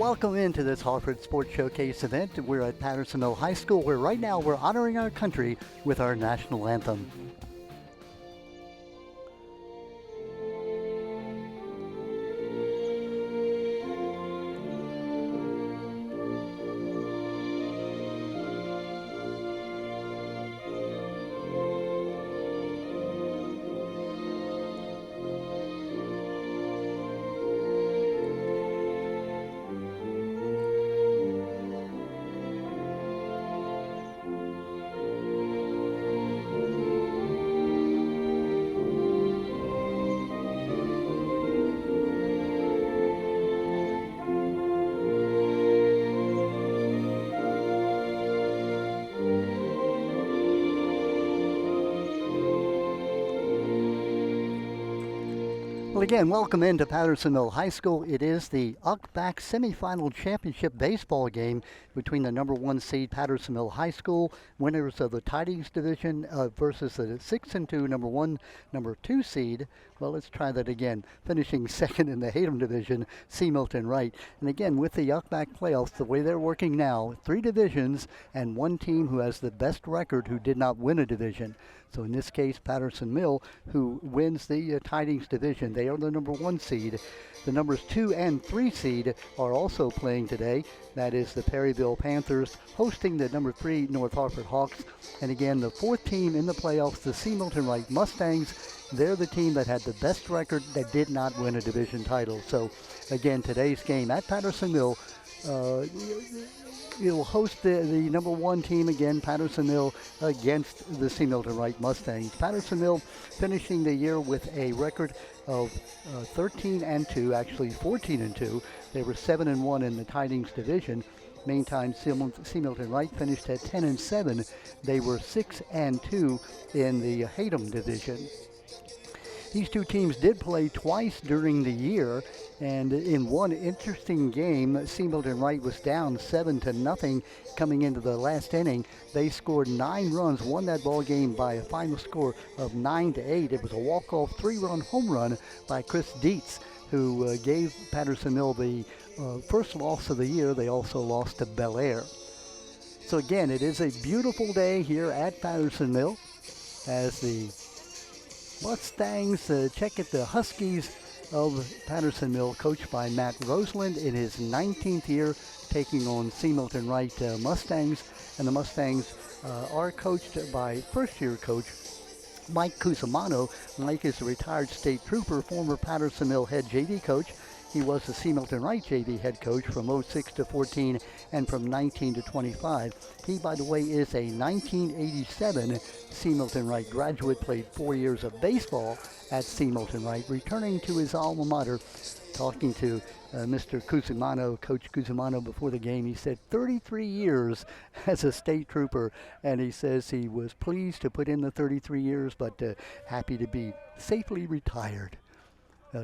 Welcome into this Hartford Sports Showcase event. We're at Pattersonville High School, where right now we're honoring our country with our national anthem. Well, again, welcome into Pattersonville High School. It is the UCBAC semifinal championship baseball game between the number 1 seed Pattersonville High School, winners of the Tidings Division, versus the 6-2 number 1, number 2 seed. Well, let's try that again. Finishing second in the Hatem Division, C. Milton Wright. And again, with the UCBAC playoffs, the way they're working now, 3 divisions and 1 team who has the best record who did not win a division. So in this case, Patterson Mill, who wins the Tidings Division. They are the number 1 seed. The numbers 2 and 3 seed are also playing today. That is the Perryville Panthers hosting the number 3 North Hartford Hawks. And again, the 4th team in the playoffs, the C. Milton Wright Mustangs. They're the team that had the best record that did not win a division title. So again, today's game at Patterson Mill, you'll host the number 1 team again, Patterson Mill, against the C. Milton Wright Mustangs. Patterson Mill finishing the year with a record of 13-2, actually 14-2. They were 7-1 in the Tidings Division. Meantime, C. Milton Wright finished at 10-7. They were 6-2 in the Hatem Division. These 2 teams did play twice during the year, and in one interesting game, C. Milton Wright was down 7-0 coming into the last inning. They scored 9 runs, won that ball game by a final score of 9-8. It was a walk-off 3-run home run by Chris Dietz, who gave Patterson Mill the first loss of the year. They also lost to Bel Air. So again, it is a beautiful day here at Patterson Mill as the Mustangs check at the Huskies of Patterson Mill, coached by Matt Roseland in his 19th year, taking on C. Milton Wright Mustangs. And the Mustangs are coached by first-year coach Mike Cusimano. Mike is a retired state trooper, former Patterson Mill head JV coach. He was the C. Milton Wright JV head coach from 06 to 14 and from 19 to 25. He, by the way, is a 1987 C. Milton Wright graduate, played 4 years of baseball at C. Milton Wright, returning to his alma mater. Talking to Mr. Cusimano, Coach Cusimano, before the game, he said 33 years as a state trooper, and he says he was pleased to put in the 33 years, but happy to be safely retired.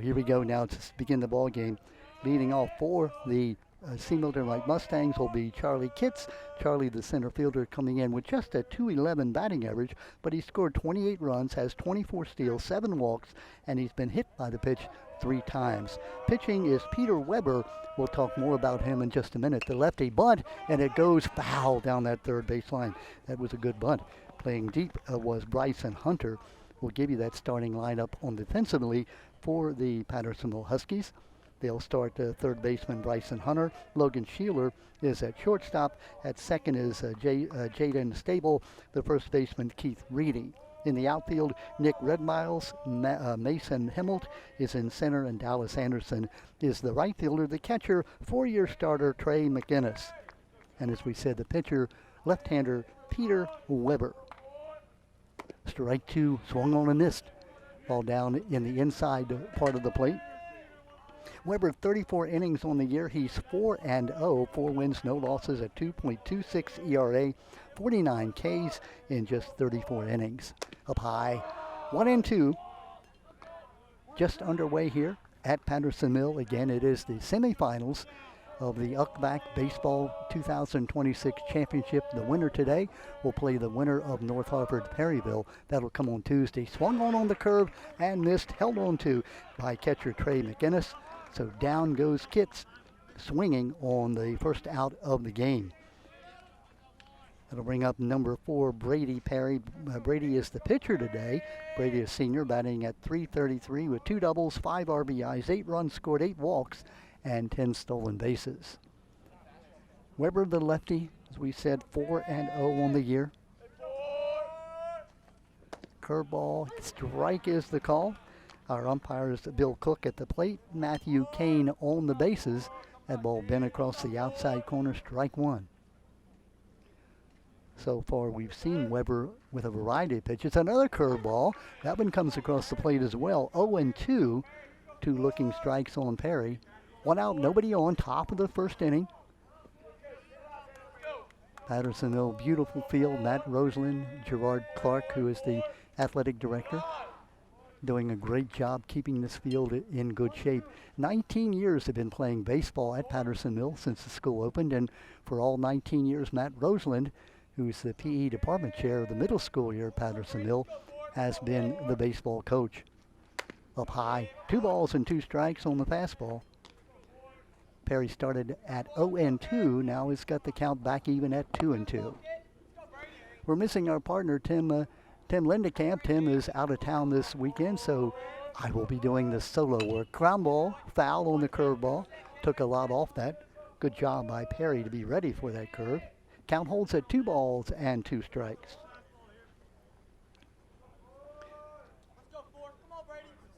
Here we go now to begin the ball game. Leading off for the C. Milton Wright Mustangs will be Charlie Kitts. Charlie, the center fielder, coming in with just a .211 batting average, but he scored 28 runs, has 24 steals, 7 walks, and he's been hit by the pitch 3 times. Pitching is Peter Weber. We'll talk more about him in just a minute. The lefty bunt, and it goes foul down that third base line. That was a good bunt. Playing deep was Bryson Hunter. We'll give you that starting lineup on defensively for the Pattersonville Huskies. They'll start third baseman Bryson Hunter. Logan Sheeler is at shortstop. At second is Jaden Stable. The first baseman Keith Reedy. In the outfield, Nick Redmiles, Mason Himmelt is in center, and Dallas Anderson is the right fielder. The catcher, 4-year starter Trey McGinnis. And as we said, the pitcher, left-hander Peter Weber. Strike 2, swung on and missed. Ball down in the inside part of the plate. Weber, 34 innings on the year. He's 4-0, 4 wins, no losses, at 2.26 ERA, 49 Ks in just 34 innings. Up high, 1-2. Just underway here at Patterson Mill. Again, it is the semifinals of the UCBAC Baseball 2026 Championship. The winner today will play the winner of North Hartford Perryville. That'll come on Tuesday. Swung on the curve and missed, held on to by catcher Trey McGinnis. So down goes Kitts. swinging on the first out of the game. That'll bring up number 4, Brady Perry. Brady is the pitcher today. Brady is senior, batting at .333 with 2 doubles, 5 RBIs, 8 runs scored, 8 walks, and 10 stolen bases. Weber, the lefty, as we said, 4-0 on the year. Curveball, strike is the call. Our umpire is Bill Cook at the plate. Matthew Kane on the bases. That ball bent across the outside corner, strike 1. So far, we've seen Weber with a variety of pitches. Another curveball. That one comes across the plate as well. 0-2. 2 looking strikes on Perry. 1 out, nobody on, top of the first inning. Pattersonville, beautiful field. Matt Roseland, Gerard Clark, who is the athletic director, doing a great job keeping this field in good shape. 19 years they've been playing baseball at Pattersonville since the school opened, and for all 19 years, Matt Roseland, who's the PE department chair of the middle school here at Pattersonville, has been the baseball coach. Up high, 2 balls and 2 strikes on the fastball. Perry started at 0-2, now he's got the count back even at 2-2. We're missing our partner, Tim Lindekamp. Tim is out of town this weekend, so I will be doing the solo work. Ground ball, foul on the curveball. Took a lot off that. Good job by Perry to be ready for that curve. Count holds at 2 balls and 2 strikes.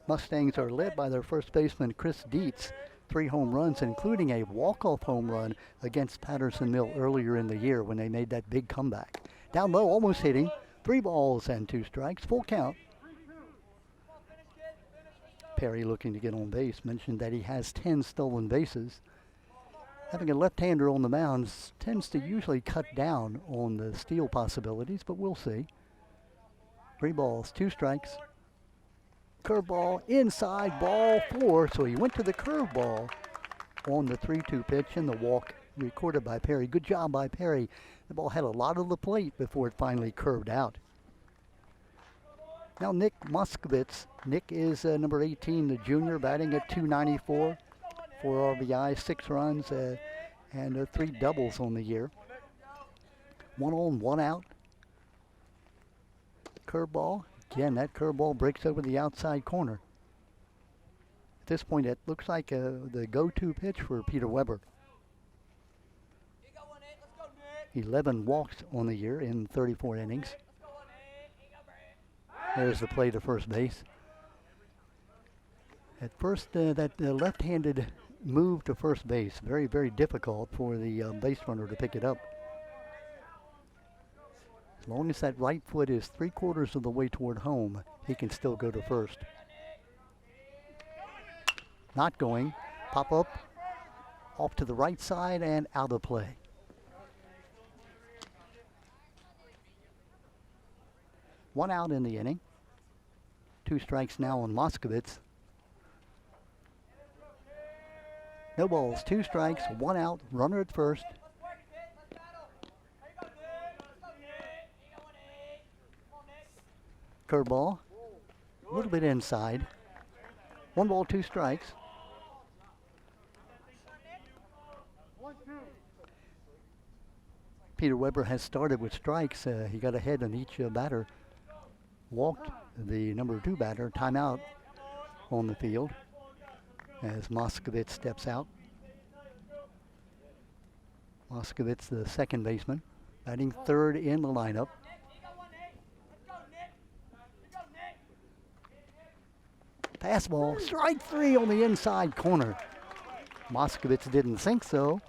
Mustangs are led by their first baseman, Chris Dietz. 3 home runs, including a walk-off home run against Pattersonville earlier in the year when they made that big comeback. Down low, almost hitting. 3 balls and 2 strikes, full count. Perry looking to get on base. Mentioned that he has 10 stolen bases. Having a left-hander on the mound tends to usually cut down on the steal possibilities, but we'll see. 3 balls, 2 strikes. Curveball inside, ball 4. So he went to the curveball on the 3-2 pitch, and the walk recorded by Perry. Good job by Perry. The ball had a lot of the plate before it finally curved out. Now Nick Moskowitz. Nick is number 18, the junior, batting at .294. 4 RBIs, 6 runs, and 3 doubles on the year. 1 on, 1 out. Curveball. Again, that curveball breaks over the outside corner. At this point, it looks like the go-to pitch for Peter Weber. 11 walks on the year in 34 innings. There's the play to first base. At first, that left-handed move to first base, very, very difficult for the base runner to pick it up. As long as that right foot is 3/4 of the way toward home, he can still go to first. Not going. Pop up, off to the right side and out of play. One out in the inning. 2 strikes now on Moskowitz. No balls, 2 strikes, 1 out, runner at first. Curveball, a little bit inside. 1 ball, 2 strikes. Peter Weber has started with strikes. He got ahead on each batter. Walked the number 2 batter, timeout on the field as Moskowitz steps out. Moskowitz, the second baseman, batting 3rd in the lineup. Fastball, strike 3 on the inside corner. Moskowitz didn't think so,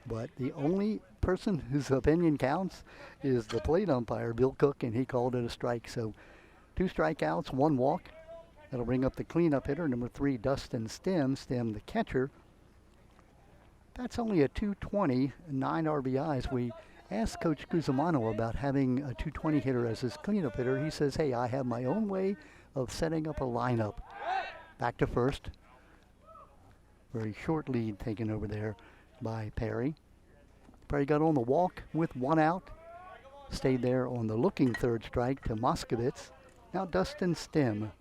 but the only person whose opinion counts is the plate umpire, Bill Cook, and he called it a strike. So 2 strikeouts, 1 walk. That'll bring up the cleanup hitter, number 3, Dustin Stem. Stem, the catcher. That's only a .220, 9 RBIs. We asked Coach Cusimano about having a .220 hitter as his cleanup hitter. He says, hey, I have my own way of setting up a lineup. Back to first. Very short lead taken over there by Perry. Perry got on the walk with 1 out. Stayed there on the looking 3rd strike to Moskowitz. Now Dustin Stem.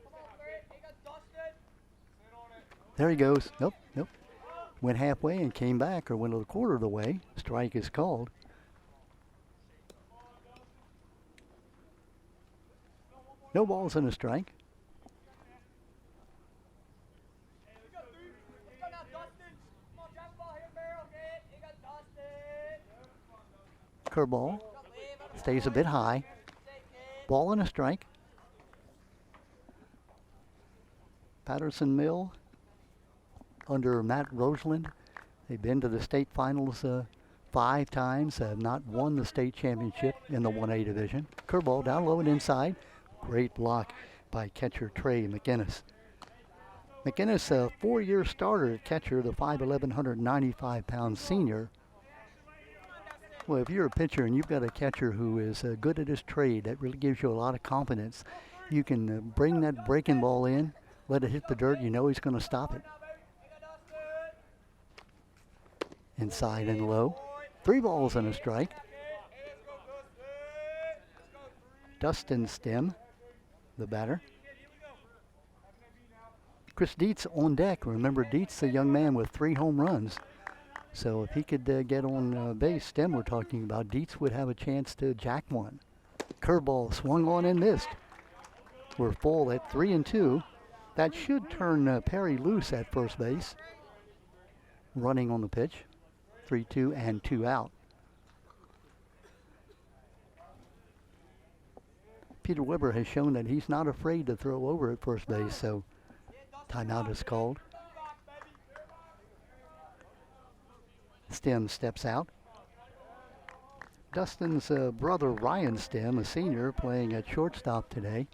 There he goes. Nope. Went halfway and came back, or went a quarter of the way. Strike is called. No balls and a strike. Curveball. Stays a bit high. Ball and a strike. Patterson Mill under Matt Roseland. They've been to the state finals 5 times, have not won the state championship in the 1A division. Curveball down low and inside. Great block by catcher Trey McInnes. McInnes, a 4-year starter at catcher, the 5'11", 195-pound senior. Well, if you're a pitcher and you've got a catcher who is good at his trade, that really gives you a lot of confidence. You can bring that breaking ball in, let it hit the dirt, you know he's going to stop it. Inside and low. 3 balls and a strike. Dustin Stem, the batter. Chris Dietz on deck. Remember, Dietz, a young man with 3 home runs. So if he could get on base, Stem we're talking about, Dietz would have a chance to jack one. Curveball swung on and missed. We're full at 3-2. That should turn Perry loose at first base. Running on the pitch. 3-2 and 2 out. Peter Weber has shown that he's not afraid to throw over at first base, so timeout is called. Stem steps out. Dustin's brother Ryan Stem, a senior, playing at shortstop today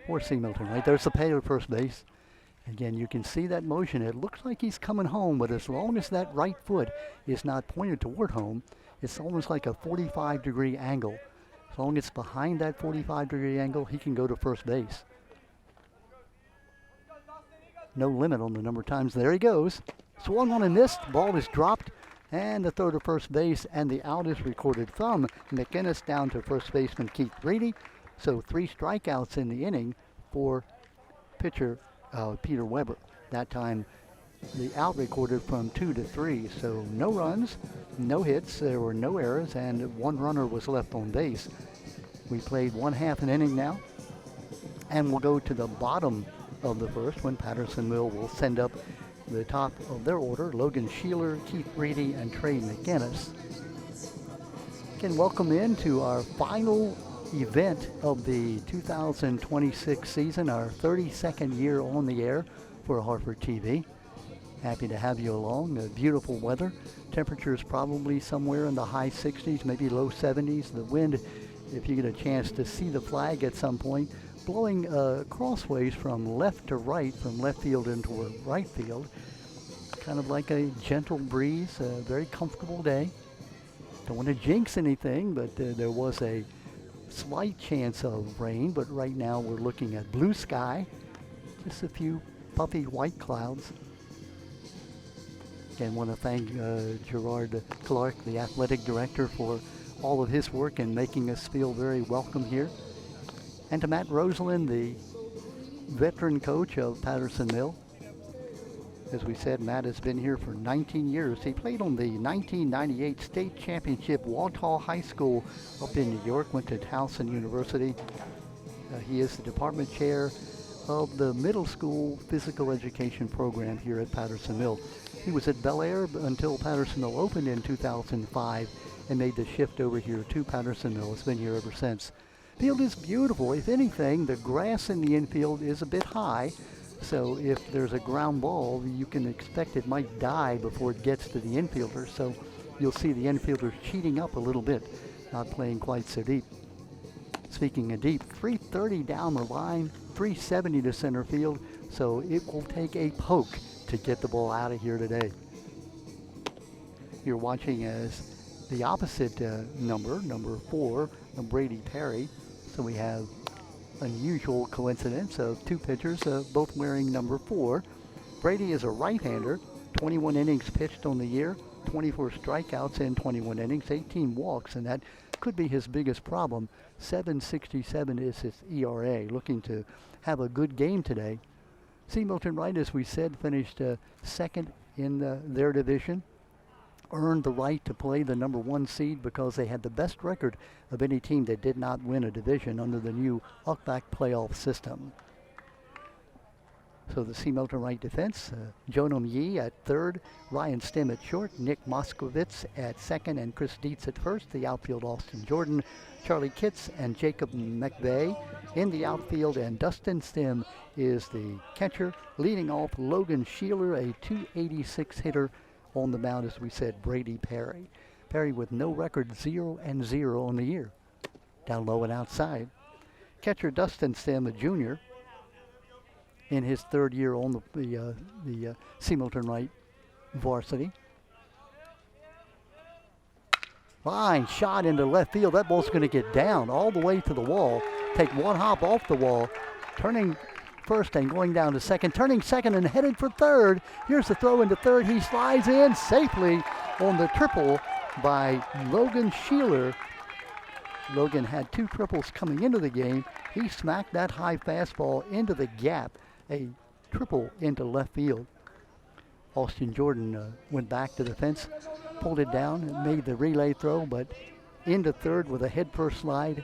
for C. Milton. Right there's the play at first base. Again, you can see that motion. It looks like he's coming home, but as long as that right foot is not pointed toward home, it's almost like a 45-degree angle. As long as it's behind that 45-degree angle, he can go to first base. No limit on the number of times. There he goes. Swung on and missed. Ball is dropped. And the throw to first base, and the out is recorded from McInnes down to first baseman Keith Reedy. So 3 strikeouts in the inning for pitcher Peter Weber. That time the out recorded from 2 to 3. So no runs, no hits, there were no errors, and 1 runner was left on base. We played 1/2 an inning now, and we'll go to the bottom of the first when Patterson Mill will send up the top of their order: Logan Sheeler, Keith Reedy, and Trey McInnes. Again, welcome into our final event of the 2026 season, our 32nd year on the air for Hartford TV. Happy to have you along. Beautiful weather. Temperatures probably somewhere in the high 60s, maybe low 70s. The wind, if you get a chance to see the flag at some point, blowing crossways from left to right, from left field into right field. Kind of like a gentle breeze, a very comfortable day. Don't want to jinx anything, but there was a slight chance of rain, but right now we're looking at blue sky, just a few puffy white clouds. Again, want to thank Gerard Clark, the athletic director, for all of his work in making us feel very welcome here. And to Matt Roseland, the veteran coach of Patterson Mill. As we said, Matt has been here for 19 years. He played on the 1998 state championship Walthall High School up in New York, went to Towson University. He is the department chair of the middle school physical education program here at Patterson Mill. He was at Bel Air until Patterson Mill opened in 2005 and made the shift over here to Patterson Mill. It's been here ever since. Field is beautiful. If anything, the grass in the infield is a bit high. So if there's a ground ball, you can expect it might die before it gets to the infielder. So you'll see the infielders cheating up a little bit, not playing quite so deep. Speaking of deep, 330 down the line, 370 to center field. So it will take a poke to get the ball out of here today. You're watching as the opposite number 4, Brady Perry. So we have unusual coincidence of 2 pitchers both wearing number 4. Brady is a right-hander, 21 innings pitched on the year, 24 strikeouts in 21 innings, 18 walks, and that could be his biggest problem. 7.67 is his ERA. Looking to have a good game today. C. Milton Wright, as we said, finished second in their division. Earned the right to play the number 1 seed because they had the best record of any team that did not win a division under the new UCLAC playoff system. So the C. Milton Wright defense, Jonam Yee at third, Ryan Stem at short, Nick Moskowitz at second, and Chris Dietz at first. The outfield, Austin Jordan, Charlie Kitts, and Jacob McVeigh in the outfield, and Dustin Stem is the catcher. Leading off, Logan Sheeler, a .286 hitter. On the mound, as we said, Brady Perry. Perry with no record, 0-0 on the year. Down low and outside. Catcher Dustin Stem, a junior, in his third year on the C. Milton Wright varsity. Fine shot into left field. That ball's going to get down all the way to the wall. Take one hop off the wall, turning first and going down to second, turning second and headed for third. Here's the throw into third. He slides in safely on the triple by Logan Sheeler. Logan had 2 triples coming into the game. He smacked that high fastball into the gap, a triple into left field. Austin Jordan went back to the fence, pulled it down, and made the relay throw, but into third with a head-first slide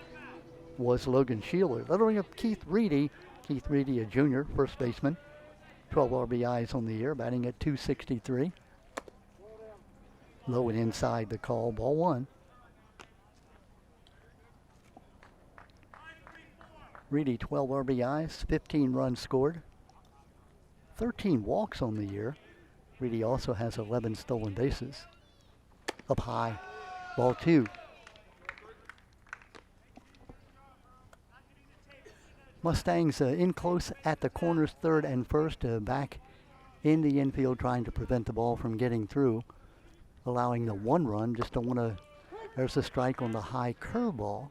was Logan Sheeler. That'll bring up Keith Reedy. Keith Reedy, a junior, first baseman. 12 RBIs on the year, batting at .263. Low and inside the call, ball 1. Reedy, 12 RBIs, 15 runs scored, 13 walks on the year. Reedy also has 11 stolen bases. Up high, ball 2. Mustangs in close at the corners, third and first, back in the infield trying to prevent the ball from getting through, allowing the 1 run. Just don't want to, there's a strike on the high curveball.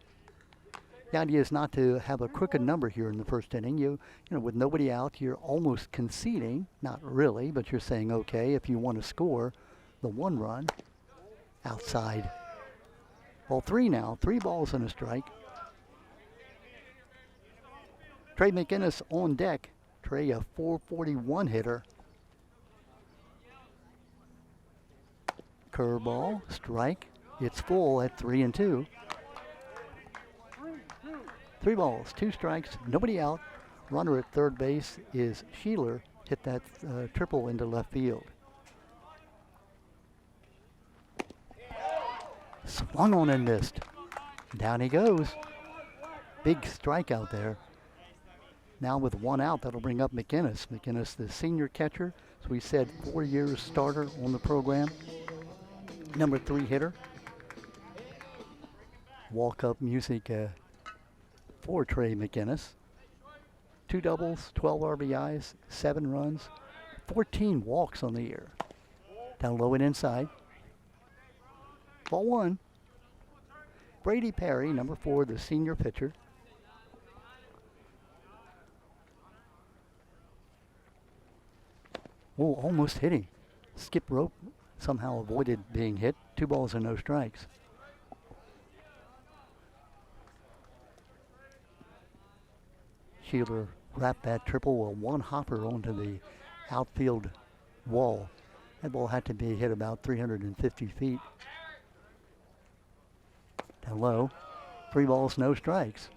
The idea is not to have a crooked number here in the first inning. You know, with nobody out, you're almost conceding, not really, but you're saying, okay, if you want to score the 1 run, outside. Ball 3 now, 3 balls and a strike. Trey McInnes on deck. Trey, a .441 hitter. Curveball, strike. It's full at 3-2. 3 balls, 2 strikes, nobody out. Runner at third base is Sheeler. Hit that triple into left field. Swung on and missed. Down he goes. Big strikeout there. Now with 1 out, that'll bring up McInnes. McInnes, the senior catcher. As we said, 4 years starter on the program. Number 3 hitter. Walk-up music for Trey McInnes. 2 doubles, 12 RBIs, 7 runs, 14 walks on the year. Down low and inside. Ball 1. Brady Perry, number 4, the senior pitcher. Oh, almost hit him. Skip rope somehow avoided being hit. 2 balls and no strikes. Sheeler wrapped that triple with 1 hopper onto the outfield wall. That ball had to be hit about 350 feet. Down low. 3 balls, no strikes.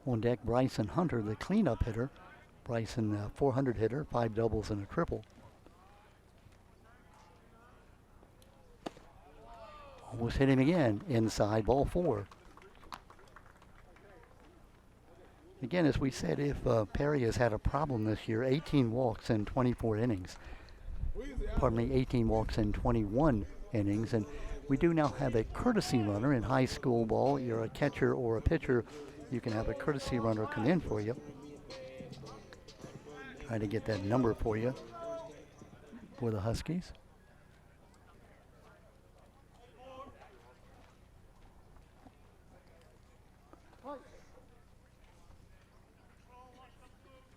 On deck, Bryson Hunter, the cleanup hitter. Bryson, 400 hitter, 5 doubles and a triple. Almost hit him again. Inside, ball 4. Again, as we said, if Perry has had a problem this year, 18 walks in 24 innings. Pardon me, 18 walks in 21 innings. And we do now have a courtesy runner in high school ball. You're a catcher or a pitcher, you can have a courtesy runner come in for you. Try to get that number for you for the Huskies.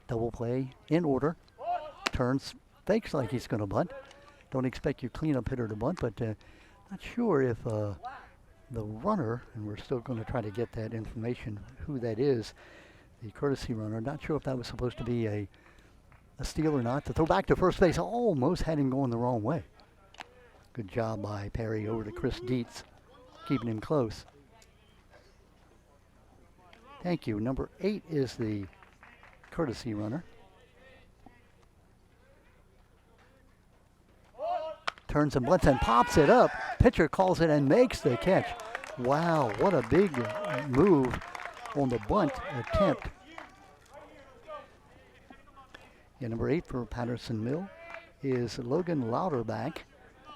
Double play in order. Turns, fakes like he's going to bunt. Don't expect your cleanup hitter to bunt, but not sure if the runner, and we're still going to try to get that information, who that is, the courtesy runner. Not sure if that was supposed to be a steal or not. The throw back to first base almost had him going the wrong way. Good job by Perry over to Chris Dietz, keeping him close. Thank you. Number 8 is the courtesy runner. Turns and blitz and pops it up. Pitcher calls it and makes the catch. Wow, what a big move on the bunt attempt. Yeah, number 8 for Patterson Mill is Logan Louderback.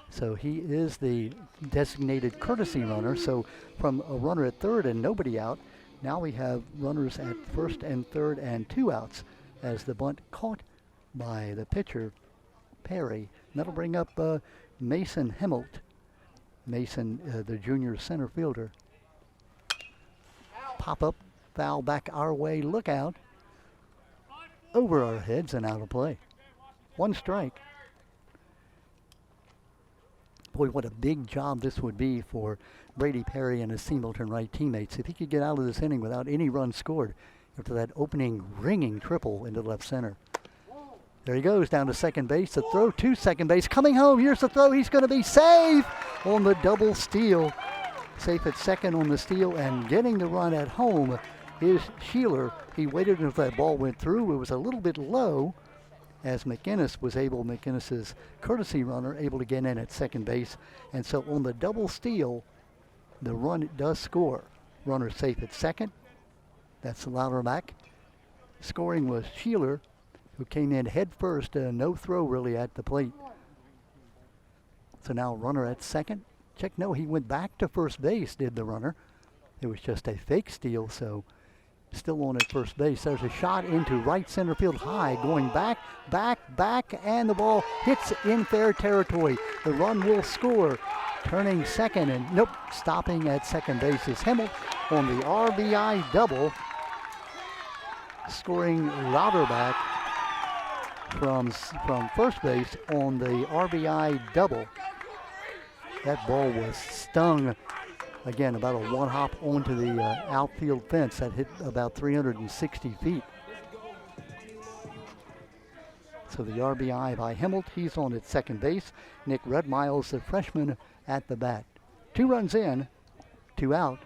So he is the designated courtesy runner. So from a runner at third and nobody out, now we have runners at first and third and 2 outs as the bunt caught by the pitcher, Perry. And that'll bring up Mason Hemmelt. Mason, the junior center fielder. Pop up, foul back our way, look out. Over our heads and out of play. 1 strike. Boy, what a big job this would be for Brady Perry and his Siebelton Wright teammates. If he could get out of this inning without any runs scored after that opening ringing triple into left center. There he goes down to second base. The throw to second base. Coming home. Here's the throw. He's going to be safe on the double steal. Safe at second on the steal and getting the run at home is Sheeler. He waited until that ball went through. It was a little bit low as McInnes's courtesy runner, able to get in at second base. And so on the double steal, the run does score. Runner safe at second. That's Louderback. Scoring was Sheeler, who came in head first, no throw really at the plate. So now runner at second. Check, no, he went back to first base, did the runner. It was just a fake steal, so still on at first base. There's a shot into right center field high, going back, and the ball hits in fair territory. The run will score. Turning second, and nope, stopping at second base is Hemmelt on the RBI double. Scoring Louderback from first base on the RBI double. That ball was stung, again, about a 1 hop onto the outfield fence that hit about 360 feet. So the RBI by Hemmelt, he's on at second base. Nick Redmiles, the freshman, at the bat. 2 runs in, 2 out.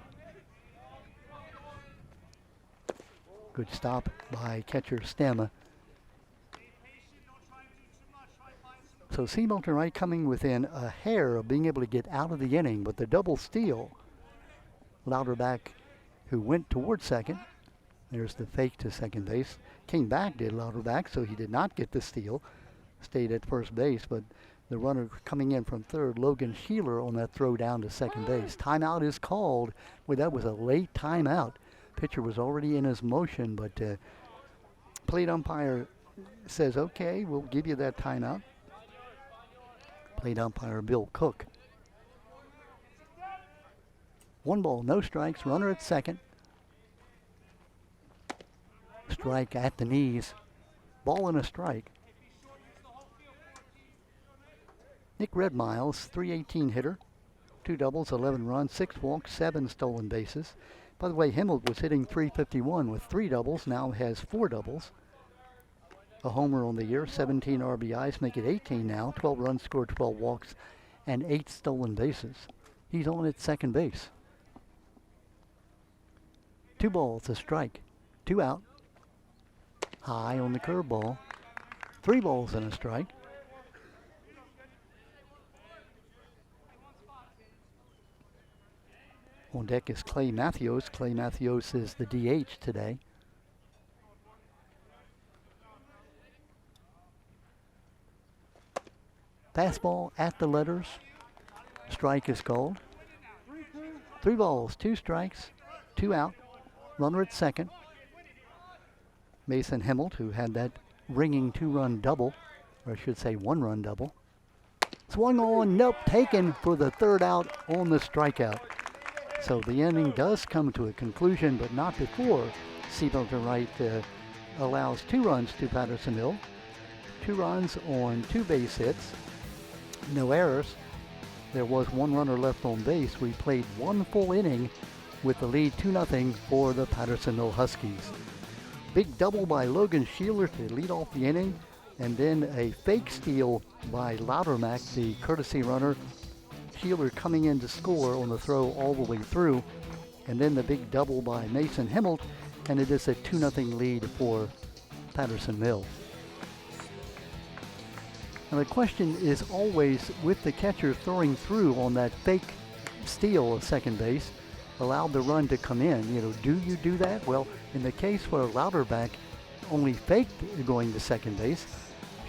Good stop by catcher Stem. So Siebelton Wright coming within a hair of being able to get out of the inning, but the double steal, Louderback, who went towards second, there's the fake to second base, came back, did Louderback, so he did not get the steal, stayed at first base, but the runner coming in from third, Logan Sheeler, on that throw down to second base. Timeout is called. Well, that was a late timeout. Pitcher was already in his motion, but plate umpire says, okay, we'll give you that timeout. Plate umpire Bill Cook. 1 ball, no strikes, runner at second. Strike at the knees. Ball and a strike. Nick Redmiles, .318 hitter, 2 doubles, 11 runs, 6 walks, 7 stolen bases. By the way, Hemmelt was hitting .351 with 3 doubles, now has 4 doubles. A homer on the year, 17 RBIs, make it 18 now, 12 runs scored, 12 walks, and 8 stolen bases. He's on at second base. 2 balls, a strike, 2 out. High on the curveball. 3 balls and a strike. On deck is Clay Matthews. Clay Matthews is the DH today. Fastball at the letters. Strike is called. 3 balls, 2 strikes, 2 out. Runner at second. Mason Hemmelt, who had that ringing 2-run double, or I should say 1-run double. Swung on, nope, taken for the 3rd out on the strikeout. So the inning does come to a conclusion, but not before Siebelton Wright allows 2 runs to Patterson Mill. 2 runs on 2 base hits. No errors. there was one runner left on base. We played one full inning with the lead 2-0 for the Patterson-Mill Huskies. Big double by Logan Sheeler to lead off the inning, and then a fake steal by Loudermack, the courtesy runner. Sheeler coming in to score on the throw all the way through, and then the big double by Mason Himmelt, and it is a 2-0 lead for Patterson-Mill. Now the question is always, with the catcher throwing through on that fake steal of second base, allowed the run to come in. Do you do that? Well, in the case where Louderback only faked going to second base,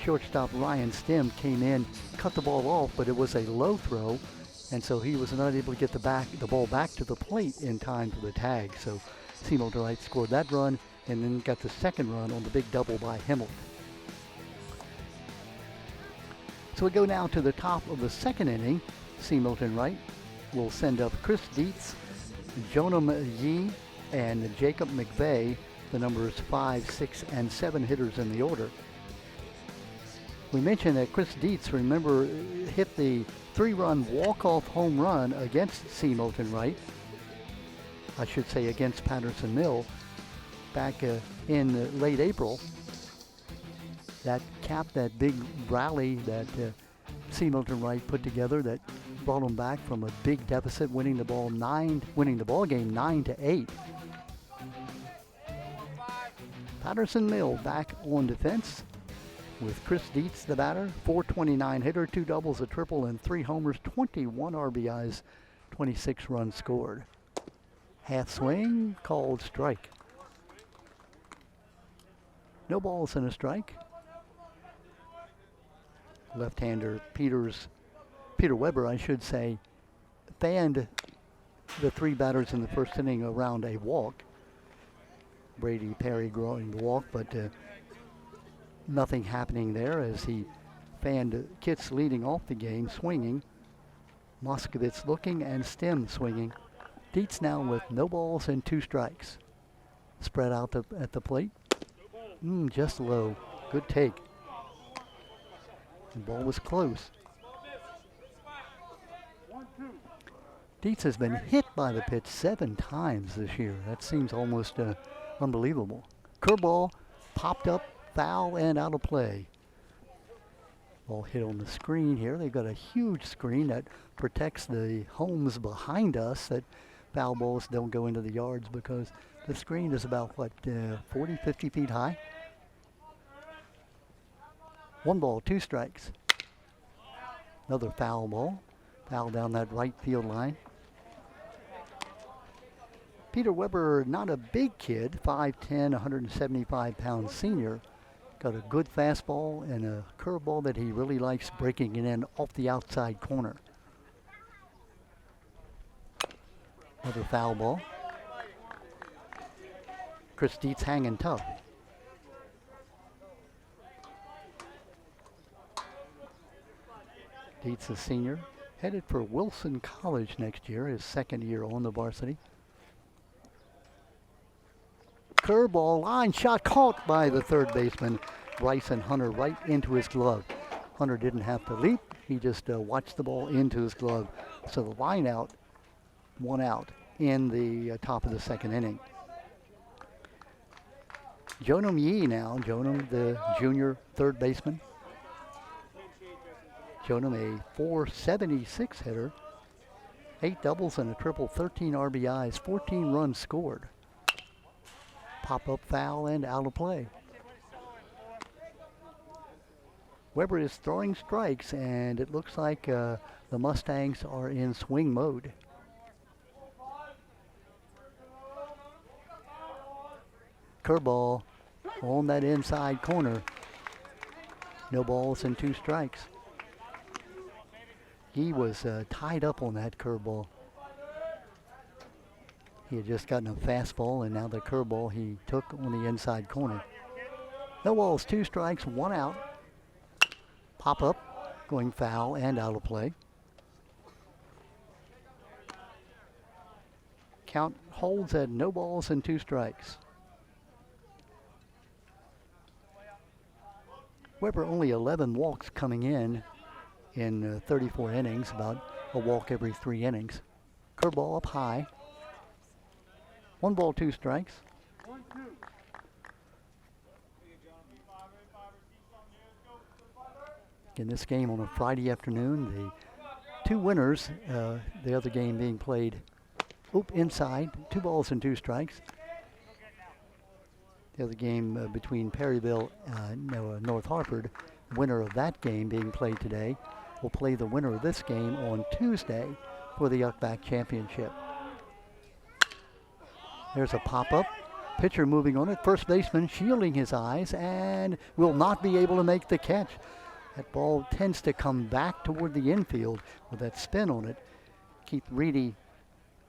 shortstop Ryan Stem came in, cut the ball off, but it was a low throw, and so he was not able to get the ball back to the plate in time for the tag. So Seymour Delight scored that run and then got the second run on the big double by Himmel. So we go now to the top of the second inning. Milton Wright will send up Chris Dietz, Jonam Yee, and Jacob McVeigh, the numbers 5, 6, and 7 hitters in the order. We mentioned that Chris Dietz, remember, hit the 3-run walk-off home run against Milton Wright. I should say against Patterson-Mill back in late April. That capped that big rally that Milton Wright put together that brought them back from a big deficit, winning the ball game 9-8. Patterson-Mill back on defense with Chris Dietz, the batter, 429 hitter, 2 doubles, a triple, and 3 homers, 21 RBIs, 26 runs scored. Half swing, called strike. No balls and a strike. Left-hander Peter Weber, I should say, fanned the 3 batters in the first inning around a walk. Brady Perry growing the walk, but nothing happening there as he fanned Kitts leading off the game, swinging. Moskowitz looking and Stem swinging. Dietz now with no balls and 2 strikes. Spread out at the plate. Just low. Good take. The ball was close. Dietz has been hit by the pitch 7 times this year. That seems almost unbelievable. Curveball popped up, foul, and out of play. Ball hit on the screen here. They've got a huge screen that protects the homes behind us, that foul balls don't go into the yards because the screen is about, 40, 50 feet high? 1 ball, 2 strikes. Another foul ball. Foul down that right field line. Peter Weber, not a big kid, 5'10", 175-pound senior. Got a good fastball and a curveball that he really likes, breaking it in off the outside corner. Another foul ball. Chris Dietz hanging tough. Dietz, a senior, headed for Wilson College next year, his second year on the varsity. Curveball, line shot caught by the third baseman, Bryson Hunter, right into his glove. Hunter didn't have to leap, he just watched the ball into his glove. So the line out, 1 out in the top of the second inning. Jonam Yee now, Jonam the junior third baseman. Jonam a 476 hitter, 8 doubles and a triple, 13 RBIs, 14 runs scored. Pop-up foul and out of play. Weber is throwing strikes, and it looks like the Mustangs are in swing mode. Curveball on that inside corner. No balls and 2 strikes. He was tied up on that curveball. He had just gotten a fastball, and now the curveball he took on the inside corner. No balls, 2 strikes, 1 out. Pop up, going foul and out of play. Count holds at no balls and 2 strikes. Weber only 11 walks coming in 34 innings, about a walk every 3 innings. Curveball up high. 1 ball, 2 strikes. In this game on a Friday afternoon, the 2 winners, the other game being played inside, 2 balls and 2 strikes. The other game between Perryville and North Hartford, winner of that game being played today, will play the winner of this game on Tuesday for the Yuckback Championship. There's a pop-up. Pitcher moving on it. First baseman shielding his eyes and will not be able to make the catch. That ball tends to come back toward the infield with that spin on it. Keith Reedy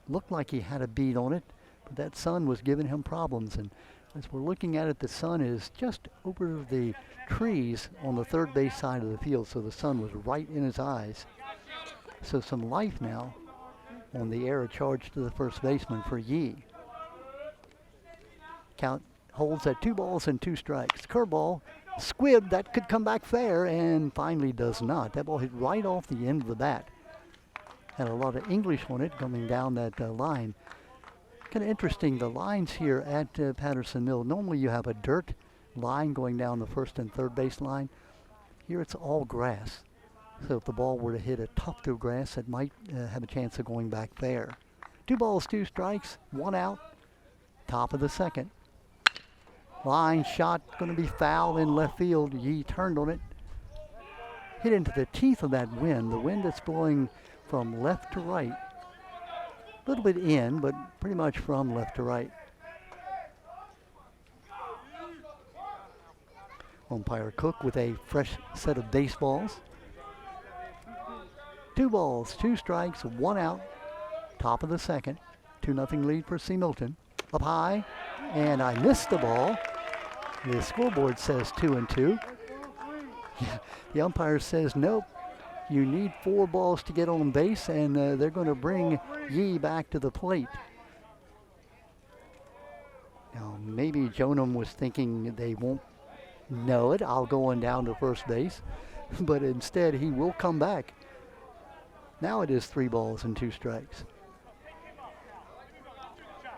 looked like he had a beat on it, but that sun was giving him problems. And as we're looking at it, the sun is just over the trees on the third base side of the field, so the sun was right in his eyes. So some life now on the error charge to the first baseman for Yee. Count holds at 2 balls and 2 strikes. Curveball, squib, that could come back fair, and finally does not. That ball hit right off the end of the bat. Had a lot of English on it coming down that line. Kind of interesting, the lines here at Patterson Mill. Normally you have a dirt line going down the first and third base line. Here it's all grass. So if the ball were to hit a tuft of grass, it might have a chance of going back fair. 2 balls, 2 strikes, 1 out. Top of the second. Line shot going to be foul in left field. Yee turned on it. Hit into the teeth of that wind. The wind that's blowing from left to right. A little bit in, but pretty much from left to right. Umpire Cook with a fresh set of baseballs. 2 balls, 2 strikes, 1 out. Top of the second. 2-0 lead for C. Milton. Up high, and I missed the ball. The scoreboard says 2-2. The umpire says nope. You need 4 balls to get on base, and they're going to bring Yee back to the plate. Now, maybe Jonum was thinking they won't know it. I'll go on down to first base. But instead, he will come back. Now it is 3 balls and 2 strikes.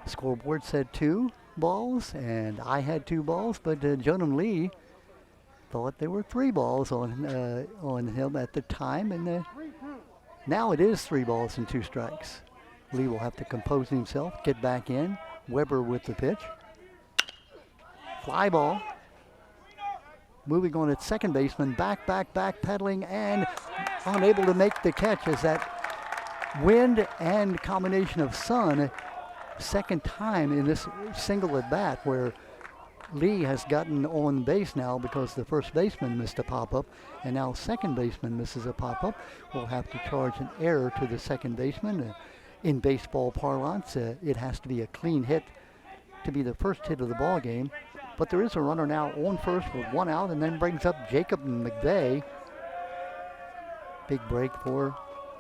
Scoreboard said 2 balls, and I had 2 balls, but Jonum Lee thought there were 3 balls on him at the time, and now it is 3 balls and 2 strikes. Lee will have to compose himself, get back in. Weber with the pitch. Fly ball. Moving on at second baseman, back, pedaling, and unable to make the catch as that wind and combination of sun, second time in this single at bat where Lee has gotten on base now because the first baseman missed a pop-up, and now second baseman misses a pop-up. We'll have to charge an error to the second baseman. In baseball parlance, it has to be a clean hit to be the first hit of the ball game. But there is a runner now on first with 1 out, and then brings up Jacob McVeigh. Big break for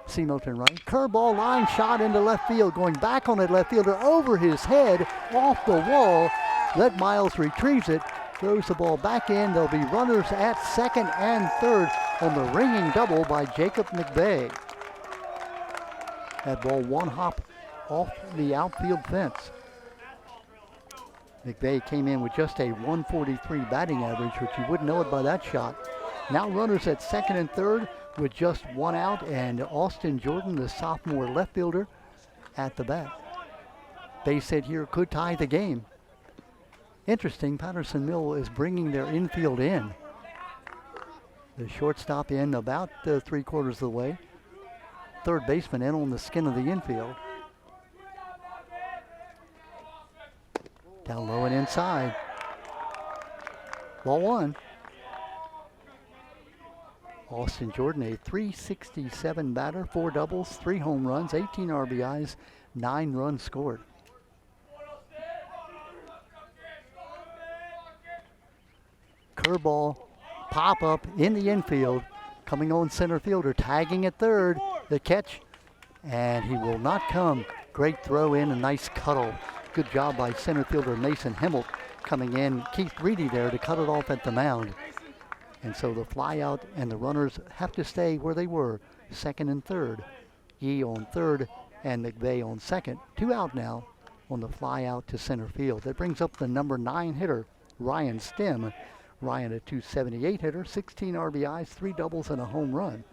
C. Milton Wright. Curveball line shot into left field, going back on that left fielder over his head, off the wall. Let Miles retrieves it, throws the ball back in. There'll be runners at second and third on the ringing double by Jacob McVeigh. That ball 1 hop off the outfield fence. McVeigh came in with just a 143 batting average, which you wouldn't know it by that shot. Now runners at second and third with just 1 out, and Austin Jordan, the sophomore left fielder, at the bat. Base hit here could tie the game. Interesting, Patterson Mill is bringing their infield in. The shortstop in about 3/4 of the way. Third baseman in on the skin of the infield. Down low and inside. Ball 1. Austin Jordan, a .367 batter, 4 doubles, 3 home runs, 18 RBIs, 9 runs scored. Curveball, pop up in the infield, coming on center fielder, tagging at third, the catch, and he will not come. Great throw in, a nice cuddle. Good job by center fielder Mason Himmelt coming in. Keith Reedy there to cut it off at the mound. And so the fly out and the runners have to stay where they were, second and third. Yee on third, and McVeigh on second. 2 out now on the fly out to center field. That brings up the number 9 hitter, Ryan Stem. Ryan, a 278 hitter, 16 RBIs, 3 doubles, and a home run.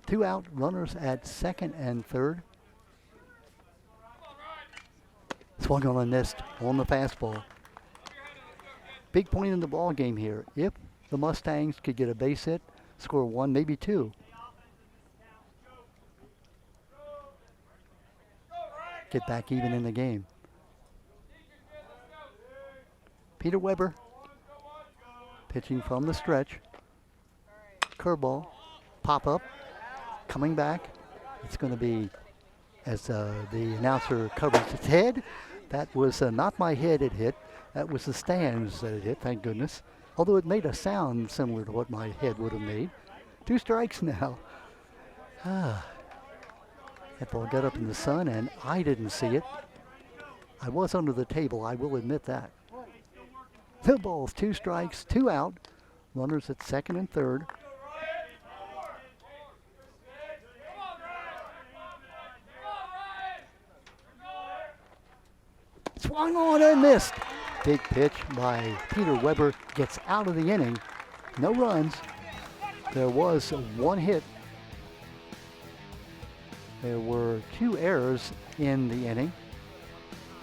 Two out, runners at second and third. Swung on a missed on the fastball. Big point in the ball game here. If the Mustangs could get a base hit, score 1, maybe 2. Get back even in the game. Peter Weber pitching from the stretch. Curveball, pop up, coming back. It's going to be, as the announcer covers its head, that was not my head it hit. That was the stands that it hit, thank goodness. Although it made a sound similar to what my head would have made. 2 strikes now. That ball got up in the sun, and I didn't see it. I was under the table, I will admit that. The ball's 2 strikes, 2 out. Runners at second and third. Swung on and missed. Big pitch by Peter Weber, gets out of the inning. No runs. There was 1 hit. There were 2 errors in the inning,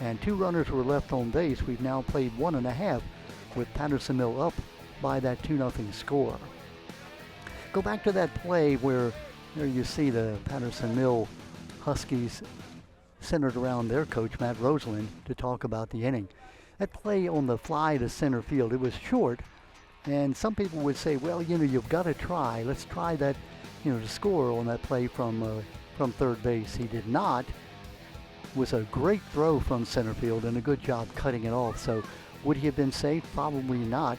and 2 runners were left on base. We've now played 1.5 with Patterson-Mill up by that 2-0 score. Go back to that play where there you see the Patterson-Mill Huskies centered around their coach, Matt Roseland, to talk about the inning. That play on the fly to center field, it was short, and some people would say, well, you've got to try. Let's try that, to score on that play from third base. He did not. It was a great throw from center field and a good job cutting it off. So would he have been safe? Probably not.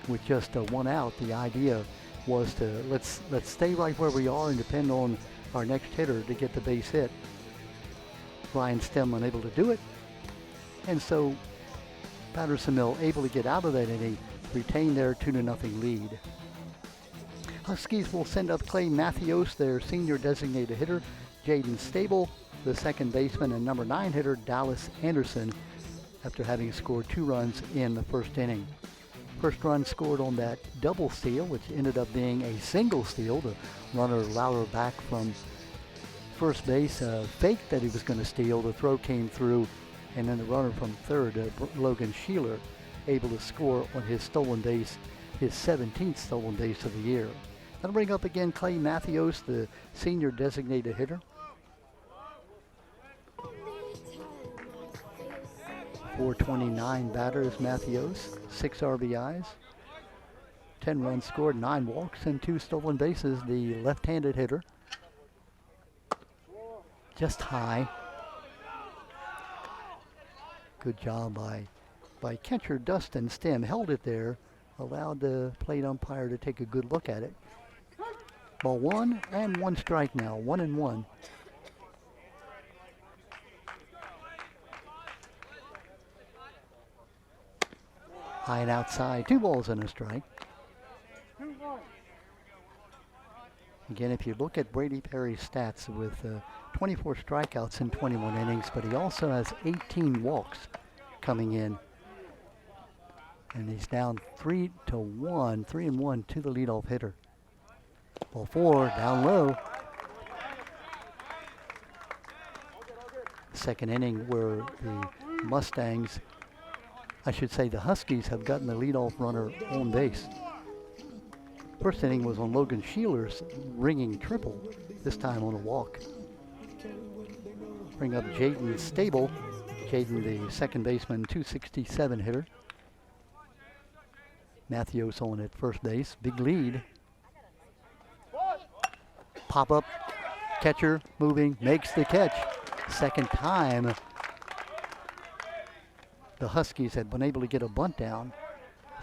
With just 1 out, the idea was to let's stay right where we are and depend on our next hitter to get the base hit. Ryan Stem unable to do it, and so Patterson-Mill able to get out of that inning, retain their 2-0 lead. Huskies will send up Clay Matthews, their senior designated hitter, Jaden Stable, the second baseman, and number 9 hitter, Dallas Anderson, after having scored 2 runs in the first inning. First run scored on that double steal, which ended up being a single steal. The runner Lowry back from first base faked that he was going to steal. The throw came through, and then the runner from third, Logan Sheeler, able to score on his stolen base, his 17th stolen base of the year. That'll bring up again Clay Matthews, the senior designated hitter. 429 batters, Matthews, 6 RBIs, 10 runs scored, 9 walks, and 2 stolen bases. The left-handed hitter, just high. Good job by catcher Dustin Stem. Held it there, allowed the plate umpire to take a good look at it. Ball 1 and 1 strike now, 1-1. High and outside, 2 balls and a strike. Again, if you look at Brady Perry's stats with 24 strikeouts in 21 innings, but he also has 18 walks coming in. And he's down 3-1 to the leadoff hitter. Ball 4, down low. Second inning where the Mustangs, I should say the Huskies, have gotten the leadoff runner on base. First inning was on Logan Sheeler's ringing triple, this time on a walk. Bring up Jaden Stable. Jaden, the second baseman, 267 hitter. Matthews on at first base, big lead. Pop up, catcher moving, makes the catch. Second time the Huskies had been able to get a bunt down.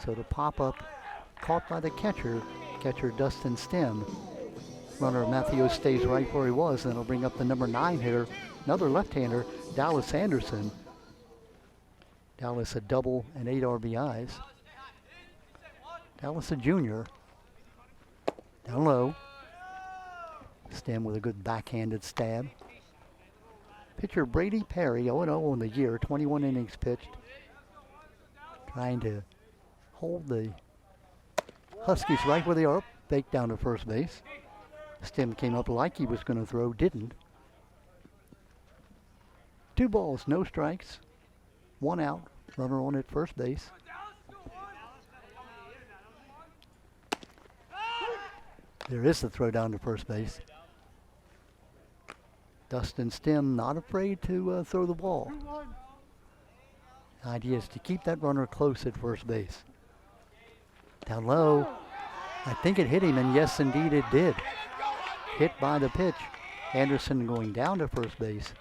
So the pop up caught by the catcher Dustin Stem. Runner Matthews stays right where he was, and it'll bring up the number 9 hitter, another left-hander, Dallas Anderson. Dallas a double and 8 RBIs. Dallas a junior. Down low. Stem with a good backhanded stab. Pitcher Brady Perry, 0-0 on the year, 21 innings pitched. Trying to hold the Huskies right where they are. Fake down to first base. Stem came up like he was going to throw, didn't. 2 balls, no strikes. 1 out, runner on at first base. There is the throw down to first base. Dustin Stem not afraid to throw the ball. The idea is to keep that runner close at first base. Down low. I think it hit him, and yes, indeed it did. Hit by the pitch. Anderson going down to first base.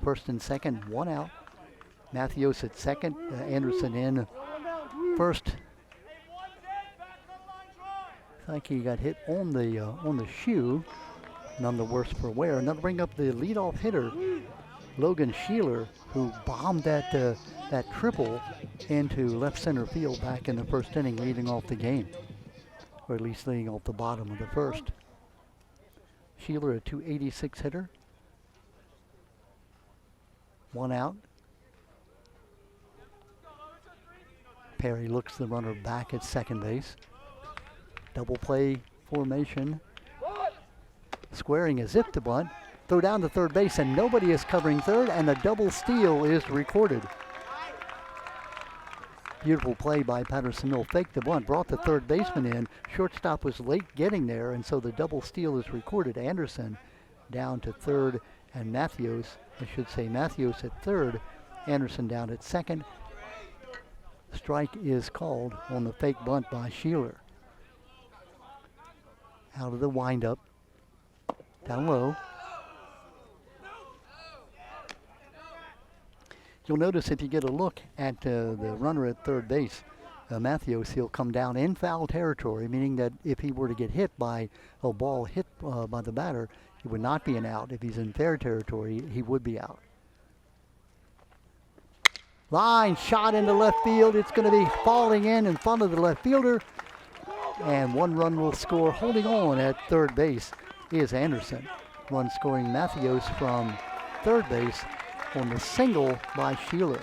First and second, 1 out. Matthews at second. Anderson in first. I think he got hit on the shoe. None the worse for wear. And that'll bring up the leadoff hitter, Logan Sheeler, who bombed that triple into left center field back in the first inning, leading off the game, or at least leading off the bottom of the first. Sheeler, a .286 hitter. 1 out. Perry looks the runner back at second base. Double play formation. Squaring as if to bunt. Throw down to third base, and nobody is covering third, and the double steal is recorded. Beautiful play by Patterson-Mill. Faked the bunt, brought the third baseman in. Shortstop was late getting there, and so the double steal is recorded. Anderson down to third, and Matthews at third. Anderson down at second. Strike is called on the fake bunt by Sheeler. Out of the windup. Down low. You'll notice if you get a look at the runner at third base, Matthews, he'll come down in foul territory, meaning that if he were to get hit by a ball hit by the batter, it would not be an out. If he's in fair territory, he would be out. Line shot into left field. It's going to be falling in front of the left fielder. And 1 run will score. Holding on at third base is Anderson. Run scoring Matthews from third base on the single by Sheeler.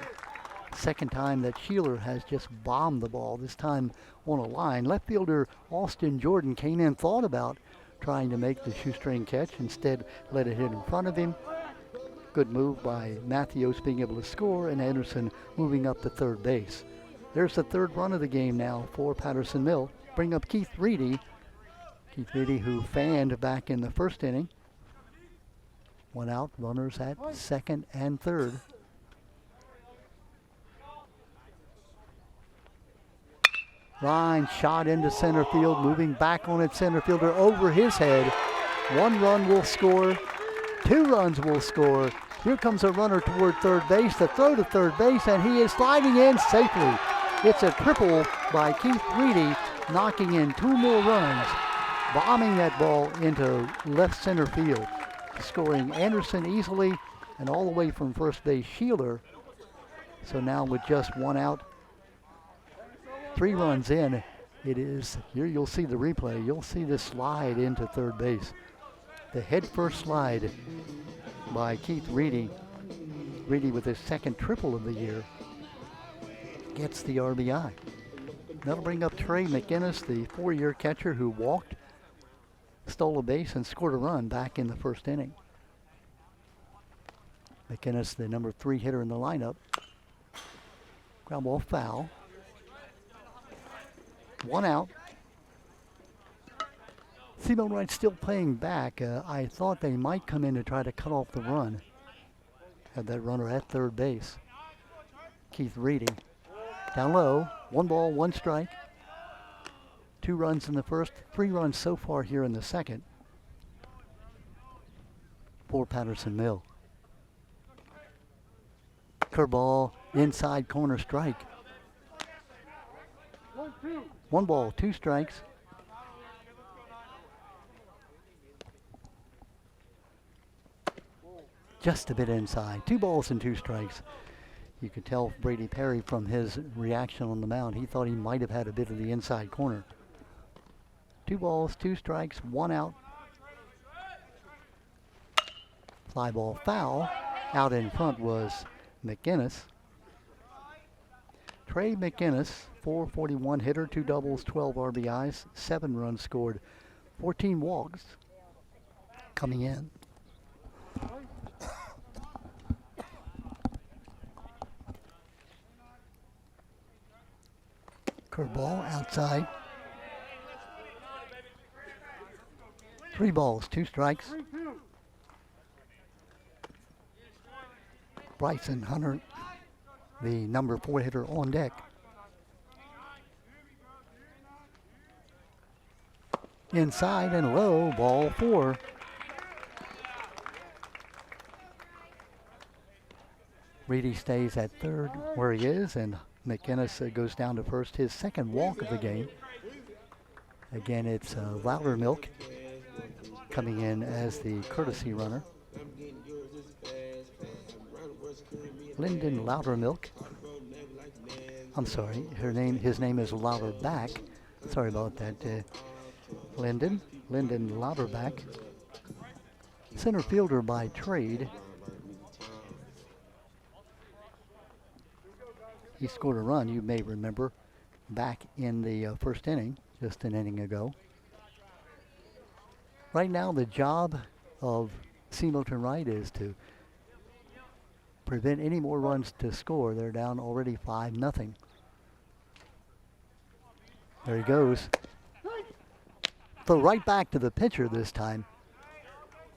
Second time that Sheeler has just bombed the ball, this time on a line. Left fielder Austin Jordan came in, thought about trying to make the shoestring catch. Instead, let it hit in front of him. Good move by Matthews being able to score, and Anderson moving up to third base. There's the third run of the game now for Patterson-Mill. Bring up Keith Reedy. Keith Reedy, who fanned back in the first inning. 1 out, runners at second and third. Line shot into center field, moving back on its center fielder over his head. 1 run will score, 2 runs will score. Here comes a runner toward third base, the throw to third base, and he is sliding in safely. It's a triple by Keith Reedy, knocking in 2 more runs, bombing that ball into left center field, scoring Anderson easily, and all the way from first base, Sheeler. So now with just 1 out, 3 runs in, it is, here you'll see the replay, you'll see the slide into third base. The head first slide by Keith Reedy. Reedy with his second triple of the year gets the RBI. That'll bring up Trey McGinnis, the 4-year catcher who walked, stole a base, and scored a run back in the first inning. McGinnis, the number 3 hitter in the lineup. Ground ball foul. 1 out. Seabold Wright still playing back. I thought they might come in to try to cut off the run. Had that runner at third base. Keith Reedy. Down low. 1 ball, 1 strike. 2 runs in the first. 3 runs so far here in the second for Patterson-Mill. Curveball, inside corner strike. 1 ball, 2 strikes. Just a bit inside. 2 balls and 2 strikes. You could tell Brady Perry from his reaction on the mound. He thought he might have had a bit of the inside corner. 2 balls, 2 strikes, 1 out. Fly ball foul. Out in front was McInnes. Trey McInnes, 441 hitter, 2 doubles, 12 RBIs, 7 runs scored, 14 walks coming in. Curveball outside. 3 balls, 2 strikes. Bryson Hunter, the number 4 hitter, on deck. Inside and low, ball 4. Reedy stays at third where he is, and McInnes goes down to first, his second walk of the game. Again, it's Loudermilk coming in as the courtesy runner. Lyndon Loudermilk. I'm sorry, his name is Louderback. Sorry about that, Lyndon Louderback. Center fielder by trade. He scored a run, you may remember, back in the first inning, just an inning ago. Right now, the job of C. Milton Wright is to prevent any more runs to score. They're down already 5-0. There he goes. Throw right back to the pitcher this time.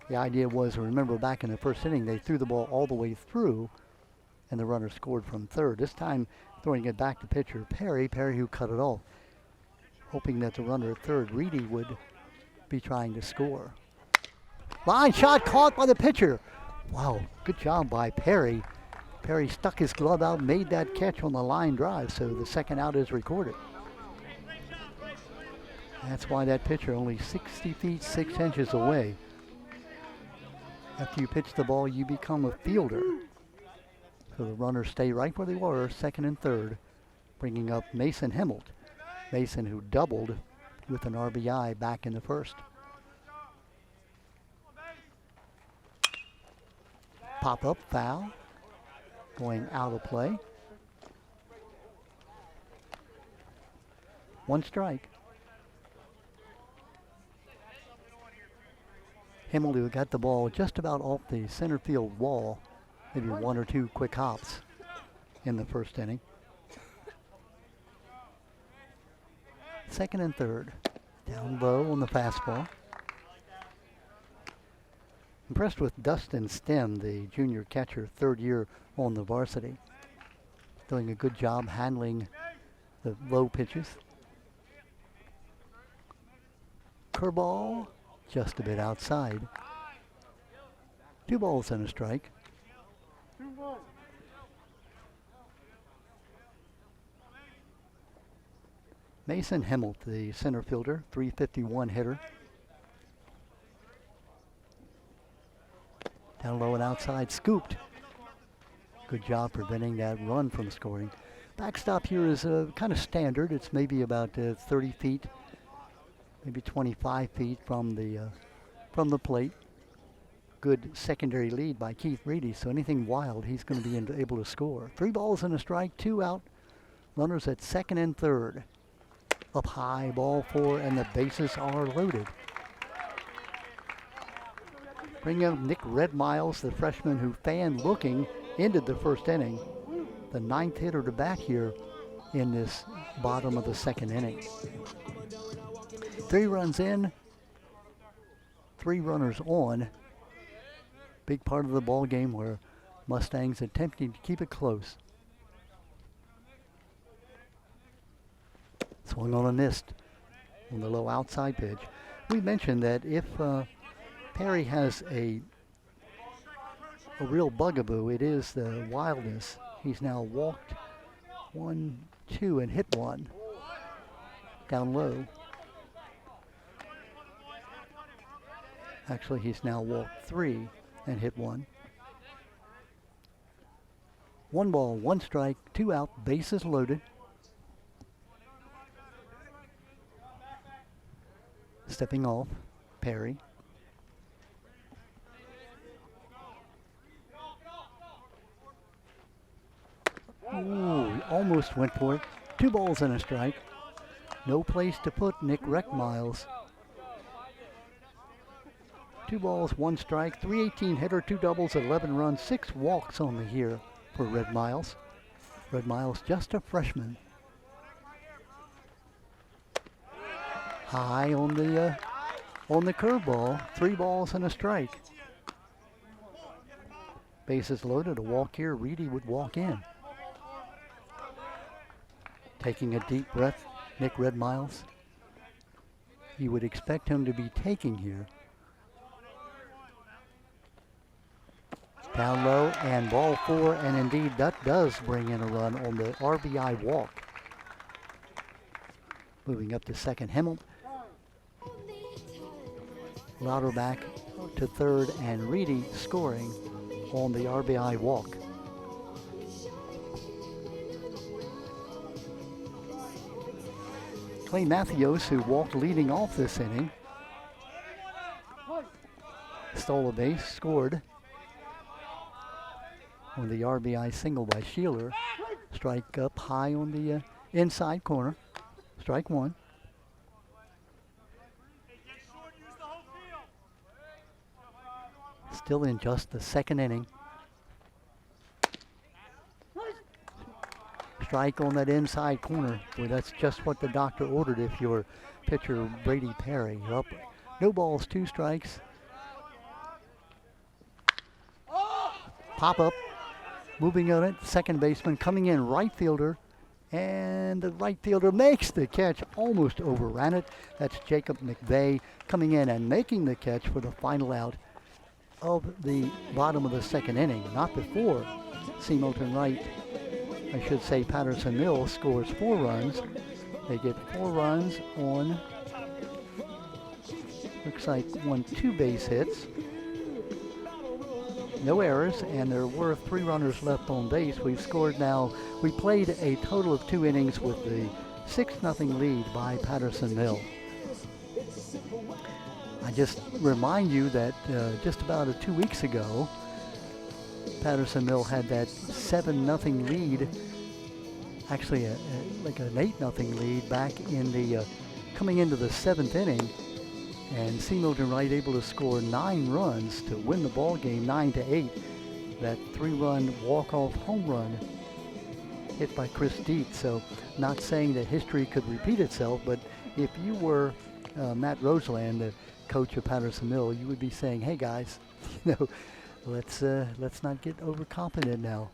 The idea was, remember back in the first inning, they threw the ball all the way through, and the runner scored from third. This time, throwing it back to pitcher Perry who cut it off, hoping that the runner at third, Reedy, would be trying to score. Line shot caught by the pitcher. Wow, good job by Perry. Perry stuck his glove out, made that catch on the line drive, so the second out is recorded. That's why that pitcher only 60 feet 6 inches away. After you pitch the ball, you become a fielder. So the runners stay right where they were, second and third, bringing up Mason Hemmelt. Mason, who doubled with an RBI back in the first. Pop-up foul, going out of play. 1 strike. Hemmelt, who got the ball just about off the center field wall, maybe 1 or 2 quick hops in the first inning. Second and third, down low on the fastball. Impressed with Dustin Stem, the junior catcher, 3rd year on the varsity. Doing a good job handling the low pitches. Curveball, just a bit outside. 2 balls and a strike. Mason Hemmelt, the center fielder, 351 hitter. Down low and outside, scooped. Good job preventing that run from scoring. Backstop here is kind of standard. It's maybe about 30 feet, maybe 25 feet from the plate. Good secondary lead by Keith Reedy, so anything wild, he's going to be able to score. 3 balls and a strike, 2 out. Runners at second and third. Up high, ball 4, and the bases are loaded. Bring up Nick Redmiles, the freshman who fan-looking ended the first inning. The 9th hitter to bat here in this bottom of the second inning. 3 runs in, 3 runners on. Big part of the ball game where Mustangs attempting to keep it close. Swung on a missed on the low outside pitch. We mentioned that if Perry has a real bugaboo, it is the wildness. He's now walked 1, 2, and hit 1 down low. Actually, he's now walked 3 and hit 1. 1 ball, 1 strike, 2 out, bases loaded. Stepping off, Perry. Ooh, almost went for it. 2 balls and a strike. No place to put Nick Reckmiles. 2 balls, 1 strike, 318 hitter, 2 doubles, 11 runs, 6 walks on the year for Red Miles. Red Miles just a freshman. High on the curveball, 3 balls and a strike. Bases loaded, a walk here, Reedy would walk in. Taking a deep breath, Nick Red Miles. You would expect him to be taking here. Down low and ball 4, and indeed that does bring in a run on the RBI walk. Moving up to second, Himmel. Lauterbach to third, and Reedy scoring on the RBI walk. Clay Matthews, who walked leading off this inning, stole a base, scored on the RBI single by Sheeler. Strike up high on the inside corner. Strike 1. Still in just the second inning. Strike on that inside corner. Boy, that's just what the doctor ordered if you're pitcher Brady Perry. You're up. No balls, 2 strikes. Pop up. Moving on it, second baseman coming in, right fielder. And the right fielder makes the catch, almost overran it. That's Jacob McVeigh coming in and making the catch for the final out of the bottom of the second inning. Not before C. Moulton Wright, I should say Patterson Mill, scores 4 runs. They get 4 runs on, looks like 2 base hits. No errors, and there were 3 runners left on base. We've scored now. We played a total of 2 innings with the 6-0 lead by Patterson Mill. I just remind you that just about 2 weeks ago, Patterson Mill had that 7-0 lead, actually like an 8-0 lead back in the coming into the 7th inning. And C. Moulton Wright able to score 9 runs to win the ball game, 9-8. That 3-run walk-off home run hit by Chris Dietz. So not saying that history could repeat itself, but if you were Matt Roseland, the coach of Patterson Mill, you would be saying, hey guys, let's not get overconfident now.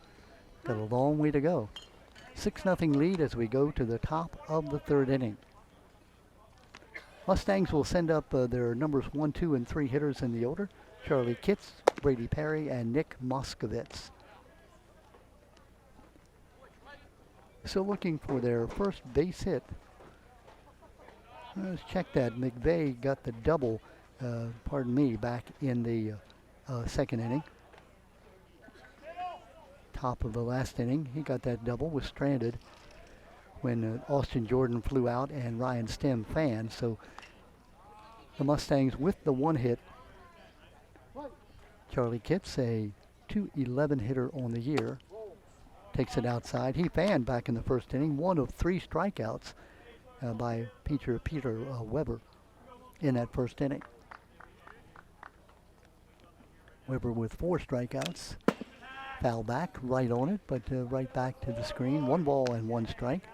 Got a long way to go. 6-0 lead as we go to the top of the 3rd inning. Mustangs will send up their numbers 1, 2, and 3 hitters in the order. Charlie Kitts, Brady Perry, and Nick Moskovitz. So looking for their first base hit. Let's check that. McVeigh got the double, back in the second inning. Top of the last inning, he got that double, was stranded when Austin Jordan flew out and Ryan Stem fanned. So the Mustangs with the 1 hit. Charlie Kitts, a .211 hitter on the year, takes it outside. He fanned back in the first inning, 1 of 3 strikeouts by Peter Weber in that first inning. Weber with 4 strikeouts. Foul back, right on it, but right back to the screen. 1 ball and 1 strike.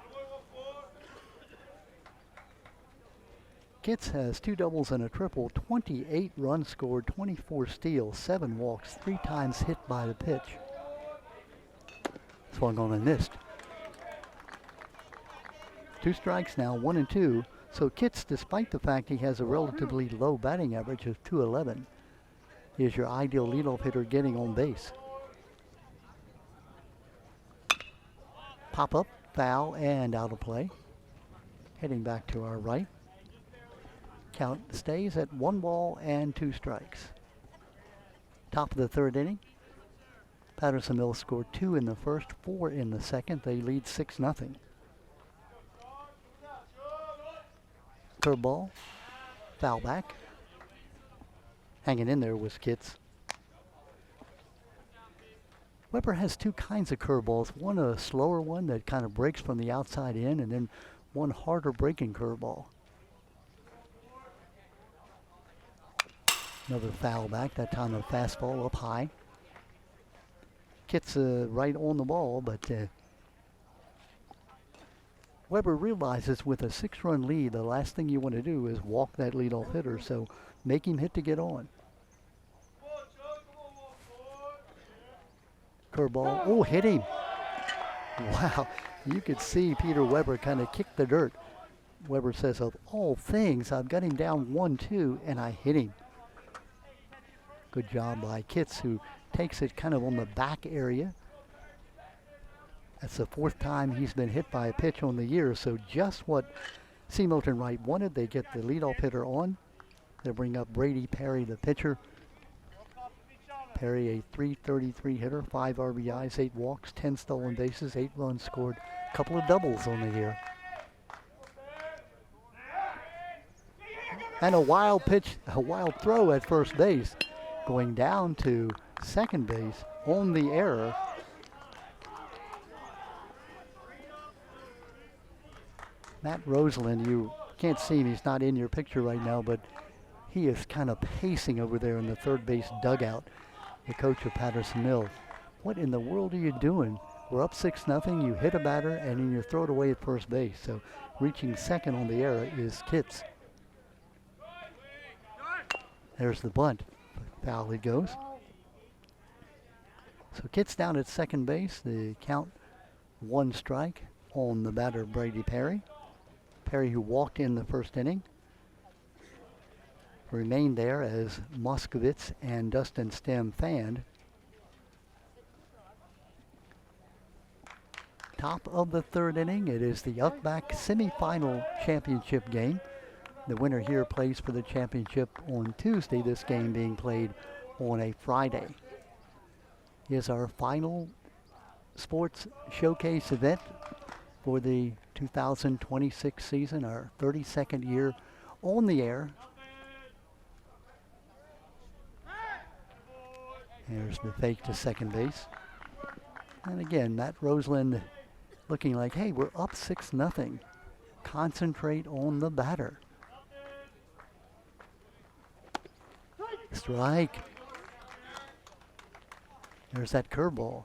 Kitts has 2 doubles and a triple, 28 runs scored, 24 steals, 7 walks, 3 times hit by the pitch. Swung on and missed. 2 strikes now, 1 and 2. So Kitts, despite the fact he has a relatively low batting average of .211, is your ideal leadoff hitter getting on base. Pop up, foul, and out of play. Heading back to our right. Count stays at 1 ball and 2 strikes. Top of the 3rd inning. Patterson-Mill scored 2 in the first, 4 in the second. They lead 6-0. Curveball, foul back. Hanging in there was Kitts. Weber has two kinds of curveballs. One a slower one that kind of breaks from the outside in, and then one harder breaking curveball. Another foul back, that time a fastball up high. Kitts right on the ball, but Weber realizes with a 6-run lead, the last thing you want to do is walk that leadoff hitter, so make him hit to get on. Curveball, oh, hit him. Wow, you could see Peter Weber kind of kick the dirt. Weber says, of all things, I've got him down 1-2, and I hit him. Good job by Kitts, who takes it kind of on the back area. That's the 4th time he's been hit by a pitch on the year, so just what C. Milton Wright wanted. They get the leadoff hitter on. They bring up Brady Perry, the pitcher. Perry, a .333 hitter, 5 RBIs, 8 walks, 10 stolen bases, 8 runs scored, a couple of doubles on the year. And a wild pitch, a wild throw at first base, going down to second base on the error. Matt Roseland, you can't see him, he's not in your picture right now, but he is kind of pacing over there in the third base dugout, the coach of Patterson-Mill. What in the world are you doing? We're up 6-0, you hit a batter, and then you throw it away at first base. So reaching second on the error is Kitts. There's the bunt. Foul it goes. So Kitts down at second base. The count 1 strike on the batter Brady Perry. Perry, who walked in the first inning, remained there as Moskowitz and Dustin Stem fanned. Top of the 3rd inning. It is the UCBAC semifinal championship game. The winner here plays for the championship on Tuesday, this game being played on a Friday. Here's our final sports showcase event for the 2026 season, our 32nd year on the air. There's the fake to second base. And again, Matt Roseland looking like, hey, we're up 6-0. Concentrate on the batter. Strike. There's that curveball.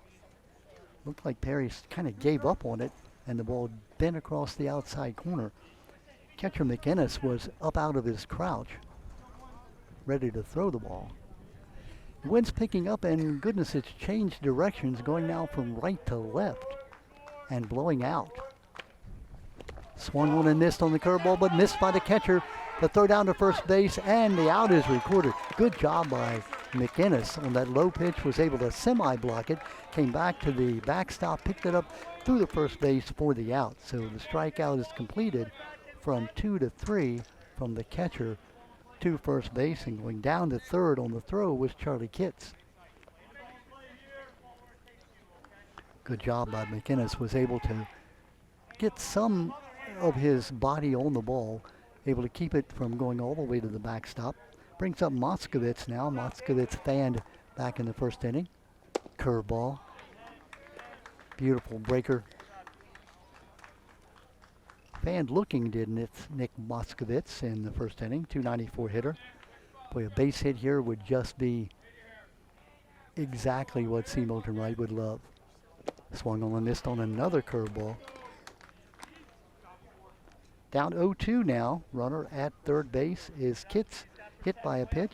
Looked like Perry kind of gave up on it, and the ball bent across the outside corner. Catcher McInnes was up out of his crouch, ready to throw the ball. The wind's picking up, and goodness, it's changed directions, going now from right to left and blowing out. Swung on and missed on the curveball, but missed by the catcher. The throw down to first base, and the out is recorded. Good job by McInnes on that low pitch, was able to semi-block it, came back to the backstop, picked it up through the first base for the out. So the strikeout is completed from 2 to 3 from the catcher to first base, and going down to third on the throw was Charlie Kitts. Good job by McInnes, was able to get some of his body on the ball, able to keep it from going all the way to the backstop. Brings up Moskowitz now. Moskowitz fanned back in the first inning. Curveball. Beautiful breaker. Fanned looking, did Nick Moskowitz in the first inning. .294 hitter. Boy, a base hit here would just be exactly what C. Milton Wright would love. Swung on and missed on another curveball. Down 0-2 now. Runner at third base is Kitts, hit by a pitch.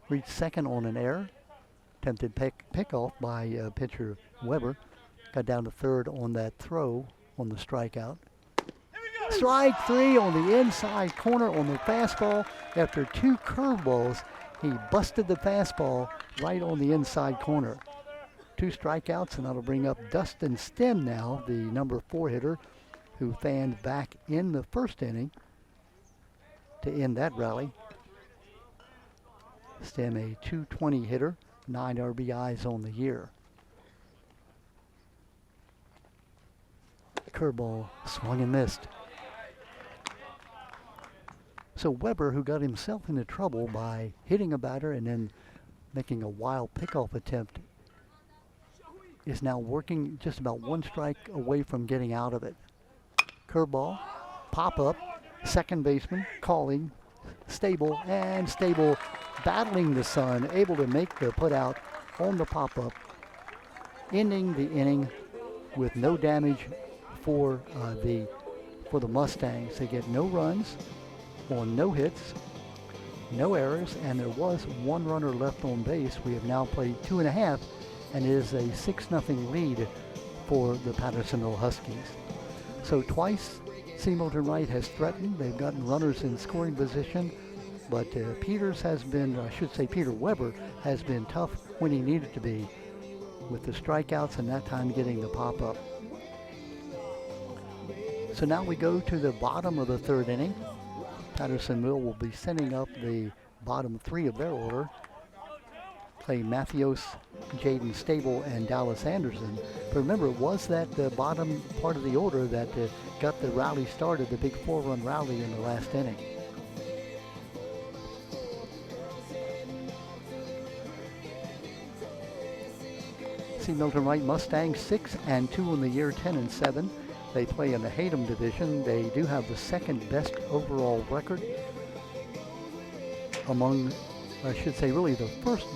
Reached second on an error. Attempted pickoff by pitcher Weber. Got down to third on that throw on the strikeout. Strike 3 on the inside corner on the fastball. After 2 curveballs, he busted the fastball right on the inside corner. 2 strikeouts, and that'll bring up Dustin Stem now, the number 4 hitter, who fanned back in the first inning to end that rally. Stem, a .220 hitter, 9 RBIs on the year. Curveball swung and missed. So Weber, who got himself into trouble by hitting a batter and then making a wild pickoff attempt, is now working just about one strike away from getting out of it. Curveball, pop up, second baseman calling, Stable, and Stable battling the sun, able to make the put out on the pop up, ending the inning with no damage for the Mustangs. They get no runs on no hits, no errors, and there was one runner left on base. We have now played 2.5, and it is a 6-0 lead for the Pattersonville Huskies. So twice C. Milton Wright has threatened. They've gotten runners in scoring position, but Peter Weber has been tough when he needed to be, with the strikeouts and that time getting the pop-up. So now we go to the bottom of the third inning. Pattersonville will be sending up the bottom 3 of their order. Play Matthews, Jaden Stable, and Dallas Anderson. But remember, it was that bottom part of the order that got the rally started, the big 4-run rally in the last inning. C. Milton Wright Mustangs 6-2 in the year, 10-7. They play in the Hatem division. They do have the second best overall record among, really the first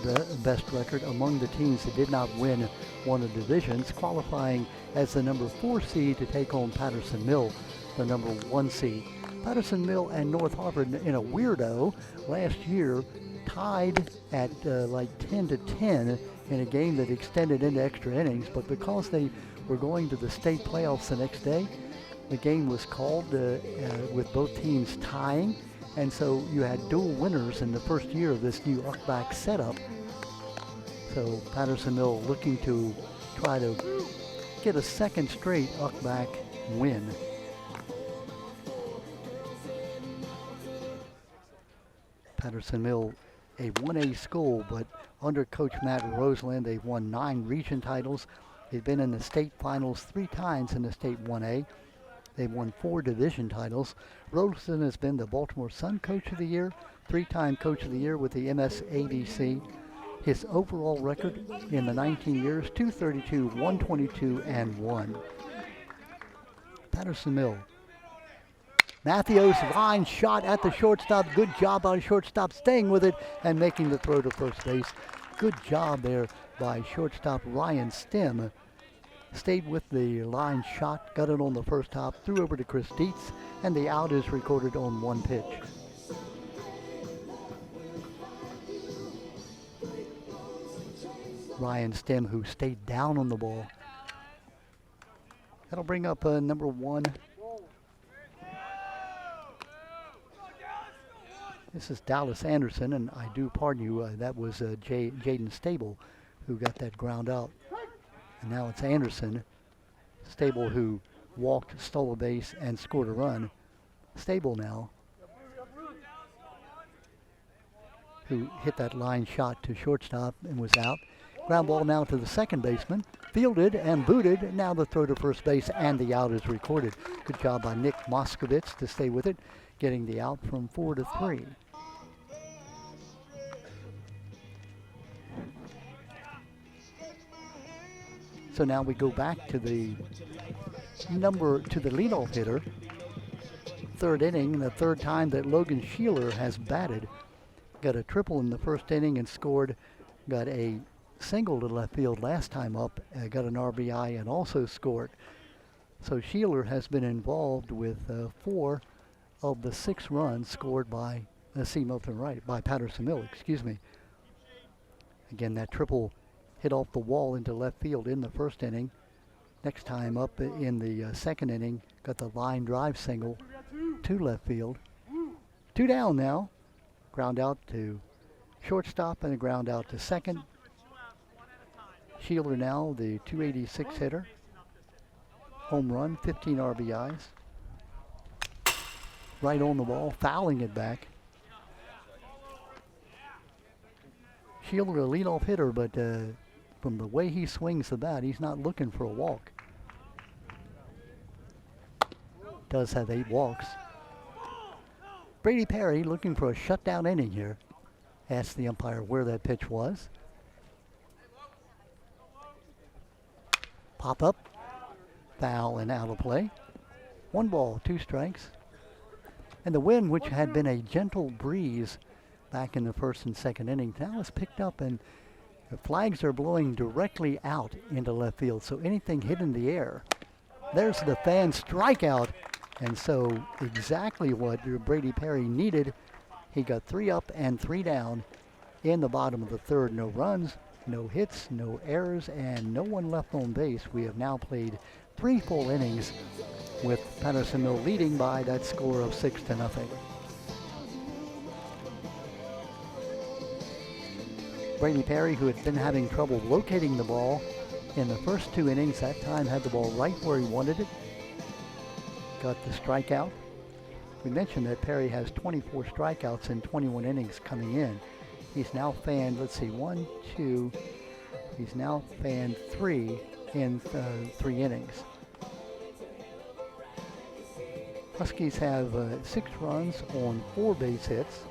best record among the teams that did not win one of the divisions, qualifying as the number 4 seed to take on Patterson Mill, the number 1 seed. Patterson Mill and North Harvard, in a weirdo, last year tied at like 10-10 in a game that extended into extra innings, but because they were going to the state playoffs the next day, the game was called with both teams tying, and so you had dual winners in the first year of this new Uckback setup. So Patterson-Mill looking to try to get a second straight Uckback win. Patterson-Mill, a 1A school, but under Coach Matt Roseland, they've won 9 region titles. They've been in the state finals 3 times in the state 1A. They've won 4 division titles. Roseland has been the Baltimore Sun Coach of the Year, 3-time Coach of the Year with the MSABC. His overall record in the 19 years, 232, 122, and 1. Patterson-Mill. Matthews, line shot at the shortstop. Good job on shortstop, staying with it and making the throw to first base. Good job there by shortstop Ryan Stem. Stayed with the line shot, got it on the first hop, threw over to Chris Dietz, and the out is recorded on 1 pitch. Ryan Stem, who stayed down on the ball. That'll bring up number 1. This is Dallas Anderson, and I do pardon you, that was Jaden Stable who got that ground out. And now it's Anderson. Stable, who walked, stole a base, and scored a run. Stable now, who hit that line shot to shortstop and was out. Ground ball now to the second baseman. Fielded and booted. Now the throw to first base, and the out is recorded. Good job by Nick Moskovitz to stay with it, getting the out from 4-3. So now we go back to the leadoff hitter. Third inning, the third time that Logan Sheeler has batted. Got a triple in the first inning and scored. Got a single to left field last time up. Got an RBI and also scored. So Sheeler has been involved with 4 of the 6 runs scored by C. Milton Wright, by Patterson-Mill, excuse me. Again, that triple hit off the wall into left field in the first inning. Next time up in the second inning, got the line drive single to left field. 2 down now. Ground out to shortstop and a ground out to second. Sheeler now the 286 hitter. Home run, 15 RBIs. Right on the ball, fouling it back. Shielder, a leadoff hitter, but from the way he swings the bat, he's not looking for a walk. Does have 8 walks. Brady Perry looking for a shutdown inning here. Asked the umpire where that pitch was. Pop up, foul and out of play. 1 ball, 2 strikes. And the wind, which had been a gentle breeze back in the first and second innings, now is picked up, and the flags are blowing directly out into left field. So anything hit in the air, there's the fan strikeout. And so exactly what Brady Perry needed. He got 3 up and 3 down in the bottom of the third. No runs, no hits, no errors, and no one left on base. We have now played 3 full innings with Patterson-Mill leading by that score of 6-0. Brady Perry, who had been having trouble locating the ball in the first 2 innings, that time had the ball right where he wanted it. Got the strikeout. We mentioned that Perry has 24 strikeouts in 21 innings coming in. He's now fanned, let's see, 1, 2, he's now fanned 3 in 3 innings. Huskies have 6 runs on 4 base hits.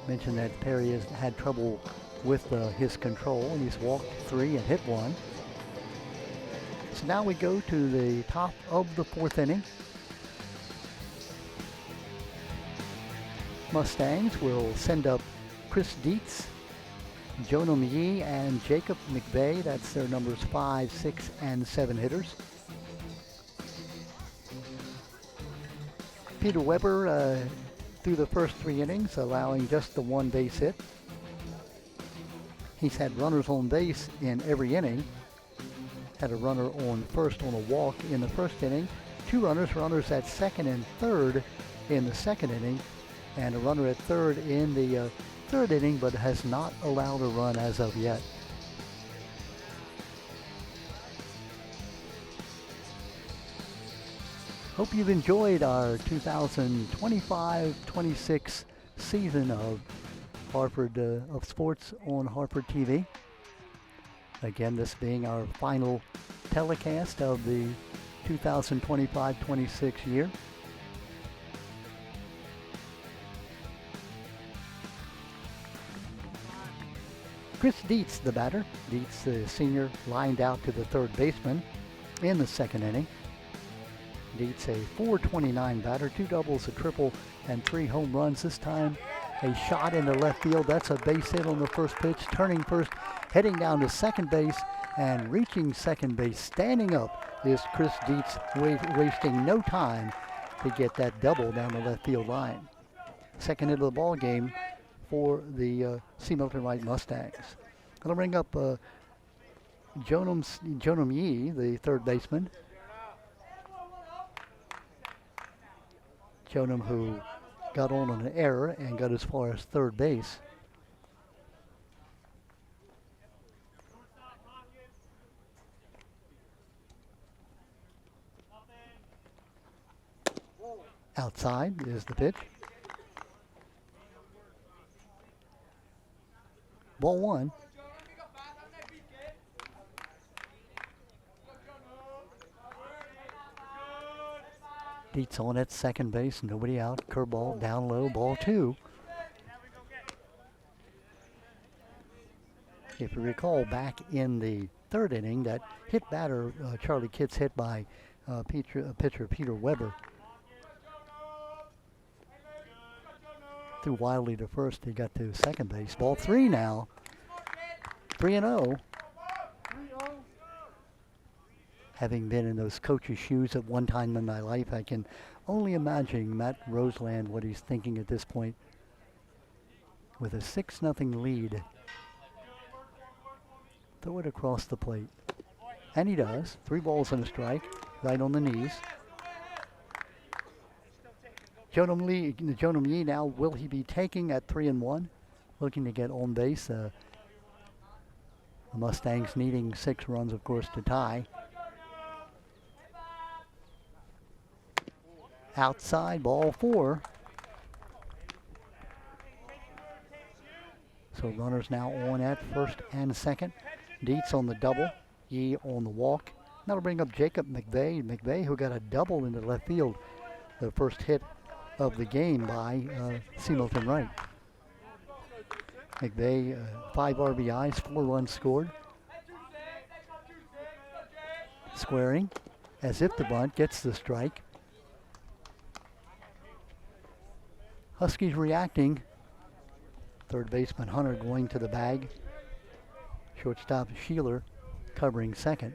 Mentioned that Perry has had trouble with his control, and he's walked 3 and hit 1. So now we go to the top of the 4th inning. Mustangs will send up Chris Dietz, Jonam Yee, and Jacob McVeigh. That's their numbers 5, 6, and 7 hitters. Peter Weber through the first 3 innings, allowing just the 1 base hit. He's had runners on base in every inning. Had a runner on first on a walk in the first inning. 2 runners at second and third in the second inning, and a runner at third in the third inning, but has not allowed a run as of yet. Hope you've enjoyed our 2025-26 season of Hartford of sports on Hartford TV. Again, this being our final telecast of the 2025-26 year. Chris Dietz, the batter. Dietz, the senior, lined out to the third baseman in the second inning. Dietz, a .429 batter, 2 doubles, a triple, and 3 home runs. This time, a shot into left field. That's a base hit on the first pitch. Turning first, heading down to second base, and reaching second base. Standing up is Chris Dietz, wasting no time to get that double down the left field line. Second hit of the ball game for the C. Milton Wright Mustangs. Going to bring up Jonam Yee, the third baseman. Jonam, who got on an error and got as far as third base. Outside is the pitch. Ball 1. Dietz on at second base, nobody out. Curveball down low, ball 2. If you recall, back in the third inning, that hit batter, Charlie Kitts, hit by pitcher Peter Weber. Threw wildly to first, he got to second base. Ball 3 now. 3-0. Having been in those coach's shoes at one time in my life, I can only imagine Matt Roseland, what he's thinking at this point. With a 6-0 lead. Throw it across the plate. And he does. 3 balls and a strike, right on the knees. Jonam Yee now, will he be taking at 3-1? Looking to get on base. The Mustangs needing 6 runs, of course, to tie. Outside, ball 4. So runners now on at first and second. Dietz on the double. Yee on the walk. That'll bring up Jacob McVeigh. McVeigh, who got a double into left field. The first hit of the game by C. Milton Wright. McVeigh, 5 RBIs, 4 runs scored. Squaring as if the bunt gets the strike. Huskies reacting. Third baseman Hunter going to the bag. Shortstop Sheeler covering second.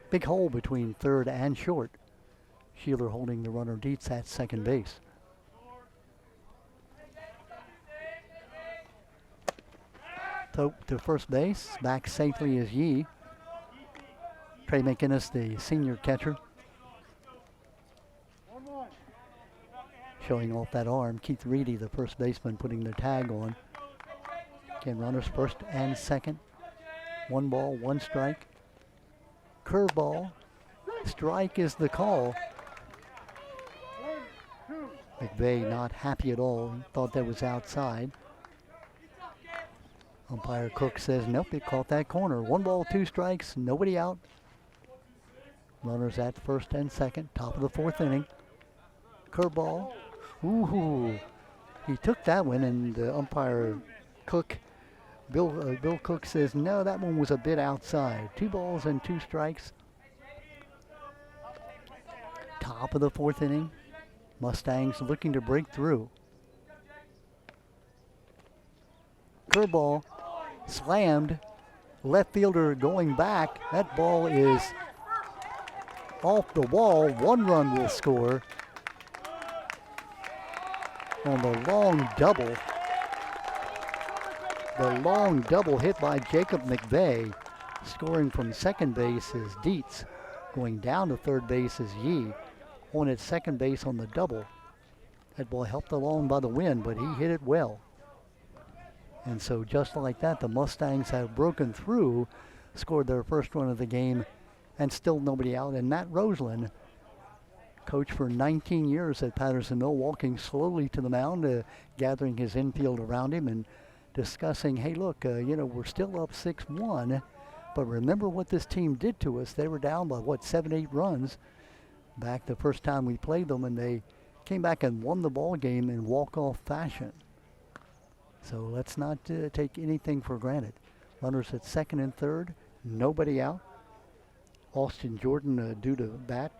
Big hole between third and short. Sheeler holding the runner Dietz at second base. To first base, back safely is Yee. Trey McInnes, the senior catcher, showing off that arm. Keith Reedy, the first baseman, putting the tag on. Again, runners first and second. 1 ball, 1 strike. Curveball. Strike is the call. McVeigh not happy at all. He thought that was outside. Umpire Cook says, nope, it caught that corner. 1 ball, 2 strikes, nobody out. Runners at first and second, top of the 4th inning. Curveball. Ooh, he took that one, and umpire Cook, Bill Cook says, no, that one was a bit outside. 2 balls and 2 strikes. Top of the 4th inning. Mustangs looking to break through. Curveball slammed. Left fielder going back. That ball is off the wall. 1 run will score on the long double. The long double hit by Jacob McVeigh. Scoring from second base is Dietz. Going down to third base is Yee. On at second base on the double. That ball helped along by the wind, but he hit it well. And so just like that, the Mustangs have broken through, scored their first run of the game, and still nobody out. And Matt Roseland, coach for 19 years at Patterson Mill, walking slowly to the mound, gathering his infield around him and discussing, hey, look, we're still up 6-1, but remember what this team did to us. They were down by, 7-8 runs back the first time we played them, and they came back and won the ball game in walk-off fashion. So let's not take anything for granted. Runners at second and third, nobody out. Austin Jordan due to bat.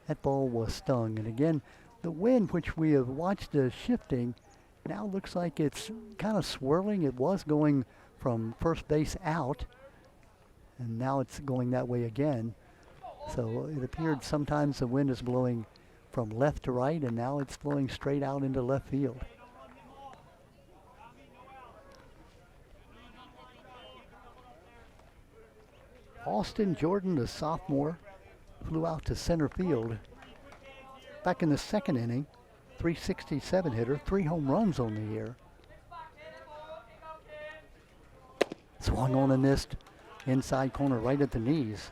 That ball was stung. And again, the wind, which we have watched shifting, now looks like it's kind of swirling. It was going from first base out, and now it's going that way again. So it appeared sometimes the wind is blowing from left to right, and now it's blowing straight out into left field. Austin Jordan, the sophomore, flew out to center field back in the second inning. 367 hitter, 3 home runs on the year. Swung on and missed. Inside corner right at the knees.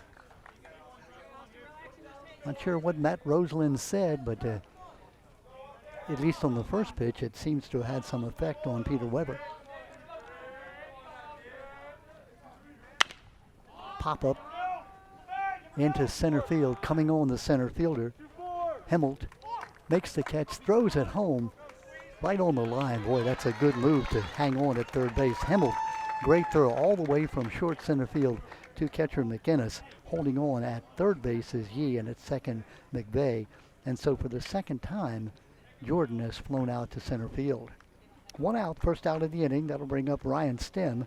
Not sure what Matt Roseland said, but at least on the first pitch, it seems to have had some effect on Peter Weber. Pop up into center field, coming on the center fielder. Hemmelt makes the catch, throws it home, right on the line. Boy, that's a good move to hang on at third base. Hemmelt, great throw all the way from short center field to catcher McInnes. Holding on at third base is Yee, and at second, McVeigh. And so for the second time, Jordan has flown out to center field. 1 out, first out of the inning. That'll bring up Ryan Stem.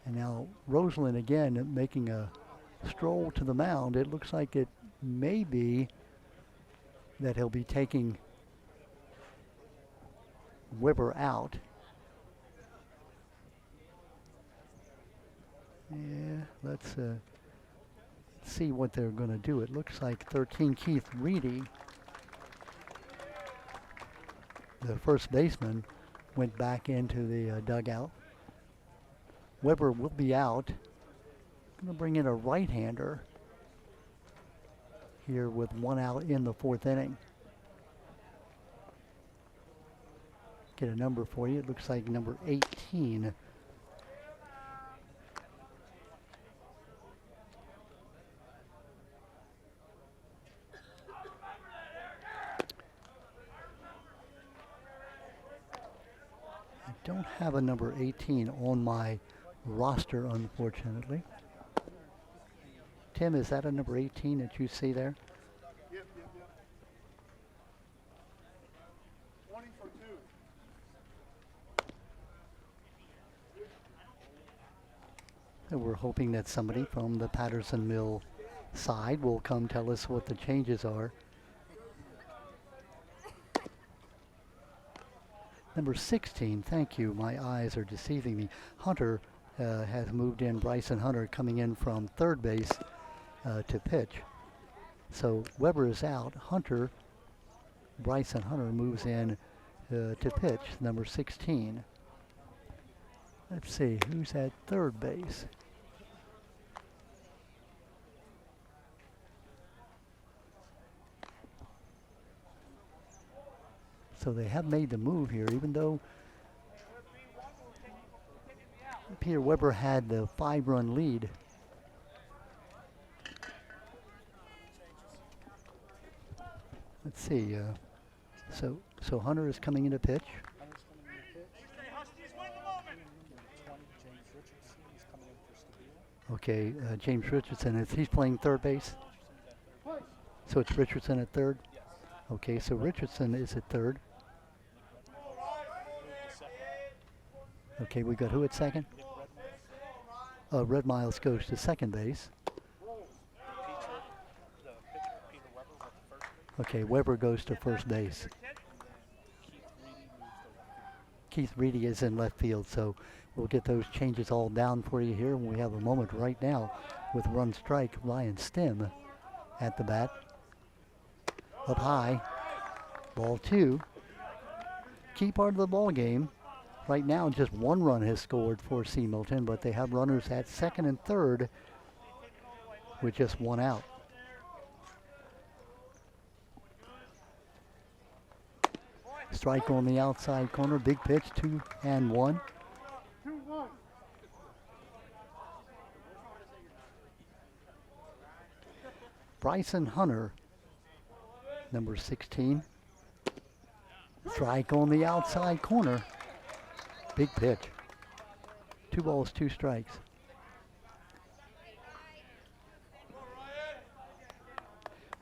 And now Roseland again making a stroll to the mound. It looks like it may be that he'll be taking Weber out. Yeah, let's see what they're going to do. It looks like 13, Keith Reedy, the first baseman, went back into the dugout. Weber will be out. Going to bring in a right-hander here with 1 out in the 4th inning. get a number for you. It looks like number 18. I don't have a number 18 on my roster, unfortunately. Tim, is that a number 18 that you see there? Yep. 20 for 2. And we're hoping that somebody from the Patterson Mill side will come tell us what the changes are. Number 16, thank you. My eyes are deceiving me. Hunter has moved in. Bryson Hunter coming in from third base to pitch. So Weber is out. Bryson Hunter moves in to pitch, number 16. Let's see, who's at third base? So they have made the move here, even though Peter Weber had the 5-run lead. Let's see. So Hunter is coming into pitch. Okay, James Richardson he's playing third base. So it's Richardson at third. Okay, so Richardson is at third. Okay, we got who at second? Red Miles goes to second base. Okay, Weber goes to first base. Keith Reedy is in left field, so we'll get those changes all down for you here when we have a moment right now with run strike. Ryan Stem at the bat. Up high, ball 2. Key part of the ball game. Right now, just 1 run has scored for C. Milton, but they have runners at second and third with just 1 out. Strike on the outside corner, big pitch, 2-1. Bryson Hunter, number 16. Strike on the outside corner. Big pitch. 2 balls, 2 strikes.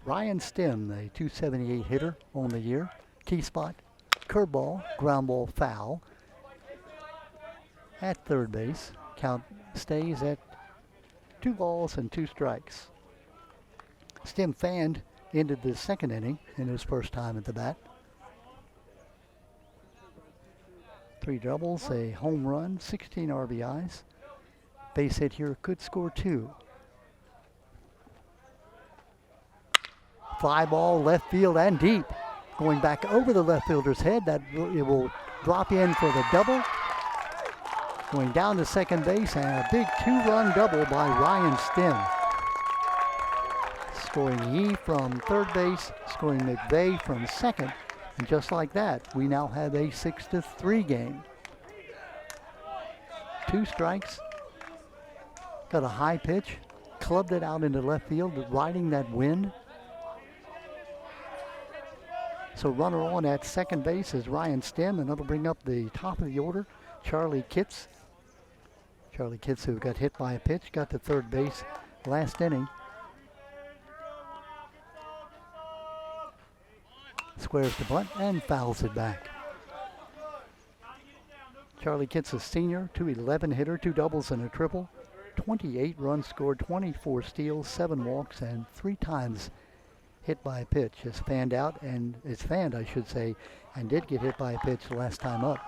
Ryan Stem, a .278 hitter on the year. Key spot, curveball, ground ball, foul. At third base, count stays at 2 balls and 2 strikes. Stem fanned into the second inning in his first time at the bat. 3 doubles, a home run, 16 RBIs. Base hit here, could score 2. Fly ball, left field and deep. Going back over the left fielder's head, it will drop in for the double. Going down to second base, and a big 2-run double by Ryan Stem. Scoring Yee from third base, scoring McVeigh from second. And just like that, we now have a 6-3 game. 2 strikes. Got a high pitch. Clubbed it out into left field, riding that wind. So runner on at second base is Ryan Stem, and that'll bring up the top of the order, Charlie Kitts. Charlie Kitts, who got hit by a pitch, got to third base last inning. Squares the bunt and fouls it back. Charlie Kitts, a senior, .211 hitter, 2 doubles and a triple, 28 runs scored, 24 steals, 7 walks, and 3 times hit by a pitch. Is fanned out, and is fanned, I should say, and did get hit by a pitch the last time up.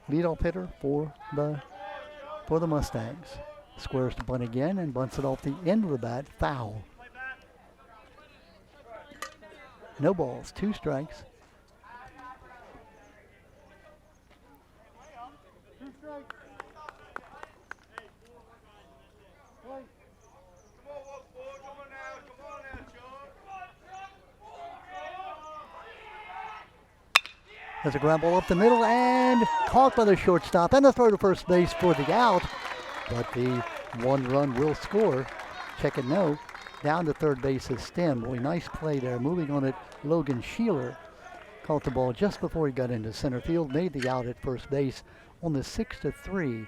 Leadoff hitter for the Mustangs. Squares the bunt again and bunts it off the end of the bat, foul. No balls, 2 strikes. There's a ground ball up the middle and caught by the shortstop, and a throw to first base for the out. But the one run will score. Check it no. Down to third base is Stem. Boy, nice play there. Moving on it, Logan Sheeler caught the ball just before he got into center field, made the out at first base on the 6-3.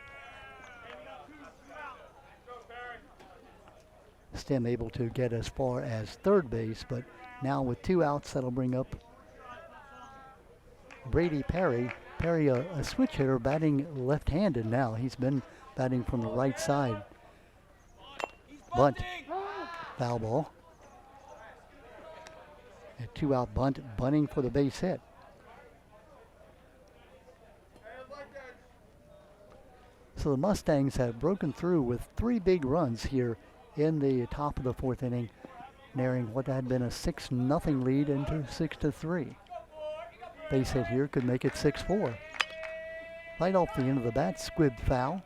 Stem able to get as far as third base, but now with 2 outs, that'll bring up Brady Perry. Perry, a switch hitter, batting left-handed now. He's been batting from the right side. Bunt, foul ball. A 2-out bunt, bunting for the base hit. So the Mustangs have broken through with 3 big runs here in the top of the 4th inning, narrowing what had been a 6-0 lead into 6-3. Base hit here could make it 6-4. Right off the end of the bat, squibbed foul.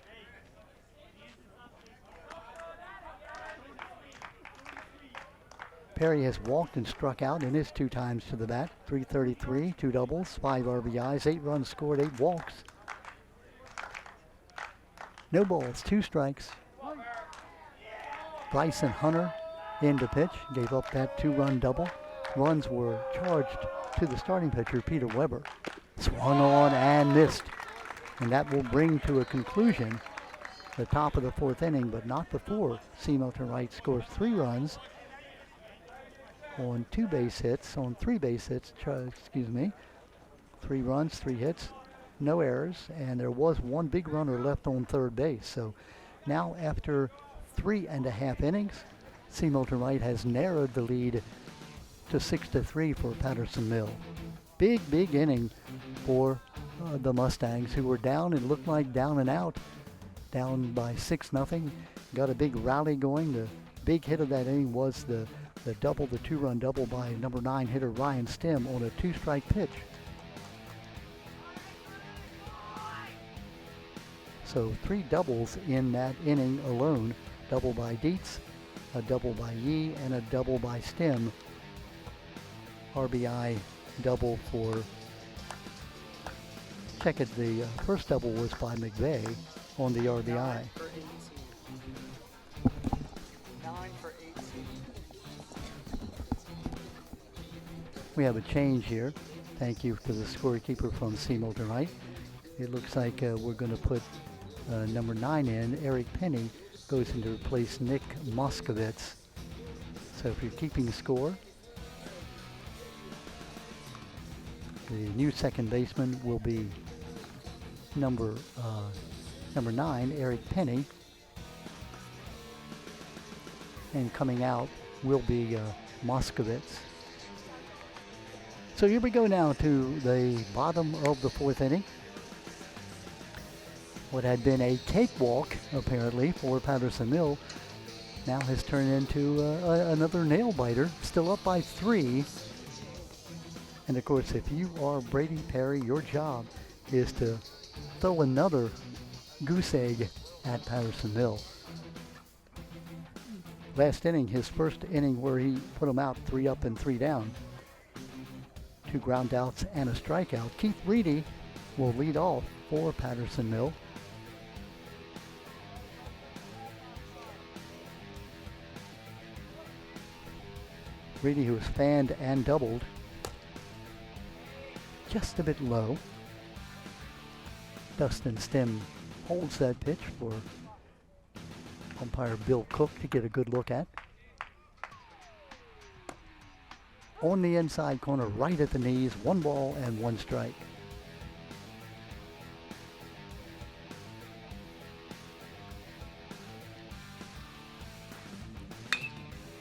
Perry has walked and struck out in his 2 times to the bat. .333, 2 doubles, 5 RBIs, 8 runs scored, 8 walks. No balls, 2 strikes. Bryson Hunter in to pitch, gave up that 2-run double. Runs were charged to the starting pitcher, Peter Weber. Swung on and missed. And that will bring to a conclusion the top of the 4th inning, but not before C. Milton Wright scores 3 runs on 2 base hits, on 3 base hits, 3 runs, 3 hits, no errors, and there was 1 big runner left on third base. So now after 3.5 innings, C. Milton Wright has narrowed the lead to 6-3 for Patterson Mill. Big inning for the Mustangs, who were down and looked like down and out, down by 6-0. Got a big rally going. The big hit of that inning was the double, the 2-run double by number 9 hitter Ryan Stem on a 2-strike pitch. So 3 doubles in that inning alone. Double by Dietz, a double by Yee, and a double by Stem. RBI double for, check it, the first double was by McVeigh on the RBI. 9 for 18. We have a change here. Thank you to the scorekeeper from C. Milton Wright. It looks like we're going to put number 9 in. Eric Penny goes in to replace Nick Moskovitz. So if you're keeping score, the new second baseman will be number 9, Eric Penny. And coming out will be Moskovitz. So here we go now to the bottom of the 4th inning. What had been a cakewalk, apparently, for Patterson Mill now has turned into another nail-biter. Still up by 3. And, of course, if you are Brady Perry, your job is to throw another goose egg at Patterson Mill. Last inning, his first inning where he put them out 3 up and 3 down. 2 ground outs and a strikeout. Keith Reedy will lead off for Patterson Mill. Reedy, who was fanned and doubled. Just a bit low. Dustin Stem holds that pitch for umpire Bill Cook to get a good look at. On the inside corner, right at the knees, 1 ball and 1 strike.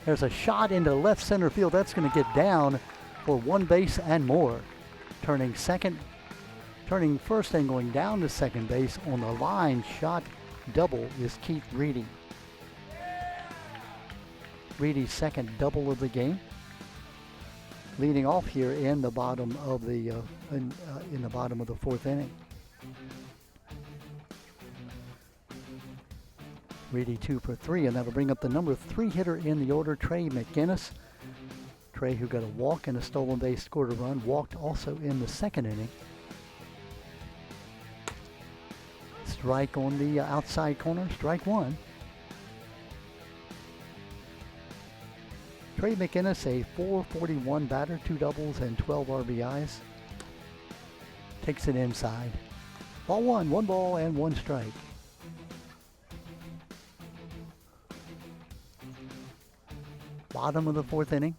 There's a shot into left center field. That's going to get down for 1 base and more. Turning first and going down to second base on the line shot double is Keith Reedy. Reedy's second double of the game. Leading off here in the bottom of the in the bottom of the 4th inning. Reedy 2 for 3, and that'll bring up the number 3 hitter in the order, Trey McGinnis. Trey, who got a walk and a stolen base, scored a run, walked also in the 2nd inning. Strike on the outside corner, strike one. Trey McInnes, a .441 batter, 2 doubles and 12 RBIs. Takes it inside. Ball one, 1 ball and 1 strike. Bottom of the 4th inning.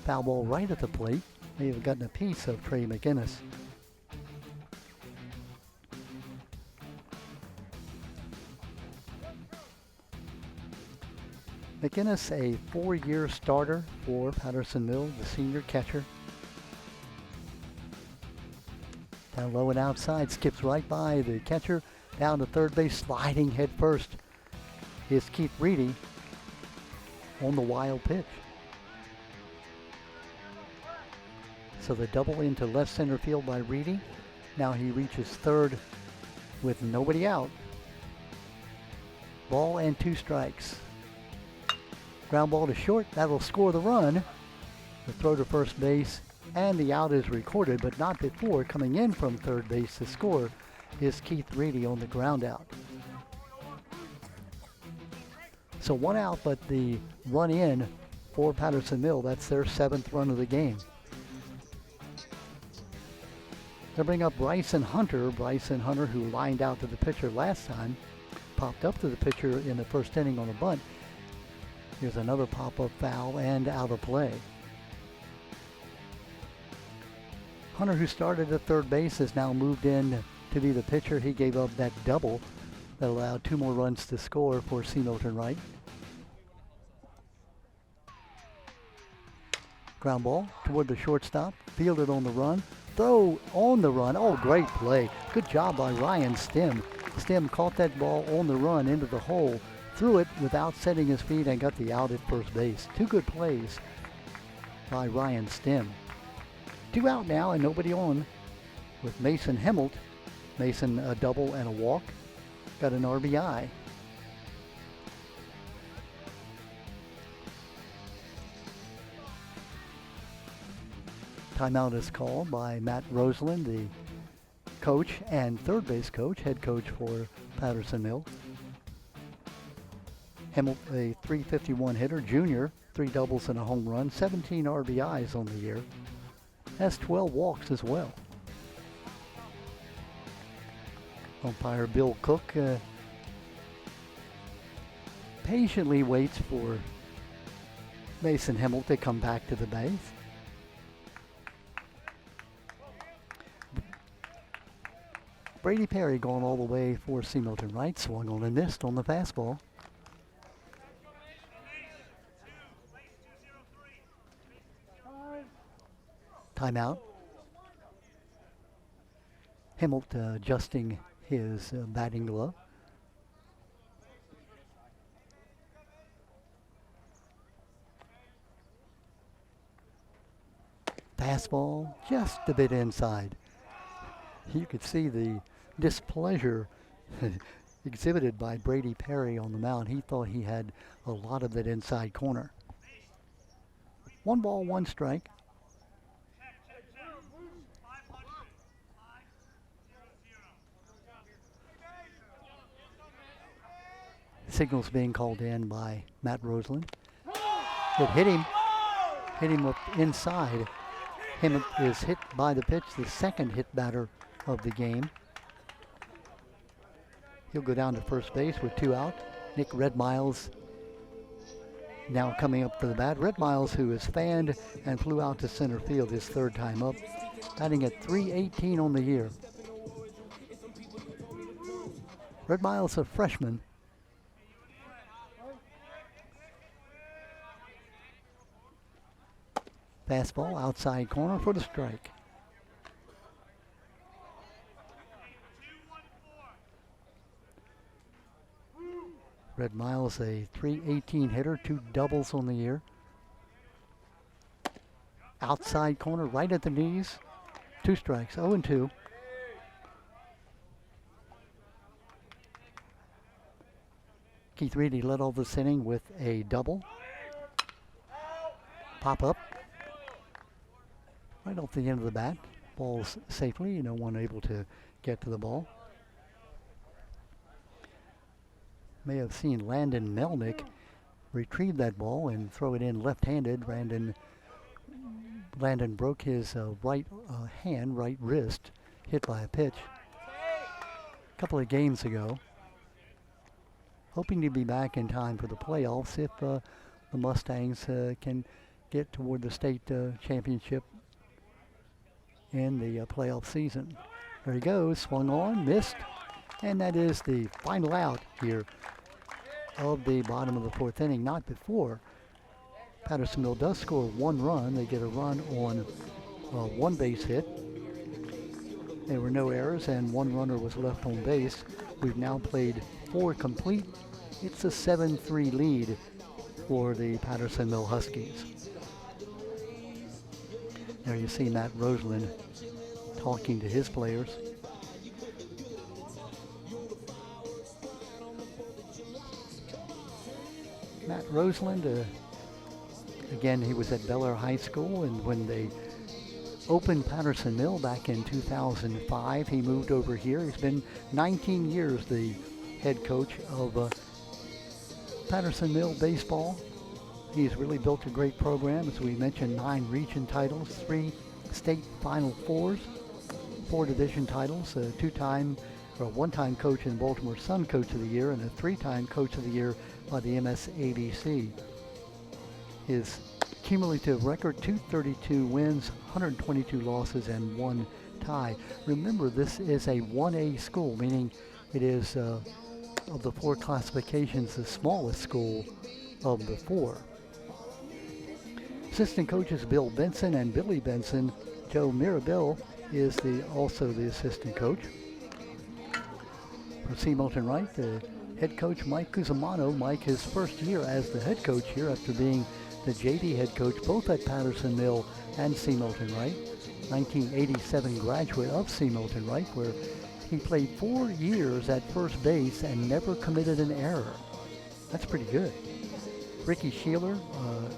Foul ball right at the plate. May have gotten a piece of Trey McInnes. McInnes, a 4-year starter for Patterson Mill, the senior catcher. Down low and outside, skips right by the catcher, down to third base, sliding head first is Keith Reedy on the wild pitch. So the double into left center field by Reedy. Now he reaches third with nobody out. Ball and 2 strikes. Ground ball to short, that'll score the run. The throw to first base, and the out is recorded, but not before. Coming in from third base to score is Keith Reedy on the ground out. So 1 out, but the run in for Patterson Mill, that's their 7th run of the game. They'll bring up Bryson Hunter. Bryson Hunter, who lined out to the pitcher last time, popped up to the pitcher in the 1st inning on a bunt. Here's another pop-up foul and out of play. Hunter, who started at third base, has now moved in to be the pitcher. He gave up that double that allowed 2 more runs to score for C. Milton Wright. Ground ball toward the shortstop, fielded on the run, throw on the run. Oh, great play. Good job by Ryan Stem. Stem caught that ball on the run into the hole, threw it without setting his feet, and got the out at first base. 2 good plays by Ryan Stem. 2 out now and nobody on with Mason Hemmelt. Mason a double and a walk. Got an RBI. Timeout is called by Matt Roseland, the coach and third base coach, head coach for Patterson Mill. Hemmelt, a .351 hitter, junior, 3 doubles and a home run, 17 RBIs on the year. Has 12 walks as well. Umpire Bill Cook patiently waits for Mason Hemmelt to come back to the base. Brady Perry going all the way for C. Milton Wright, swung on and missed on the fastball. Timeout. Hemmelt adjusting his batting glove. Fastball just a bit inside. You could see the displeasure exhibited by Brady Perry on the mound. He thought he had a lot of that inside corner. 1 ball, 1 strike. Signals being called in by Matt Roseland. It hit him up inside. Hemmelt is hit by the pitch, the 2nd hit batter of the game. He'll go down to first base with 2 out. Nick Redmiles now coming up for the bat. Redmiles, who is fanned and flew out to center field his 3rd time up, batting at .318 on the year. Redmiles, a freshman. Fastball outside corner for the strike. Redmiles, a .318 hitter, 2 doubles on the year. Outside corner, right at the knees. 2 strikes, 0-2. Keith Reedy led all this inning with a double. Pop up. Right off the end of the bat. Ball's safely, no one able to get to the ball. May have seen Landon Melnick retrieve that ball and throw it in left-handed. Landon broke his right wrist, hit by a pitch a couple of games ago. Hoping to be back in time for the playoffs if the Mustangs can get toward the state championship in the playoff season. There he goes, swung on, missed, and that is the final out here of the bottom of the fourth inning. Not before Pattersonville does score one run. They get a run on one base hit. There were no errors and one runner was left on base. We've now played 4 complete. It's a 7-3 lead for the Pattersonville Huskies. There you see Matt Roseland talking to his players. Matt Roseland, again, he was at Bel Air High School, and when they opened Patterson-Mill back in 2005, he moved over here. He's been 19 years the head coach of Patterson-Mill baseball. He's really built a great program. As we mentioned, 9 region titles, 3 state Final Fours, 4 division titles, a one-time coach in Baltimore Sun Coach of the Year, and a 3-time Coach of the Year by the MSABC. His cumulative record, 232 wins, 122 losses, and 1 tie. Remember, this is a 1A school, meaning it is, of the 4 classifications, the smallest school of the 4. Assistant coaches Bill Benson and Billy Benson. Joe Mirabelle is also the assistant coach. For C. Milton Wright, the head coach Mike Cusimano. Mike, his first year as the head coach here after being the JV head coach both at Patterson-Mill and C. Milton Wright. 1987 graduate of C. Milton Wright, where he played 4 years at first base and never committed an error. That's pretty good. Ricky Sheeler,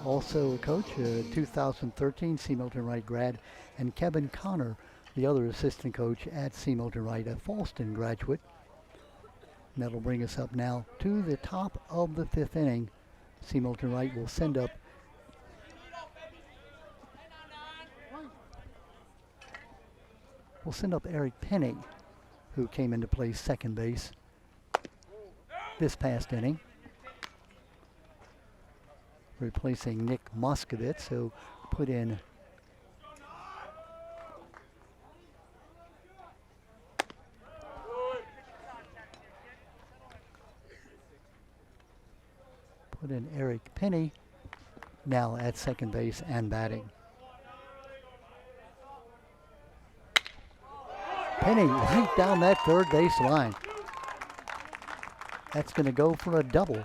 also a coach, 2013 C. Milton Wright grad, and Kevin Connor, the other assistant coach at C. Milton Wright, a Falston graduate. And that'll bring us up now to the top of the 5th inning. C. Milton Wright will send up Eric Penny, who came into play second base this past inning, replacing Nick Moskovitz, who put in Eric Penny, now at second base and batting. Penny right down that third base line. That's going to go for a double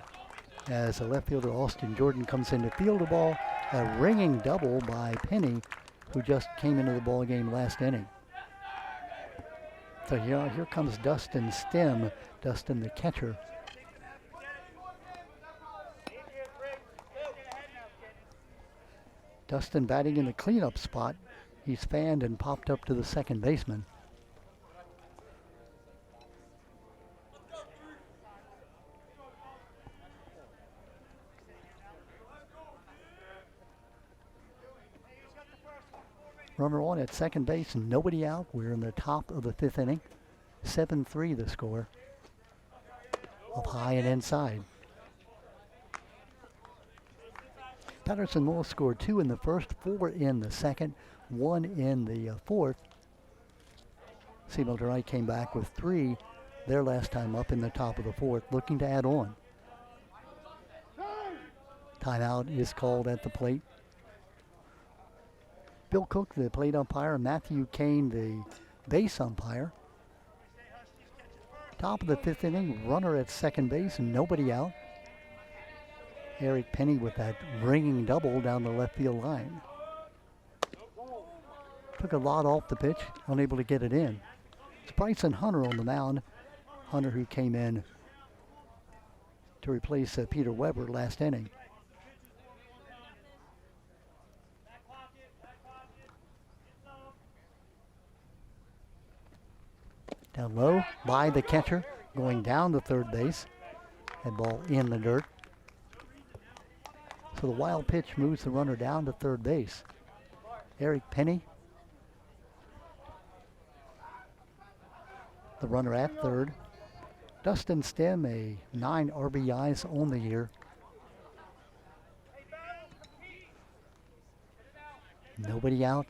as a left fielder Austin Jordan comes in to field the ball. A ringing double by Penny, who just came into the ball game last inning. So here comes Dustin Stem, Dustin the catcher. Dustin batting in the cleanup spot. He's fanned and popped up to the second baseman. Runner on at second base and nobody out. We're in the top of the 5th inning. 7-3 the score. Up high and inside. Patterson-Mill scored 2 in the first, 4 in the second, 1 in the fourth. C. Milton Wright came back with 3 their last time up in the top of the 4th, looking to add on. Timeout is called at the plate. Bill Cook, the plate umpire, Matthew Kane, the base umpire. Top of the 5th inning, runner at second base and nobody out. Eric Penny with that ringing double down the left field line. Took a lot off the pitch, unable to get it in. It's Bryson Hunter on the mound. Hunter, who came in to replace Peter Weber last inning. low by the catcher, going down to third base. That ball in the dirt. So the wild pitch moves the runner down to third base. Eric Penny, the runner at third. Dustin Stem, 9 RBIs on the year. Nobody out.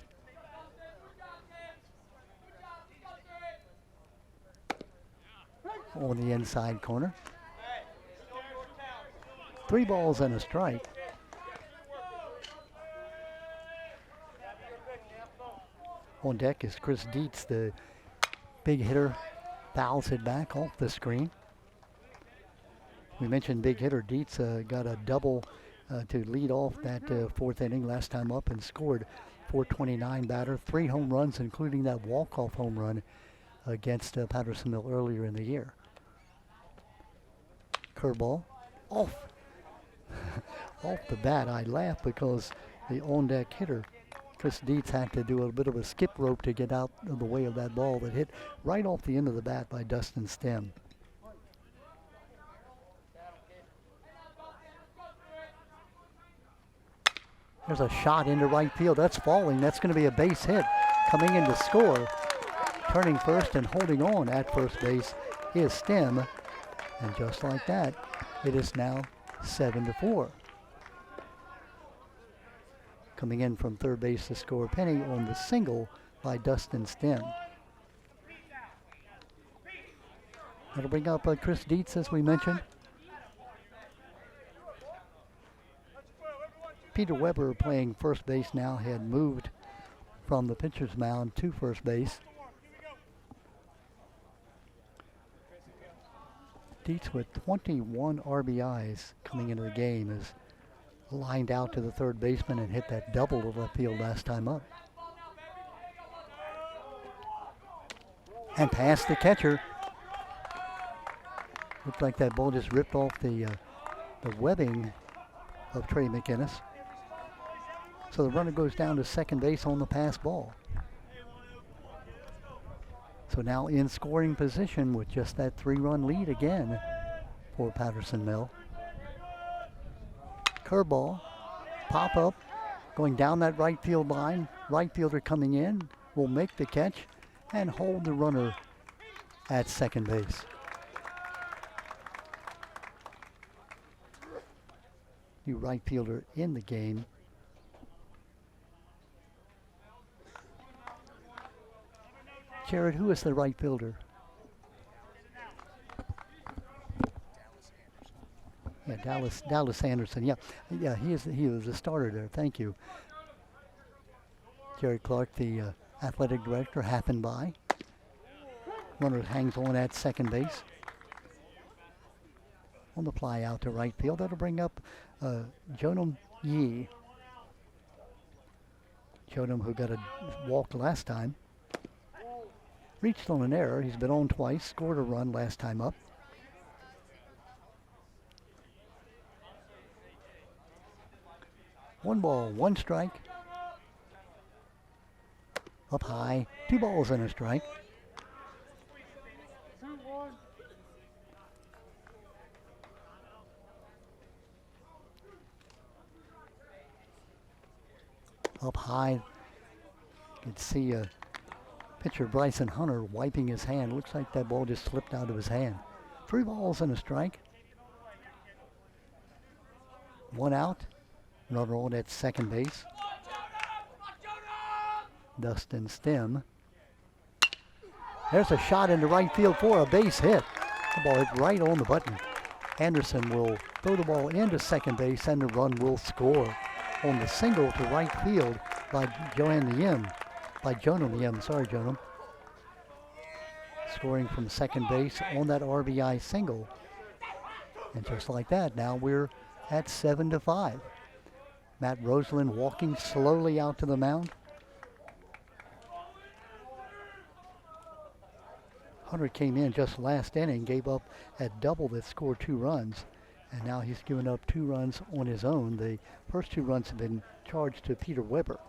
On the inside corner. 3 balls and a strike. On deck is Chris Dietz, the big hitter, fouls it back off the screen. We mentioned big hitter Dietz got a double to lead off that 4th inning last time up and scored. 429 batter, 3 home runs, including that walk-off home run against Pattersonville earlier in the year. Curveball off. Off the bat. I laugh because the on-deck hitter, Chris Dietz, had to do a bit of a skip rope to get out of the way of that ball that hit right off the end of the bat by Dustin Stem. There's a shot into right field. That's falling. That's going to be a base hit. Coming in to score, turning first and holding on at first base is Stem. And just like that, it is now 7-4. Coming in from third base to score Penny on the single by Dustin Stem. That'll bring up Chris Dietz, as we mentioned. Peter Weber, playing first base now, had moved from the pitcher's mound to first base. Dietz with 21 RBIs coming into the game is lined out to the third baseman and hit that double to left field last time up. And past the catcher. Looked like that ball just ripped off the webbing of Trey McInnes. So the runner goes down to second base on the pass ball. So now in scoring position with just that 3-run lead again for Patterson-Mill. Curveball, pop up, going down that right field line. Right fielder coming in will make the catch and hold the runner at second base. New right fielder in the game. Jared, who is the right fielder? Yeah, Dallas Anderson. Yeah, he was a starter there. Thank you. Jared Clark, the athletic director, happened by. Runner hangs on at second base. On the fly out to right field, that'll bring up Jonam Yee. Jonam, who got a walk last time. Reached on an error. He's been on twice, scored a run last time up. One ball, one strike. Up high, 2 balls and a strike. Up high, you can see pitcher Bryson Hunter wiping his hand. Looks like that ball just slipped out of his hand. 3 balls and a strike. 1 out. Runner on at second base. Dustin Stem. There's a shot into right field for a base hit. The ball hit right on the button. Anderson will throw the ball into second base and the run will score on the single to right field by Jonam Yim. Sorry, Jonam. Scoring from second base on that RBI single. And just like that, now we're at 7-5. Matt Roseland walking slowly out to the mound. Hunter came in just last inning, gave up a double that scored 2 runs, and now he's given up 2 runs on his own. The first 2 runs have been charged to Peter Weber.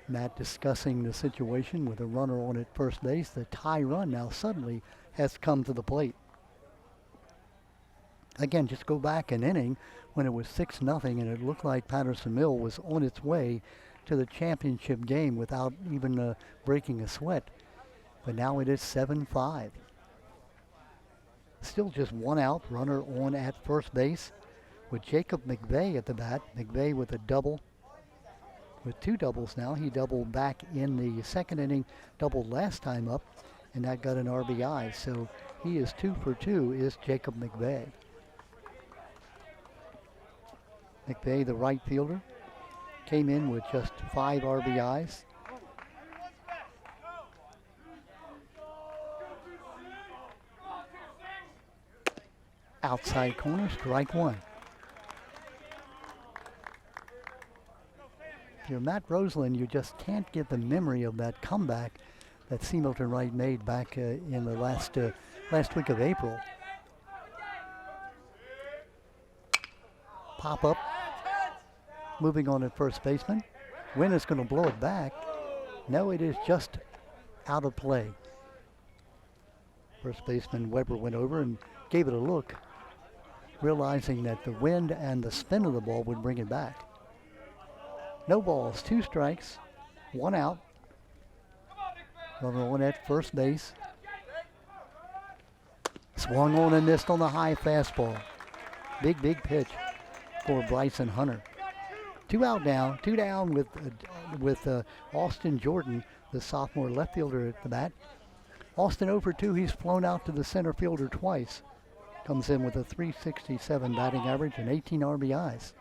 Matt discussing the situation with a runner on at first base. The tie run now suddenly has come to the plate. Again, just go back an inning when it was 6-0 and it looked like Patterson Mill was on its way to the championship game without even breaking a sweat. But now it is 7-5. Still just one out, runner on at first base with Jacob McVeigh at the bat. McVeigh with a double, with 2 doubles now. He doubled back in the second inning, doubled last time up, and that got an RBI. So he is 2 for 2, is Jacob McVeigh. McVeigh, the right fielder, came in with just 5 RBIs. Outside corner, strike 1. If you're Matt Roseland, you just can't get the memory of that comeback that C. Milton Wright made back in the last week of April. Pop up, moving on at first baseman. Wynn is going to blow it back. No, it is just out of play. First baseman Weber went over and gave it a look, realizing that the wind and the spin of the ball would bring it back. No balls, 2 strikes, 1 out. Runner on at first base. Swung on and missed on the high fastball. Big pitch for Bryson Hunter. 2 out now, 2 down with Austin Jordan, the sophomore left fielder at the bat. Austin 0 for 2, he's flown out to the center fielder twice. Comes in with a .367 batting average and 18 RBIs.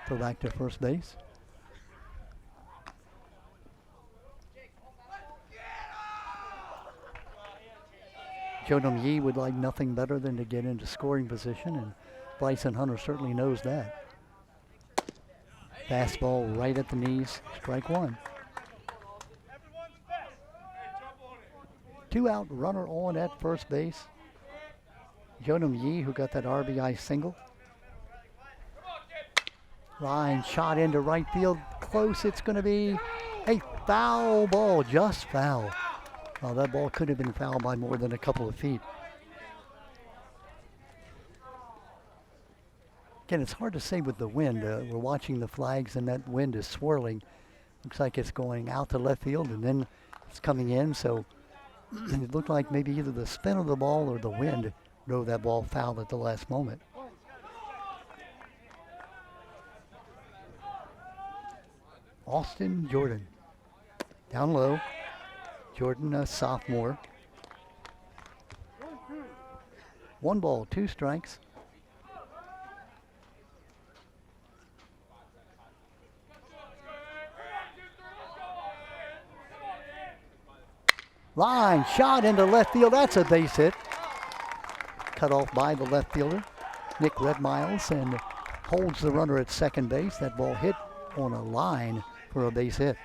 So back to first base. Jodam Yee would like nothing better than to get into scoring position, and Bryson Hunter certainly knows that. Fastball right at the knees, strike 1. 2 out, runner on at first base. Jodam Yee, who got that RBI single. Line shot into right field, close. It's going to be a foul ball, just foul. Well, that ball could have been fouled by more than a couple of feet. Again, it's hard to say with the wind. We're watching the flags and that wind is swirling. Looks like it's going out to left field and then it's coming in. So it looked like maybe either the spin of the ball or the wind drove that ball foul at the last moment. Austin Jordan, down low. Jordan, a sophomore. 1 ball, 2 strikes. Line shot into left field. That's a base hit. Cut off by the left fielder, Nick Redmiles, and holds the runner at second base. That ball hit on a line for a base hit.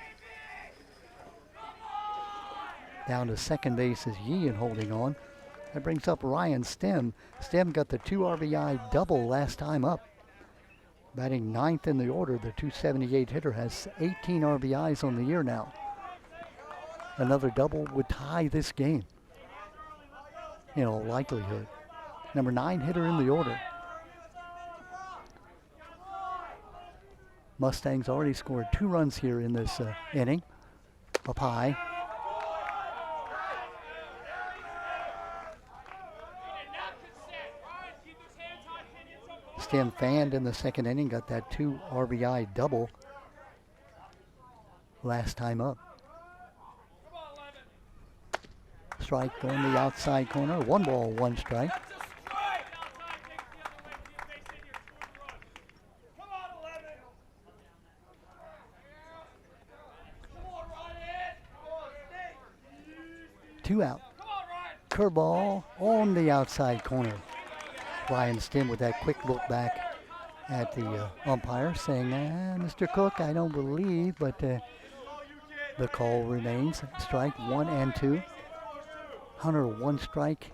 Down to second base is Yee and holding on. That brings up Ryan Stem. Stem got the 2 RBI double last time up. Batting 9th in the order, the .278 hitter has 18 RBIs on the year now. Another double would tie this game, in all likelihood. Number 9 hitter in the order. Mustangs already scored 2 runs here in this inning. Up high. Stem fanned in the second inning, got that 2 RBI double last time up. Strike on the outside corner. 1 ball, 1 strike. Two out. Curveball on the outside corner. Ryan Stem with that quick look back at the umpire saying, Mr. Cook, I don't believe, but the call remains. Strike 1 and 2. Hunter 1 strike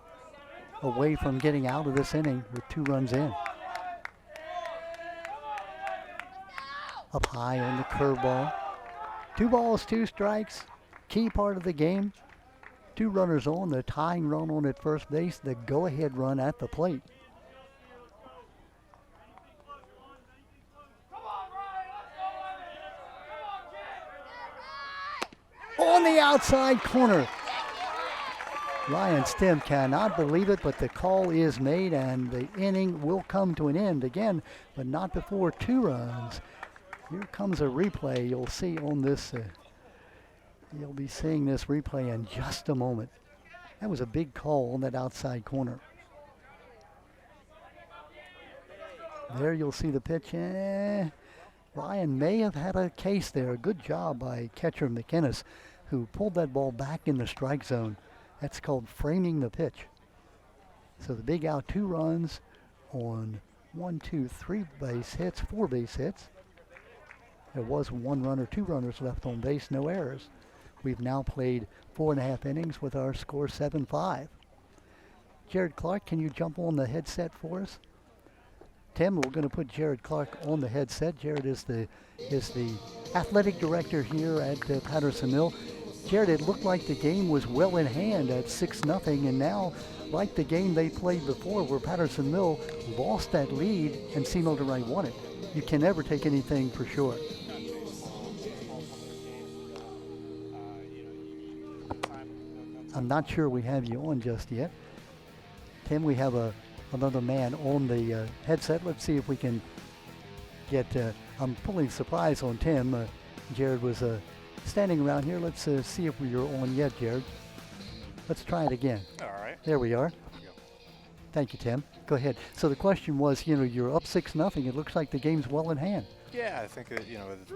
away from getting out of this inning with 2 runs in. Up high on the curveball. 2 balls, 2 strikes. Key part of the game. 2 runners on, the tying run on at first base, the go-ahead run at the plate. On the outside corner. Ryan Stem cannot believe it, but the call is made and the inning will come to an end again, but not before 2 runs. Here comes a replay. You'll see on this. You'll be seeing this replay in just a moment. That was a big call on that outside corner. There you'll see the pitch. Ryan may have had a case there. Good job by catcher McInnes, who pulled that ball back in the strike zone. That's called framing the pitch. So the big out, 2 runs on 1, 2, 3 base hits, 4 base hits. There was 1 runner, 2 runners left on base, no errors. We've now played 4.5 innings with our score 7-5. Jared Clark, can you jump on the headset for us? Tim, we're going to put Jared Clark on the headset. Jared is the athletic director here at Patterson Mill. Jared, it looked like the game was well in hand at 6-0, and now, like the game they played before where Patterson Mill lost that lead and C. Milton Wright won it. You can never take anything for sure. I'm not sure we have you on just yet. Tim, we have another man on the headset. Let's see if we can get, I'm pulling surprise on Tim. Jared was standing around here. Let's see if you're on yet, Jared. Let's try it again. All right. There we are. Thank you, Tim. Go ahead. So the question was, you're up 6-0. It looks like the game's well in hand. Yeah, I think that,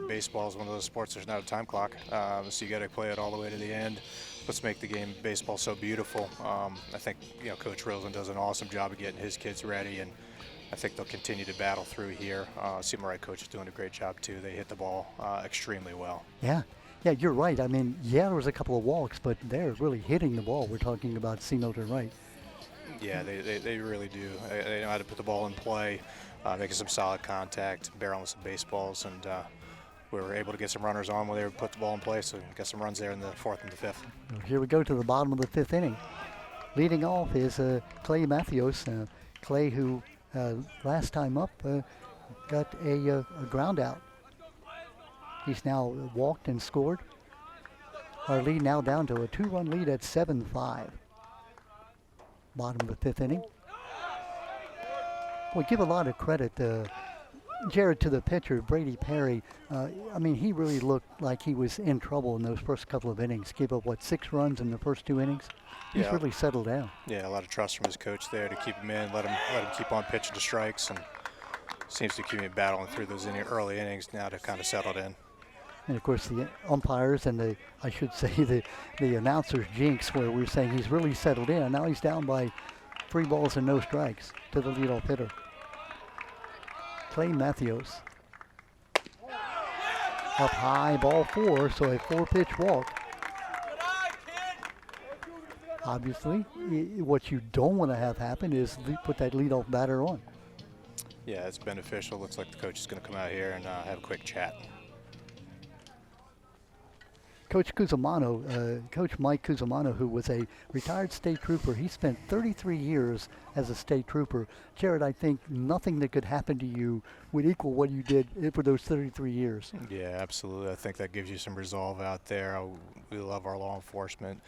baseball is one of those sports. There's not a time clock, so you got to play it all the way to the end. Let's make the game baseball so beautiful. I think Coach Rosen does an awesome job of getting his kids ready, and I think they'll continue to battle through here. Seymour Wright coach is doing a great job too. They hit the ball extremely well. Yeah, you're right. I mean, there was a couple of walks, but they're really hitting the ball. We're talking about C. Milton Wright. Yeah, they really do. They know how to put the ball in play, making some solid contact, barreling some baseballs, and we were able to get some runners on when they put the ball in place and get some runs there in the 4th and the 5th. Well, here we go to the bottom of the 5th inning. Leading off is Clay Matthews. Clay, who last time up got a ground out. He's now walked and scored. Our lead now down to a 2-run lead at 7-5. Bottom of the 5th inning. We give a lot of credit, Jared, to the pitcher, Brady Perry. He really looked like he was in trouble in those first couple of innings. Gave up, 6 runs in the first 2 innings? He's really settled down. Yeah, a lot of trust from his coach there to keep him in, let him keep on pitching to strikes, and seems to keep him battling through those early innings now to kind of settle in. And of course the umpires and the announcers jinx where we're saying he's really settled in. Now he's down by 3 balls and no strikes to the leadoff hitter, Clay Matthews. Up high, ball 4, so a 4-pitch walk. Obviously, what you don't want to have happen is put that leadoff batter on. Yeah, it's beneficial. Looks like the coach is going to come out here and have a quick chat. Coach Cusimano, Coach Mike Cusimano, who was a retired state trooper, he spent 33 years as a state trooper. Jared, I think nothing that could happen to you would equal what you did for those 33 years. Yeah, absolutely. I think that gives you some resolve out there. We love our law enforcement.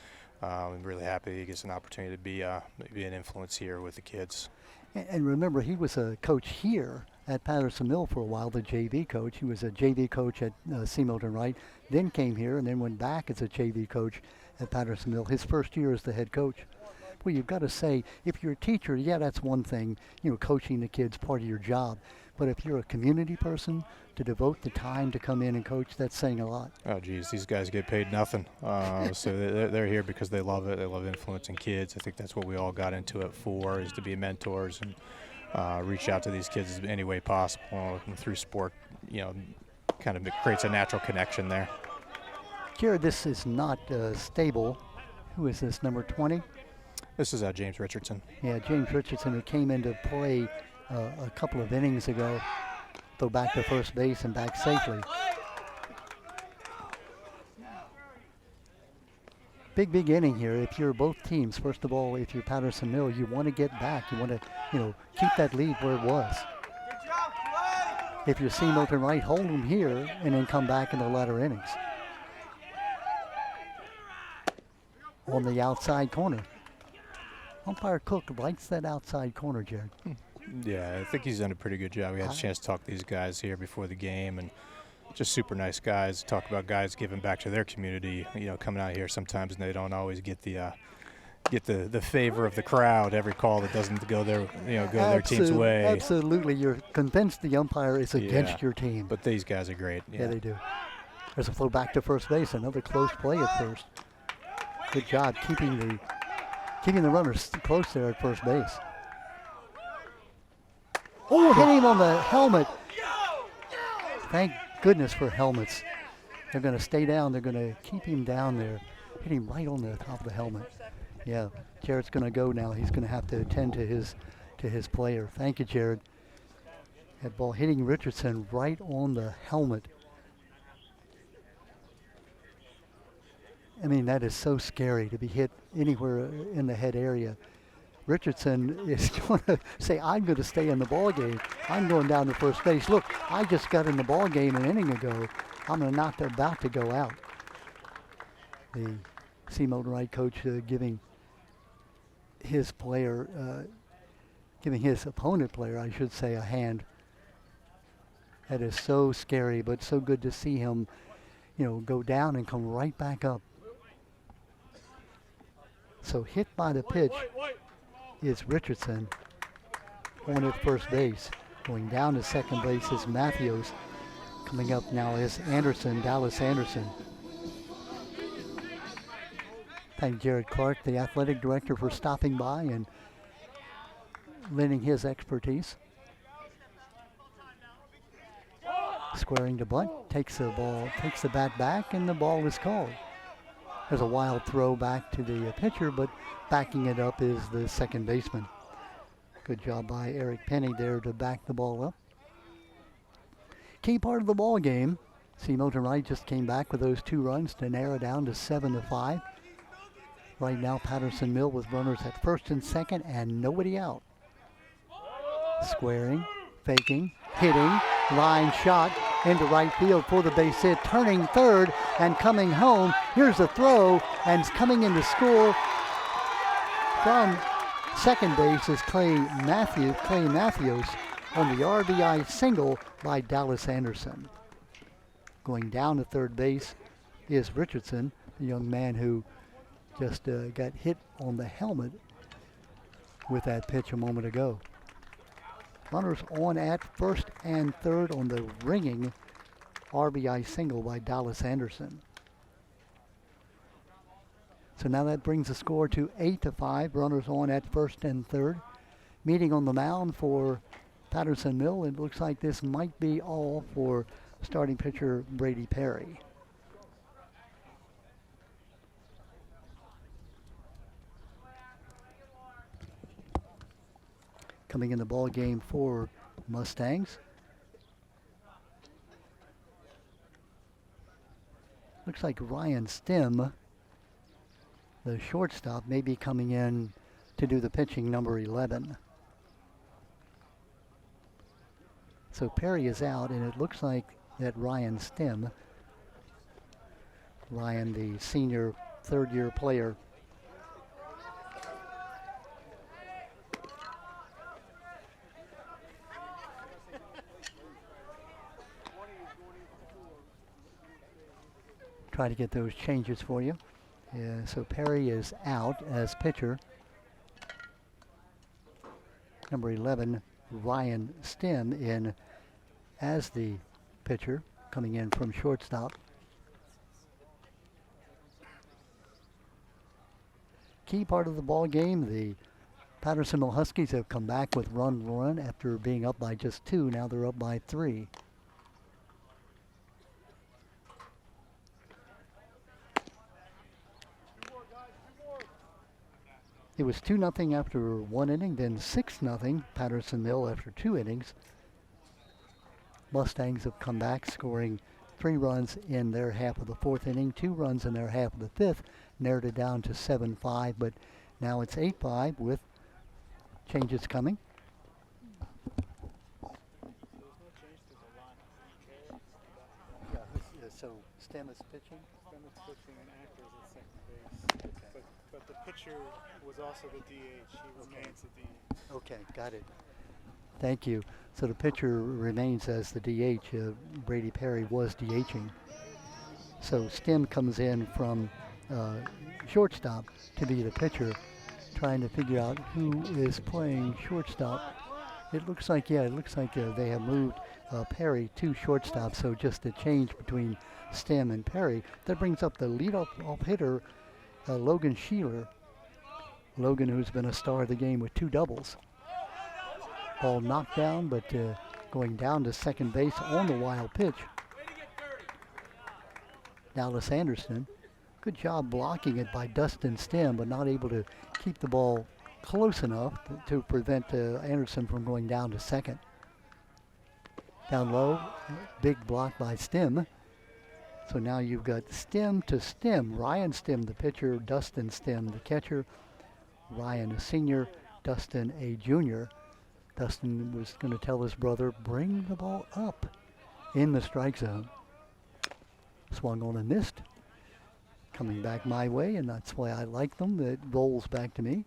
I'm really happy he gets an opportunity to be an influence here with the kids. And remember, he was a coach here at Patterson Mill for a while, the JV coach. He was a JV coach at C. Milton Wright, then came here and then went back as a JV coach at Patterson Mill. His first year as the head coach. Well, you've got to say, if you're a teacher, yeah, that's one thing, coaching the kids, part of your job. But if you're a community person, to devote the time to come in and coach, that's saying a lot. Oh, geez, these guys get paid nothing. So they're here because they love it. They love influencing kids. I think that's what we all got into it for, is to be mentors and reach out to these kids in any way possible. And through sport, kind of creates a natural connection there. Jared, this is not stable. Who is this, number 20? This is James Richardson. Yeah, James Richardson, who came into play a couple of innings ago. throw back to first base and back safely. Big inning here. If you're both teams, first of all, if you're Patterson Mill, you want to get back. You want to, keep that lead where it was. If you're C. Milton Wright, hold them here and then come back in the latter innings. On the outside corner. Umpire Cook likes that outside corner, Jared. Yeah, I think he's done a pretty good job. We had a chance to talk to these guys here before the game, and just super nice guys. Talk about guys giving back to their community. Coming out here sometimes and they don't always get the favor of the crowd. Every call that doesn't go their team's way. Absolutely, you're convinced the umpire is against your team. But these guys are great. Yeah, they do. There's a throw back to first base. Another close play at first. Good job keeping the runners close there at first base. Oh, hit him on the helmet. Thank goodness for helmets. They're going to stay down. They're going to keep him down there. Hit him right on the top of the helmet. Yeah, Jared's going to go now. He's going to have to attend to his player. Thank you, Jared. That ball hitting Richardson right on the helmet. I mean, that is so scary to be hit anywhere in the head area. Richardson is going to say, I'm going to stay in the ball game. I'm going down to first base. Look, I just got in the ball game an inning ago. I'm not about to go out. The C. Milton Wright coach giving his opponent player, I should say, a hand. That is so scary, but so good to see him, go down and come right back up. So hit by the pitch is Richardson on at first base. Going down to second base is Matthews. Coming up now is Anderson, Dallas Anderson. Thank Jared Clark, the athletic director, for stopping by and lending his expertise. Squaring to bunt, takes the bat back, and the ball is called. There's a wild throw back to the pitcher, but backing it up is the second baseman. Good job by Eric Penny there to back the ball up. Key part of the ball game. C. Milton Wright just came back with those 2 runs to narrow down to 7-5. Right now, Patterson Mill with runners at first and second and nobody out. Squaring, faking, hitting, line shot into right field for the base hit, turning third and coming home. Here's a throw, and coming in to score from second base is Clay Matthews on the RBI single by Dallas Anderson. Going down to third base is Richardson, the young man who just got hit on the helmet with that pitch a moment ago. Runners on at first and third on the ringing RBI single by Dallas Anderson. So now that brings the score to 8-5. Runners on at first and third. Meeting on the mound for Patterson Mill. It looks like this might be all for starting pitcher Brady Perry. Coming in the ball game for Mustangs. Looks like Ryan Stem, the shortstop, may be coming in to do the pitching, number 11. So Perry is out, and it looks like that Ryan Stem, Ryan, the senior third-year player, try to get those changes for you. Yeah, so Perry is out as pitcher. Number 11, Ryan Stem, in as the pitcher, coming in from shortstop. Key part of the ball game, the Patterson Huskies have come back with run after being up by just 2. Now they're up by 3. It was 2-0 after 1 inning, then 6-0 Patterson Mill after 2 innings. Mustangs have come back, scoring 3 runs in their half of the 4th inning, 2 runs in their half of the 5th, narrowed it down to 7-5, but now it's 8-5 with changes coming. So Stem is pitching. Stem is pitching and Actors at second base. But the pitcher was also the DH. He remains the DH. Okay, got it. Thank you. So the pitcher remains as the DH. Brady Perry was DHing. So Stem comes in from shortstop to be the pitcher, trying to figure out who is playing shortstop. It looks like, they have moved Perry to shortstop, so just a change between Stem and Perry. That brings up the leadoff hitter, Logan Sheeler. Logan, who's been a star of the game with 2 doubles. Ball knocked down, but going down to second base on the wild pitch. Dallas Anderson, good job blocking it by Dustin Stem, but not able to keep the ball close enough to prevent Anderson from going down to second. Down low, big block by Stem. So now you've got Stem to Stem. Ryan Stem, the pitcher, Dustin Stem, the catcher. Ryan, a senior, Dustin, a junior. Dustin was going to tell his brother, bring the ball up in the strike zone. Swung on and missed. Coming back my way, and that's why I like them. It rolls back to me.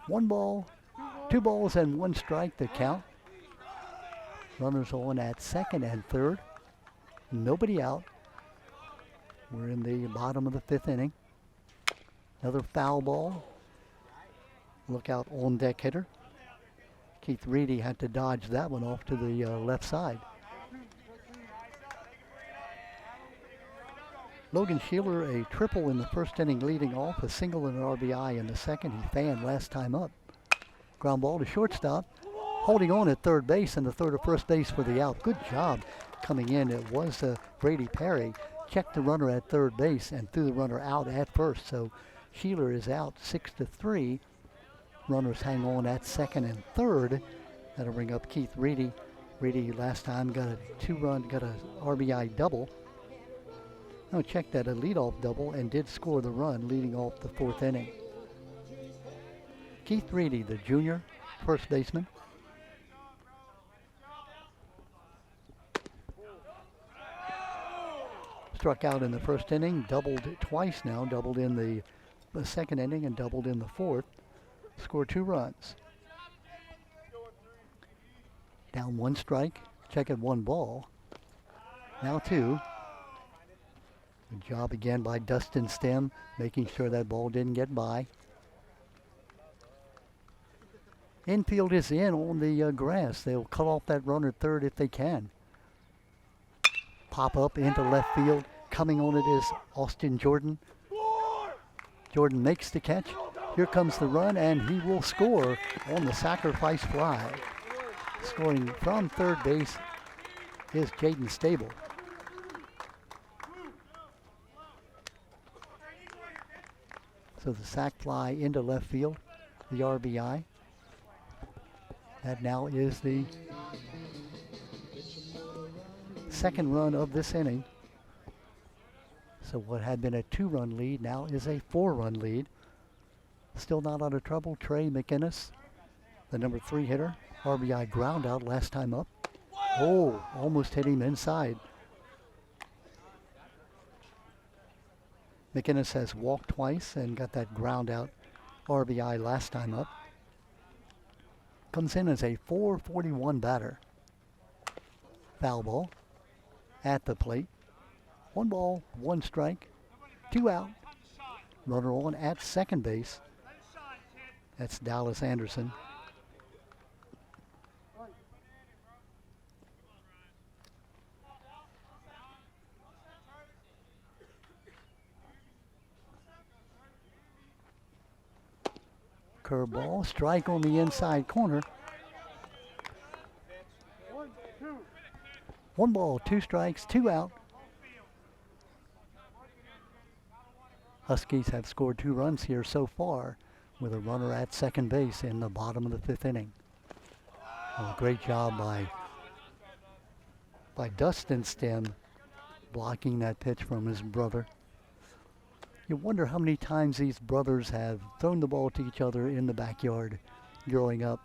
1 ball, 2 balls, and 1 strike to count. Runners on at second and third. Nobody out. We're in the bottom of the 5th inning. Another foul ball. Look out on deck hitter. Keith Reedy had to dodge that one off to the left side. Logan Sheeler, a triple in the 1st inning leading off, a single and an RBI in the 2nd. He fanned last time up. Ground ball to shortstop. Holding on at third base and the third or first base for the out. Good job coming in. It was Brady Perry. Checked the runner at third base and threw the runner out at first. So Sheeler is out 6-3. Runners hang on at second and third. That'll bring up Keith Reedy. Reedy last time got a 2-run, got a RBI double. No, check that, a leadoff double, and did score the run leading off the 4th inning. Keith Reedy, the junior first baseman. Struck out in the 1st inning, doubled twice now, doubled in the 2nd inning and doubled in the 4th. Scored 2 runs. Down 1 strike, check at 1 ball. Now 2. Good job again by Dustin Stem, making sure that ball didn't get by. Infield is in on the grass. They'll cut off that runner third if they can. Pop up into left field. Coming on it is Austin Jordan. Jordan makes the catch. Here comes the run, and he will score on the sacrifice fly. Scoring from third base is Jaden Stable. So the sac fly into left field, the RBI. That now is the 2nd run of this inning. So what had been a 2-run lead now is a 4-run lead. Still not out of trouble, Trey McInnes, the number 3 hitter. RBI ground out last time up. Oh, almost hit him inside. McInnes has walked twice and got that ground out RBI last time up. Comes in as a .441 batter. Foul ball at the plate. 1 ball, 1 strike, 2 out. Runner on at second base. That's Dallas Anderson. Curveball, strike on the inside corner. 1 ball, 2 strikes, 2 out. Huskies have scored 2 runs here so far with a runner at second base in the bottom of the 5th inning. A great job by by Dustin Stem, blocking that pitch from his brother. You wonder how many times these brothers have thrown the ball to each other in the backyard growing up.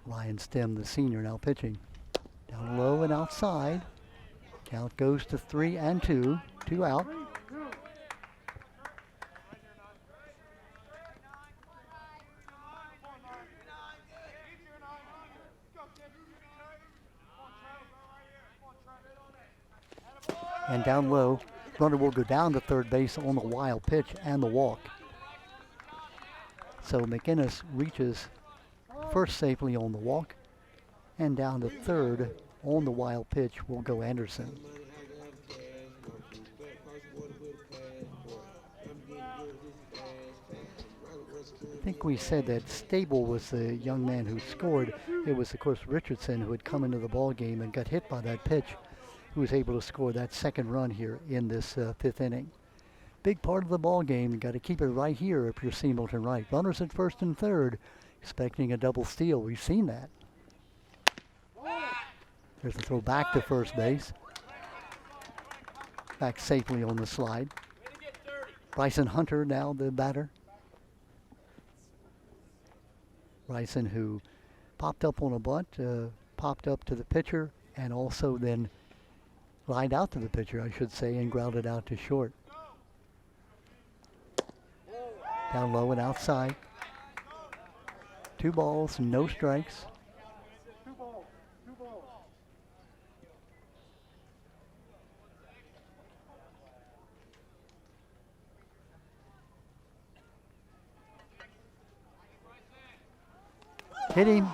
Ryan Stem, the senior, now pitching. Down low and outside. Count goes to 3-2. 2 out. And down low, runner will go down to third base on the wild pitch and the walk. So McInnes reaches first safely on the walk, and down to third on the wild pitch will go Anderson. I think we said that Stable was the young man who scored. It was, of course, Richardson who had come into the ball game and got hit by that pitch, who was able to score that second run here in this fifth inning. Big part of the ball game. You got to keep it right here if you're Steamleton Wright. Runners at first and third, expecting a double steal. We've seen that. There's a throw back to first base. Back safely on the slide. Bryson Hunter now the batter. Bryson, who popped up on a bunt, popped up to the pitcher, and also then lined out to the pitcher, I should say, and grounded out to short. Down low and outside. 2 balls, no strikes. Hit him.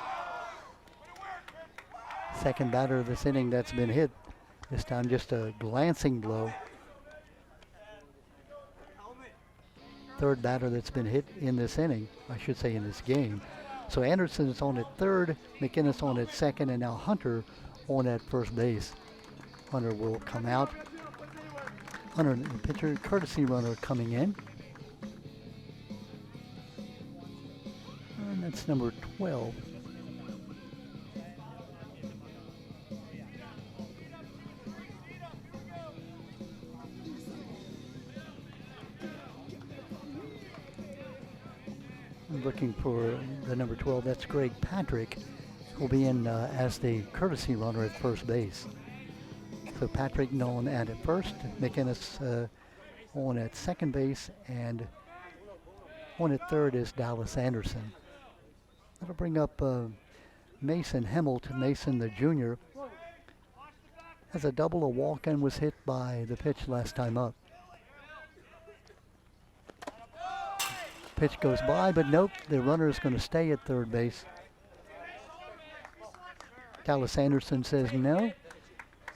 Second batter of this inning that's been hit. This time just a glancing blow. Third batter that's been hit in this inning, I should say in this game. So Anderson is on at third, McInnes on at second, and now Hunter on at first base. Hunter will come out. Hunter, the pitcher, courtesy runner coming in. And that's number 12. I'm looking for the number 12. That's Greg Patrick, who will be in as the courtesy runner at first base. So Patrick known at first, McInnes on at second base, and on at third is Dallas Anderson. That'll bring up Mason Hemmelt. Mason, the junior, has a double, a walk, and was hit by the pitch last time up. Pitch goes by, but nope, the runner is going to stay at third base. Dallas Anderson says, no,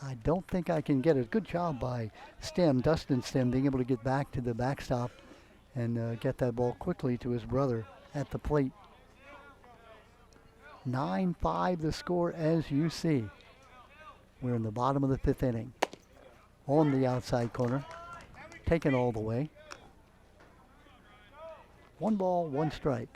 I don't think I can get it. Good job by Stem, Dustin Stem, being able to get back to the backstop and get that ball quickly to his brother at the plate. 9-5 the score as you see. We're in the bottom of the fifth inning. On the outside corner, taken all the way. 1 ball, 1 strike.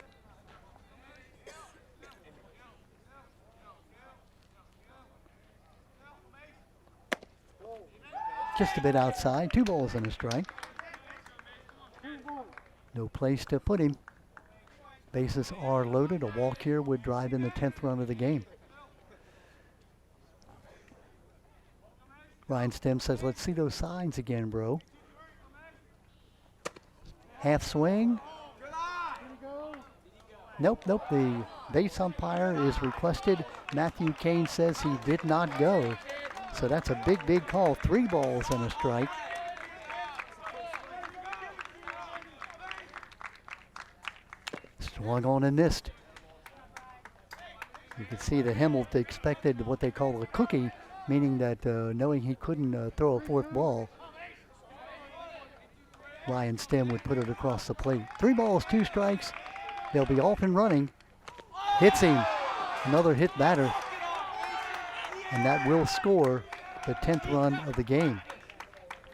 Just a bit outside, 2 balls and a strike. No place to put him. Bases are loaded. A walk here would drive in the 10th run of the game. Ryan Stem says, let's see those signs again, bro. Half swing. Nope. The base umpire is requested. Matthew Kane says he did not go. So that's a big, big call. 3 balls and a strike. Swung on and missed. You can see that Hemmelt expected what they call a cookie, meaning that knowing he couldn't throw a 4th ball, Ryan Stem would put it across the plate. 3 balls, 2 strikes. They'll be off and running. Hits him. Another hit batter. And that will score the 10th run of the game.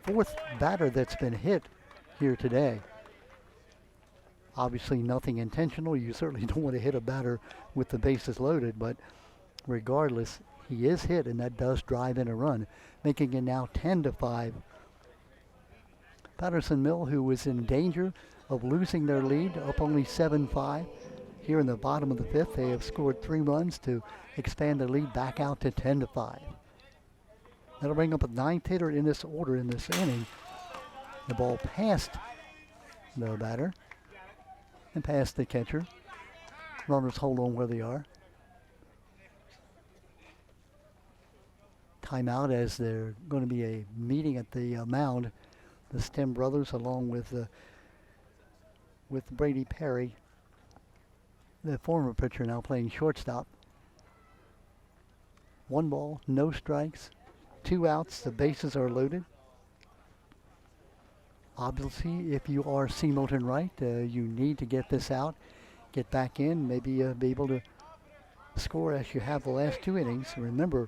4th batter that's been hit here today. Obviously nothing intentional. You certainly don't want to hit a batter with the bases loaded, but regardless, he is hit, and that does drive in a run, making it now 10-5. Patterson Mill, who was in danger of losing their lead, up only 7-5. Here in the bottom of the fifth, they have scored 3 runs to expand their lead back out to 10-5. That'll bring up a 9th hitter in this order in this inning. The ball past the batter and past the catcher. Runners hold on where they are. Timeout as there's going to be a meeting at the mound. The Stem brothers, along with Brady Perry, the former pitcher, now playing shortstop. 1 ball, no strikes, 2 outs. The bases are loaded. Obviously, if you are C. Milton Wright, you need to get this out, get back in, maybe be able to score as you have the last 2 innings. Remember,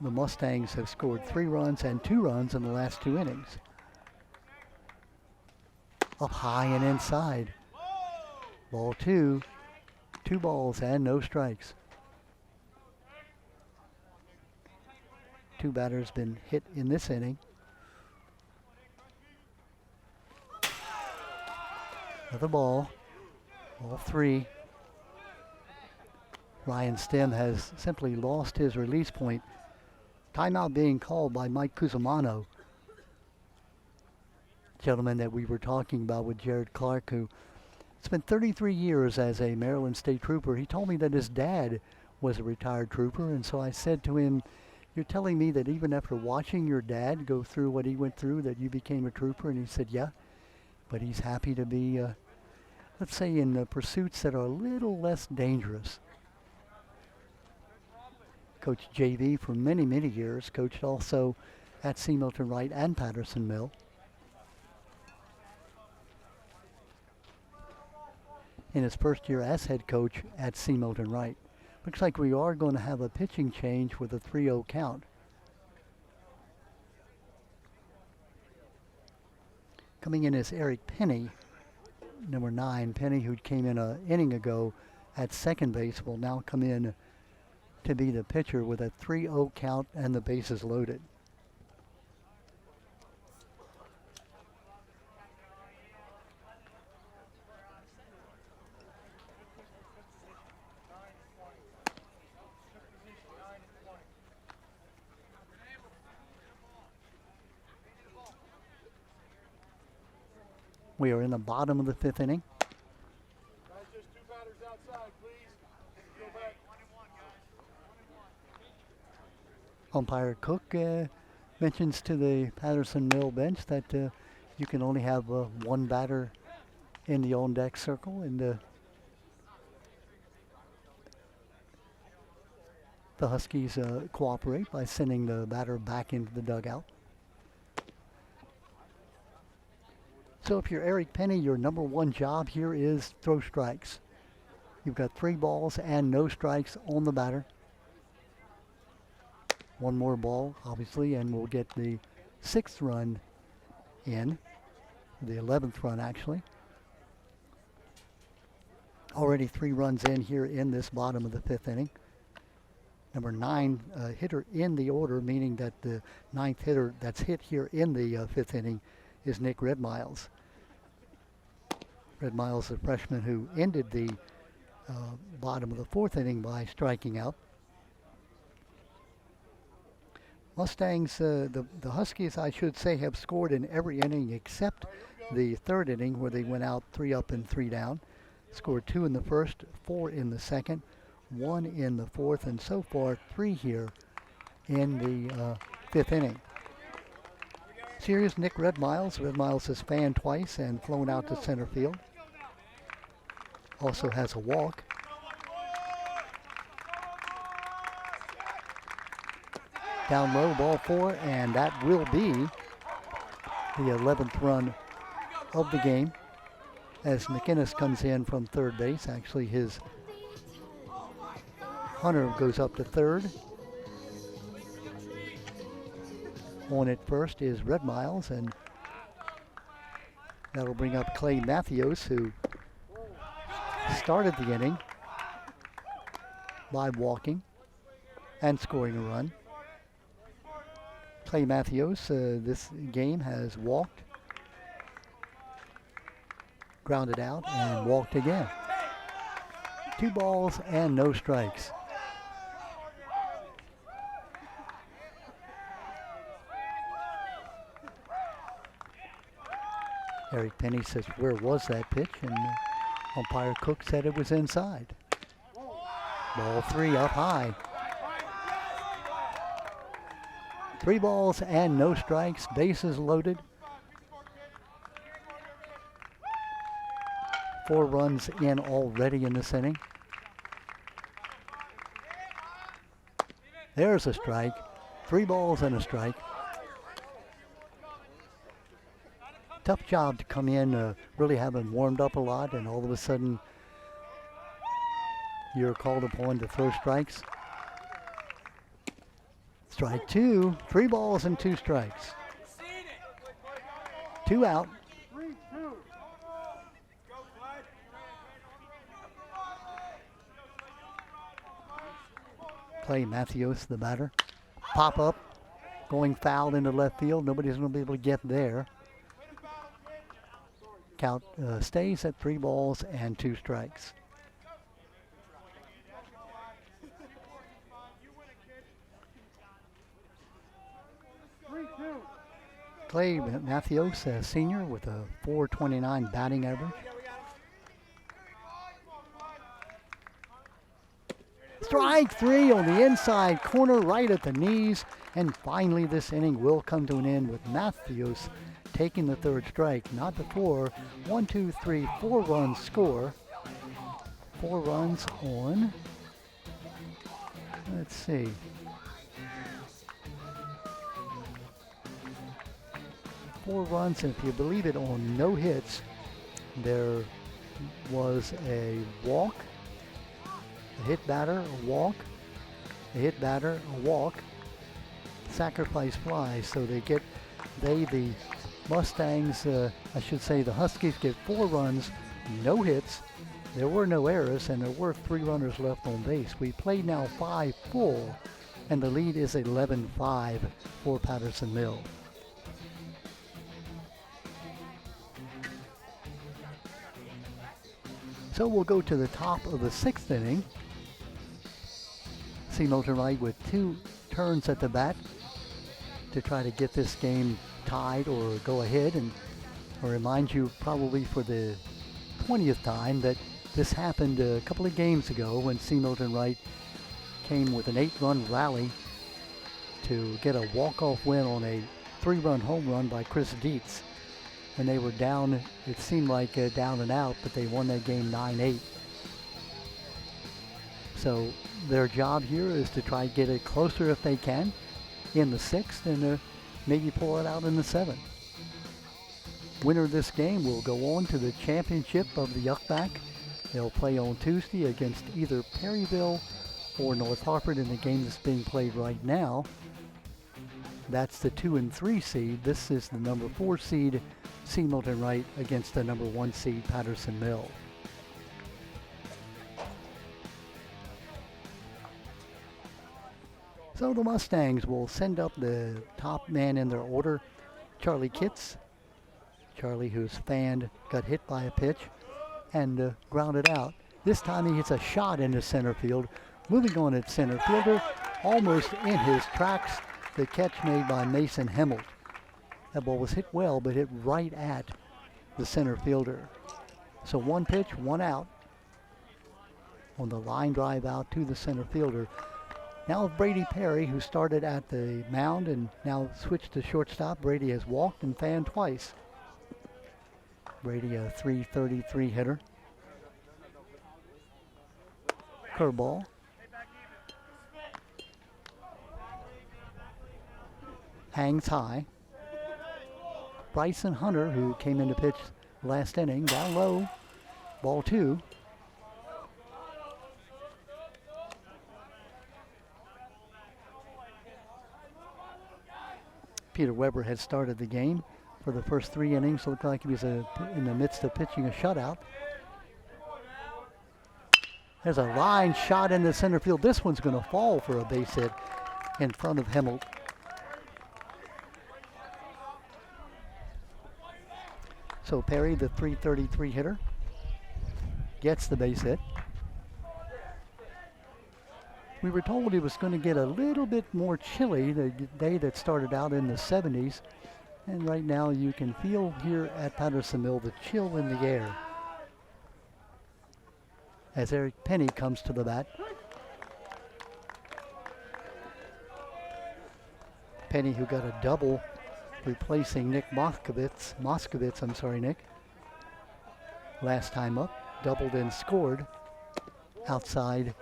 the Mustangs have scored 3 runs and 2 runs in the last 2 innings. Up high and inside. Ball 2. 2 balls and no strikes. 2 batters been hit in this inning. Another ball. Ball 3. Ryan Stem has simply lost his release point. Timeout being called by Mike Cusimano. Gentleman that we were talking about with Jared Clark, who spent 33 years as a Maryland State Trooper. He told me that his dad was a retired trooper, and so I said to him, "You're telling me that even after watching your dad go through what he went through, that you became a trooper?" And he said, "Yeah, but he's happy to be, let's say, in pursuits that are a little less dangerous." Coached JV for many, many years. Coached also at C. Milton Wright and Patterson Mill. In his first year as head coach at C. Milton Wright. Looks like we are going to have a pitching change with a 3-0 count. Coming in is Eric Penny, number 9. Penny, who came in an inning ago at second base, will now come in to be the pitcher with a 3-0 count and the bases loaded. We are in the bottom of the 5th inning. Just 2 batters outside, please. Go back. Umpire Cook mentions to the Patterson Mill bench that you can only have 1 batter in the on-deck circle, and the Huskies cooperate by sending the batter back into the dugout. So if you're Eric Penny, your number 1 job here is throw strikes. You've got 3 balls and no strikes on the batter. 1 more ball, obviously, and we'll get the 6th run in, the 11th run actually. Already 3 runs in here in this bottom of the 5th inning. Number 9 hitter in the order, meaning that the 9th hitter that's hit here in the 5th inning is Nick Red Miles. Red Miles, the freshman who ended the bottom of the 4th inning by striking out. Mustangs, the Huskies, I should say, have scored in every inning except the 3rd inning where they went out 3 up and 3 down. Scored 2 in the 1st, 4 in the 2nd, 1 in the 4th, and so far 3 here in the 5th inning. Here's Nick Red Miles. Red Miles has fanned twice and flown out to center field. Also has a walk. Down low, ball 4, and that will be the 11th run of the game as McInnes comes in from 3rd base. Actually, his Hunter goes up to 3rd. On at first is Red Miles, and that'll bring up Clay Matthews, who started the inning. by walking and scoring a run. Clay Matthews this game has walked, grounded out, and walked again. 2 balls and no strikes. Eric Penny says, where was that pitch? And umpire Cook said it was inside. Ball 3 up high. 3 balls and no strikes, bases loaded. 4 runs in already in this inning. There's a strike. 3 balls and a strike. Tough job to come in, really haven't warmed up a lot, and all of a sudden you're called upon to throw strikes. Strike 2, 3 balls and 2 strikes. 2 out. Clay Matthews, the batter. Pop up, going foul into left field. Nobody's going to be able to get there. Count stays at 3 balls and 2 strikes. Clay Matthews, senior, with a .429 batting average. Strike 3 on the inside corner, right at the knees. And finally, this inning will come to an end with Matthews taking the 3rd strike. Not before 1, 2, 3, 4 runs score. 4 runs on, let's see, 4 runs, and if you believe it, on no hits. There was a walk, a hit batter, a walk, a hit batter, a walk, sacrifice fly. So the Mustangs, I should say the Huskies, get 4 runs, no hits. There were no errors, and there were 3 runners left on base. We played now 5 full, and the lead is 11-5 for Patterson Mill. So we'll go to the top of the 6th inning. C. Milton Wright with 2 turns at the bat to try to get this game tied or go ahead. And I'll remind you probably for the 20th time that this happened a couple of games ago when C. Milton Wright came with an 8-run rally to get a walk-off win on a 3-run home run by Chris Dietz. And they were down, it seemed like down and out, but they won that game 9-8. So their job here is to try to get it closer if they can in the 6th and maybe pull it out in the 7th. Winner of this game will go on to the championship of the Yuckback. They'll play on Tuesday against either Perryville or North Hartford in the game that's being played right now. That's the 2 and 3 seed. This is the number 4 seed, C. Milton Wright, against the number 1 seed, Patterson Mill. So the Mustangs will send up the top man in their order, Charlie Kitts. Charlie, who's fanned, got hit by a pitch and grounded out. This time he hits a shot into center field. Moving on at center fielder, almost in his tracks, the catch made by Mason Hemmelt. That ball was hit well, but hit right at the center fielder. So 1 pitch, 1 out on the line drive out to the center fielder. Now Brady Perry, who started at the mound and now switched to shortstop. Brady has walked and fanned twice. Brady, a .333 hitter. Curveball. Hangs high. Bryson Hunter, who came in to pitch last inning, down low. Ball 2. Peter Weber had started the game for the first 3 innings. Looked like he was in the midst of pitching a shutout. There's a line shot in the center field. This one's going to fall for a base hit in front of Hemmelt. So Perry, the .333 hitter, gets the base hit. We were told it was going to get a little bit more chilly the day that started out in the 70s. And right now you can feel here at Patterson Mill the chill in the air as Eric Penny comes to the bat. Penny, who got a double, replacing Nick Moskowitz, I'm sorry, Nick. Last time up, doubled and scored outside.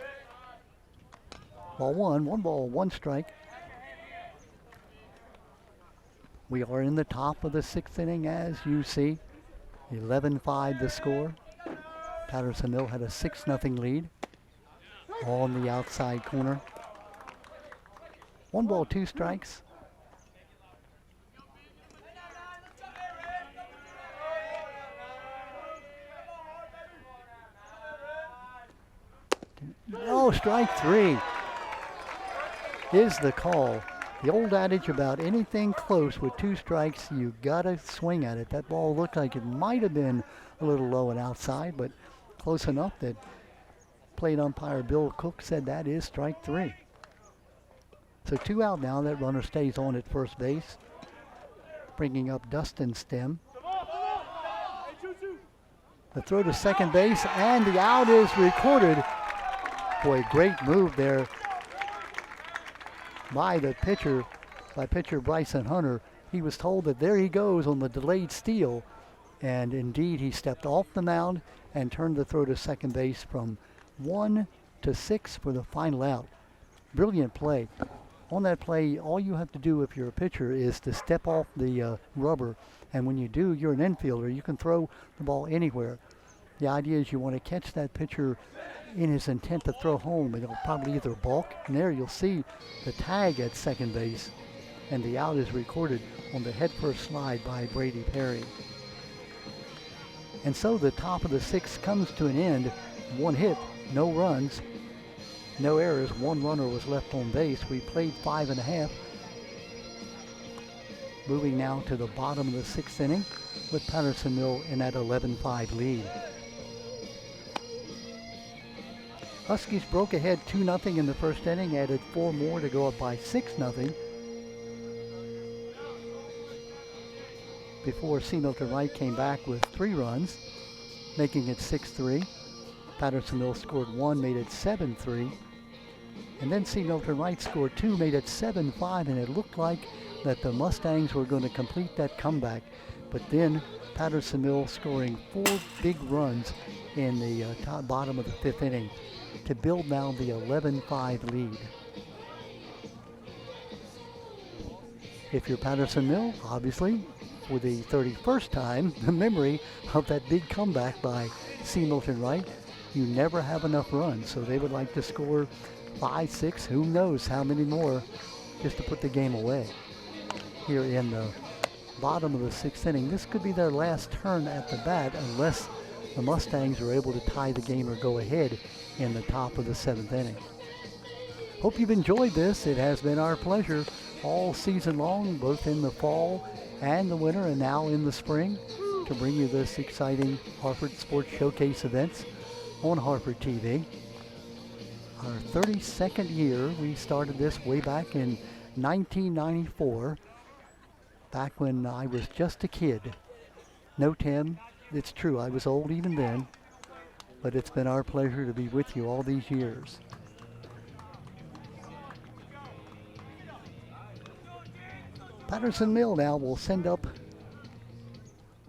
Ball one, 1 strike. We are in the top of the 6th inning, as you see. 11-5 the score. Patterson Mill had a 6-0 lead on the outside corner. 1 ball, 2 strikes. Oh, strike 3 is the call. The old adage about anything close with 2 strikes, you gotta swing at it. That ball looked like it might have been a little low and outside, but close enough that plate umpire Bill Cook said that is strike 3. So 2 out now. That runner stays on at first base, bringing up Dustin Stem. The throw to second base, and the out is recorded. Boy, great move there by the pitcher, Bryson Hunter. He was told that there he goes on the delayed steal, and indeed he stepped off the mound and turned the throw to second base from 1 to 6 for the final out. Brilliant play. On that play, all you have to do if you're a pitcher is to step off the rubber, and when you do, you're an infielder. You can throw the ball anywhere. The idea is you want to catch that pitcher in his intent to throw home, and it'll probably either balk, and there you'll see the tag at second base, and the out is recorded on the headfirst slide by Brady Perry. And so the top of the 6th comes to an end. 1 hit, no runs, no errors. 1 runner was left on base. We played 5.5. Moving now to the bottom of the 6th inning with Patterson Mill in that 11-5 lead. Huskies broke ahead 2-0 in the first inning, added 4 more to go up by 6-0. Before C. Milton Wright came back with 3 runs, making it 6-3. Patterson Mill scored 1, made it 7-3. And then C. Milton Wright scored 2, made it 7-5, and it looked like that the Mustangs were going to complete that comeback. But then Patterson Mill scoring 4 big runs in the bottom of the 5th inning to build now the 11-5 lead. If you're Patterson Mill, obviously, for the 31st time, the memory of that big comeback by C. Milton Wright, you never have enough runs, so they would like to score 5, 6, who knows how many more, just to put the game away. Here in the bottom of the 6th inning, this could be their last turn at the bat unless the Mustangs are able to tie the game or go ahead in the top of the 7th inning. Hope you've enjoyed this. It has been our pleasure all season long, both in the fall and the winter and now in the spring, to bring you this exciting Harford Sports Showcase events on Harford TV. Our 32nd year. We started this way back in 1994, back when I was just a kid. No, Tim, it's true, I was old even then, but it's been our pleasure to be with you all these years. Patterson Mill now will send up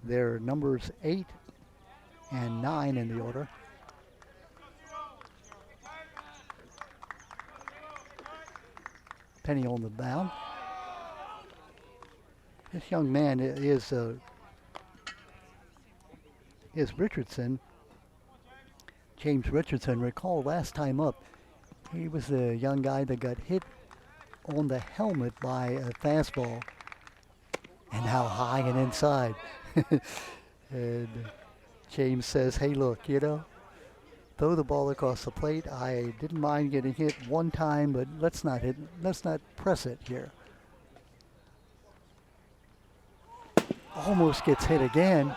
their numbers 8 and 9 in the order. Penny on the mound. This young man is Richardson. James Richardson. Recall last time up, he was the young guy that got hit on the helmet by a fastball, and how high and inside. And James says, hey, look, you know, throw the ball across the plate. I didn't mind getting hit one time, but let's not press it here. Almost gets hit again.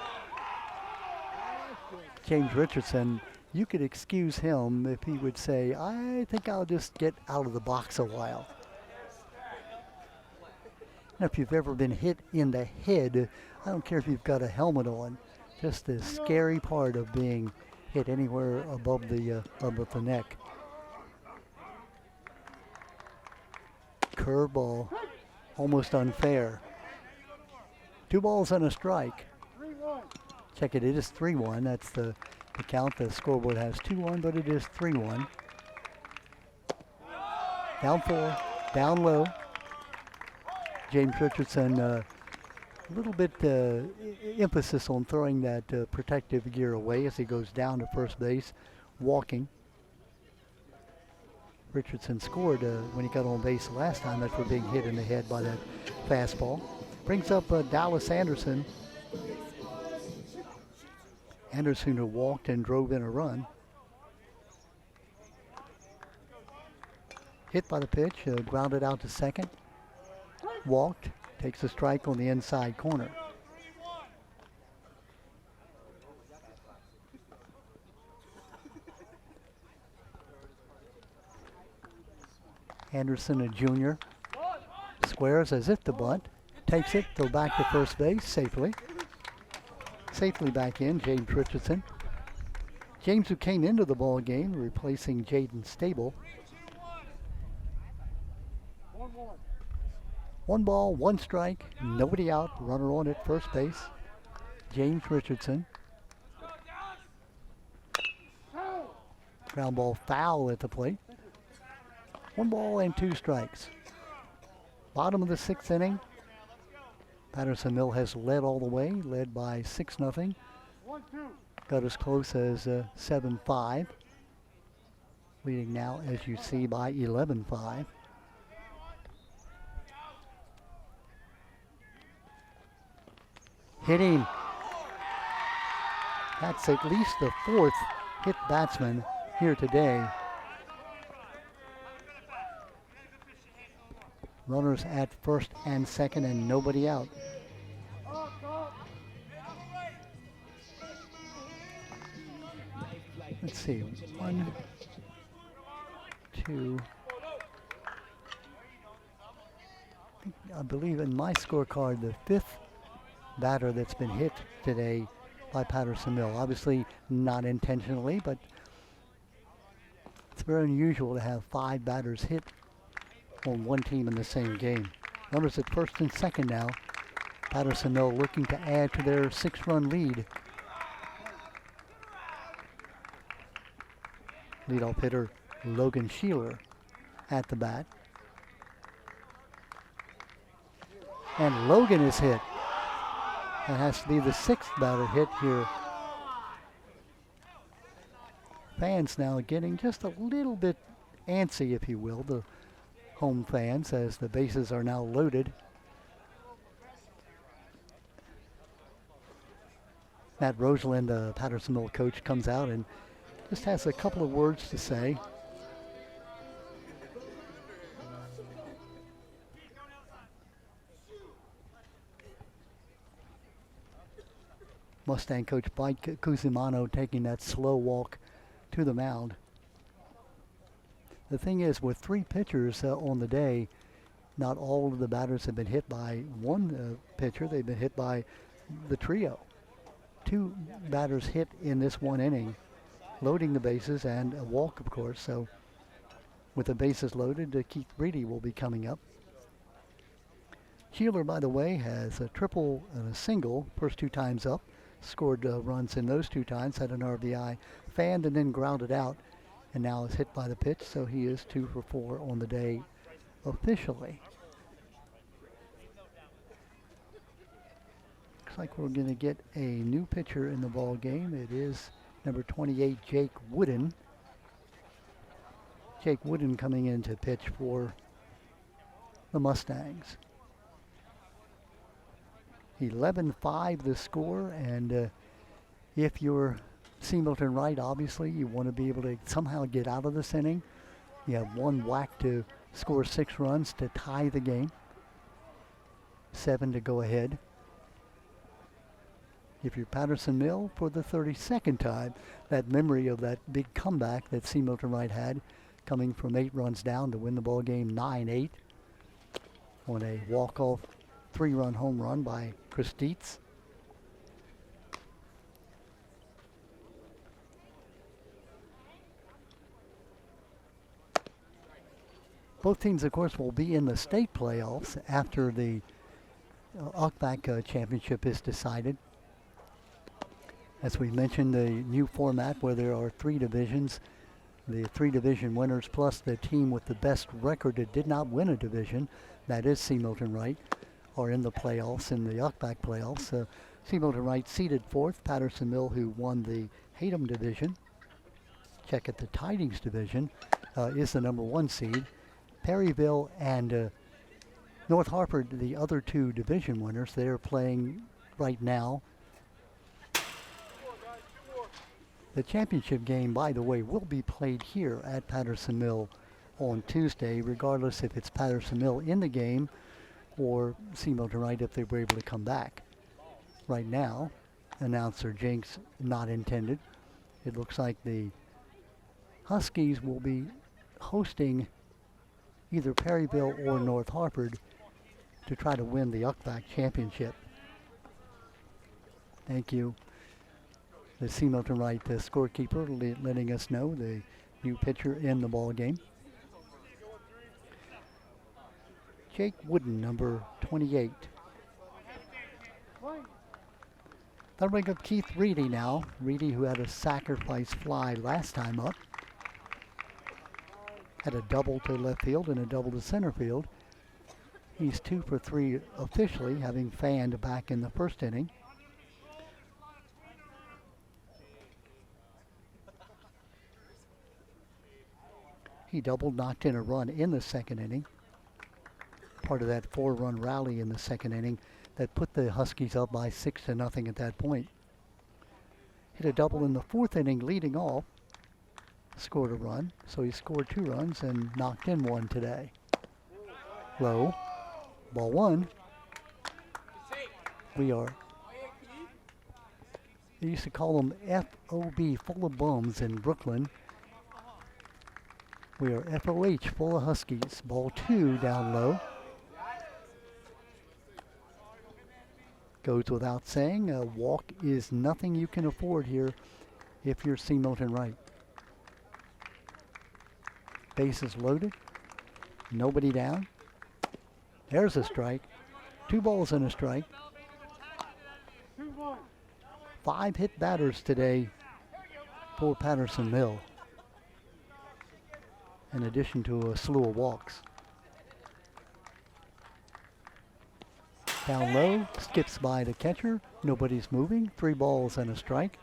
James Richardson, you could excuse him if he would say, I think I'll just get out of the box a while. And if you've ever been hit in the head, I don't care if you've got a helmet on, just the scary part of being hit anywhere above the neck. Curveball, almost unfair. 2 balls and a strike. Check it, it is 3-1. That's the count. The scoreboard has 2-1, but it is 3-1. Down 4, down low. James Richardson, a little bit emphasis on throwing that protective gear away as he goes down to first base, walking. Richardson scored when he got on base last time after being hit in the head by that fastball. Brings up Dallas Anderson. Anderson who walked and drove in a run. Hit by the pitch, grounded out to second. Walked, takes a strike on the inside corner. Anderson, a junior, squares as if to bunt, takes it, throw back to first base safely. Safely back in, James Richardson. James, who came into the ball game, replacing Jaden Stable. 1 ball, 1 strike, nobody out, runner on at first base. James Richardson. Ground ball foul at the plate. 1 ball and 2 strikes. Bottom of the 6th inning. Patterson Mill has led all the way, led by 6-0. Got as close as 7-5. Leading now, as you see, by 11-5. Hitting. That's at least the 4th hit batsman here today. Runners at first and second and nobody out. Let's see, 1, 2. I believe in my scorecard, the 5th batter that's been hit today by Patterson Mill. Obviously not intentionally, but it's very unusual to have 5 batters hit on one team in the same game. Runners at first and second now. Patterson Mill looking to add to their 6-run lead. Leadoff hitter Logan Sheeler at the bat. And Logan is hit. That has to be the 6th batter hit here. Fans now getting just a little bit antsy, if you will, the home fans, as the bases are now loaded. Matt Roseland, the Patterson Mill coach, comes out and just has a couple of words to say. Mustang coach Mike Cusimano taking that slow walk to the mound. The thing is, with 3 pitchers on the day, not all of the batters have been hit by one pitcher. They've been hit by the trio. 2 batters hit in this 1 inning, loading the bases and a walk, of course. So with the bases loaded, Keith Reedy will be coming up. Sheeler, by the way, has a triple and a single first 2 times up. Scored runs in those 2 times, had an RBI, fanned and then grounded out, and now is hit by the pitch, so he is 2 for 4 on the day officially. Looks like we're going to get a new pitcher in the ball game. It is number 28, Jake Wooden. Jake Wooden coming in to pitch for the Mustangs. 11-5 the score, and if you're See Milton Wright, obviously, you want to be able to somehow get out of this inning. You have one whack to score 6 runs to tie the game. 7 to go ahead. If you're Patterson Mill, for the 32nd time, that memory of that big comeback that C. Milton Wright had, coming from 8 runs down to win the ball game 9-8 on a walk-off 3-run home run by Chris Dietz. Both teams, of course, will be in the state playoffs after the UCBAC championship is decided. As we mentioned, the new format where there are 3 divisions, the 3 division winners plus the team with the best record that did not win a division, that is C. Milton Wright, are in the playoffs, in the UCBAC playoffs. C. Milton Wright seeded 4th. Patterson Mill, who won the Hatem division, check at the Tidings division, is the number 1 seed. Perryville and North Hartford, the other 2 division winners, they are playing right now. The championship game, by the way, will be played here at Patterson Mill on Tuesday, regardless if it's Patterson Mill in the game or C. Milton Wright if they were able to come back. Right now, announcer Jinx not intended. It looks like the Huskies will be hosting either Perryville or North Hartford to try to win the UCBAC championship. Thank you. The C. Milton Wright scorekeeper letting us know the new pitcher in the ball game. Jake Wooden, number 28. That'll bring up Keith Reedy now. Reedy, who had a sacrifice fly last time up. Had a double to left field and a double to center field. He's 2 for 3 officially, having fanned back in the first inning. He doubled, knocked in a run in the second inning. Part of that 4-run rally in the second inning that put the Huskies up by 6-0 at that point. Hit a double in the fourth inning leading off. Scored a run, so he scored 2 runs and knocked in 1 today. Low, ball 1. We are, they used to call them FOB, full of bums in Brooklyn. We are FOH, full of Huskies. Ball 2 down low. Goes without saying, a walk is nothing you can afford here if you're C. Milton Wright. Bases loaded, nobody down. There's a strike. 2 balls and a strike. 5 hit batters today for Patterson Mill, in addition to a slew of walks. Down low, skips by the catcher. Nobody's moving. 3 balls and a strike.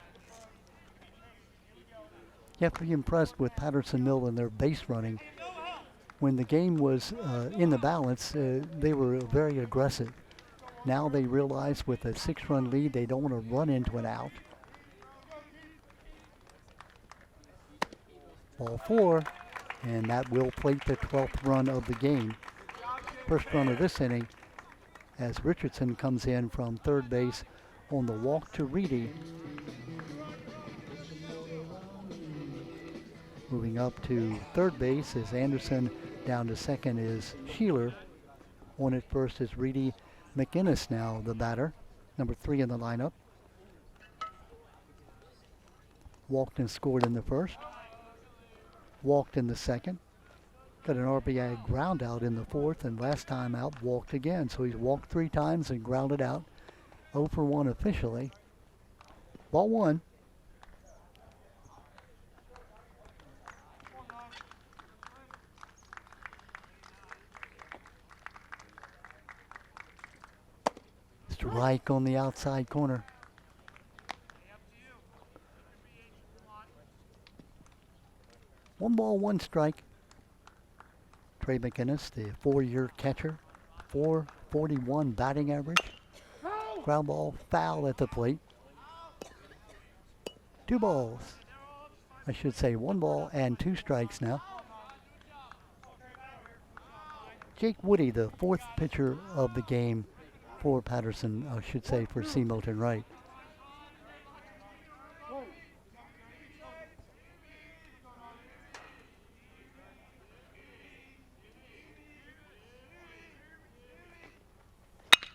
You have to be impressed with Patterson Mill and their base running. When the game was in the balance, they were very aggressive. Now they realize with a 6-run lead, they don't want to run into an out. Ball 4, and that will plate the 12th run of the game. First run of this inning, as Richardson comes in from third base on the walk to Reedy. Moving up to third base is Anderson. Down to second is Sheeler. On at first is Reedy. McInnes now the batter, number 3 in the lineup. Walked and scored in the first. Walked in the second. Got an RBI ground out in the fourth, and last time out walked again. So he's walked 3 times and grounded out. 0 for 1 officially. Ball 1. Strike on the outside corner. One ball, 1 strike. Trey McInnes, the 4-year catcher, .441 batting average. Ground ball, foul at the plate. 2 balls. I should say 1 ball and 2 strikes now. Jake Woody, the 4th pitcher of the game for Patterson, I should say for C. Milton Wright.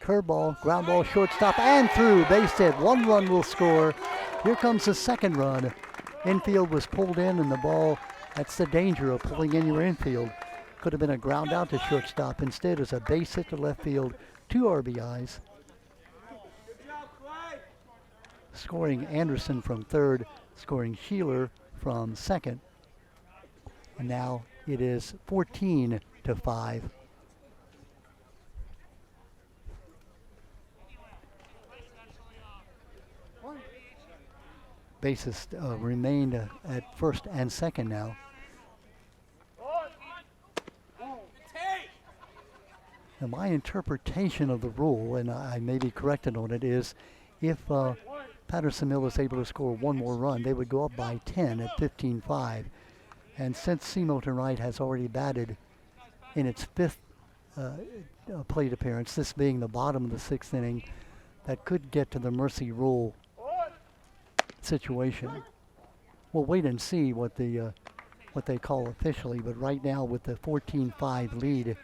Curveball, ground ball, shortstop, and through. Base hit. 1 run will score. Here comes the 2nd run. Infield was pulled in, and the ball, that's the danger of pulling in your infield. Could have been a ground out to shortstop. Instead, it's a base hit to left field. 2 RBIs. Scoring Anderson from 3rd, scoring Sheeler from 2nd. And now it is 14-5. Bases remained at 1st and 2nd now. Now my interpretation of the rule, and I may be corrected on it, is if Patterson Mill is able to score 1 more run, they would go up by 10 at 15-5. And since C. Milton Wright has already batted in its 5th plate appearance, this being the bottom of the 6th inning, that could get to the mercy rule situation. We'll wait and see what they call officially, but right now with the 14-5 lead,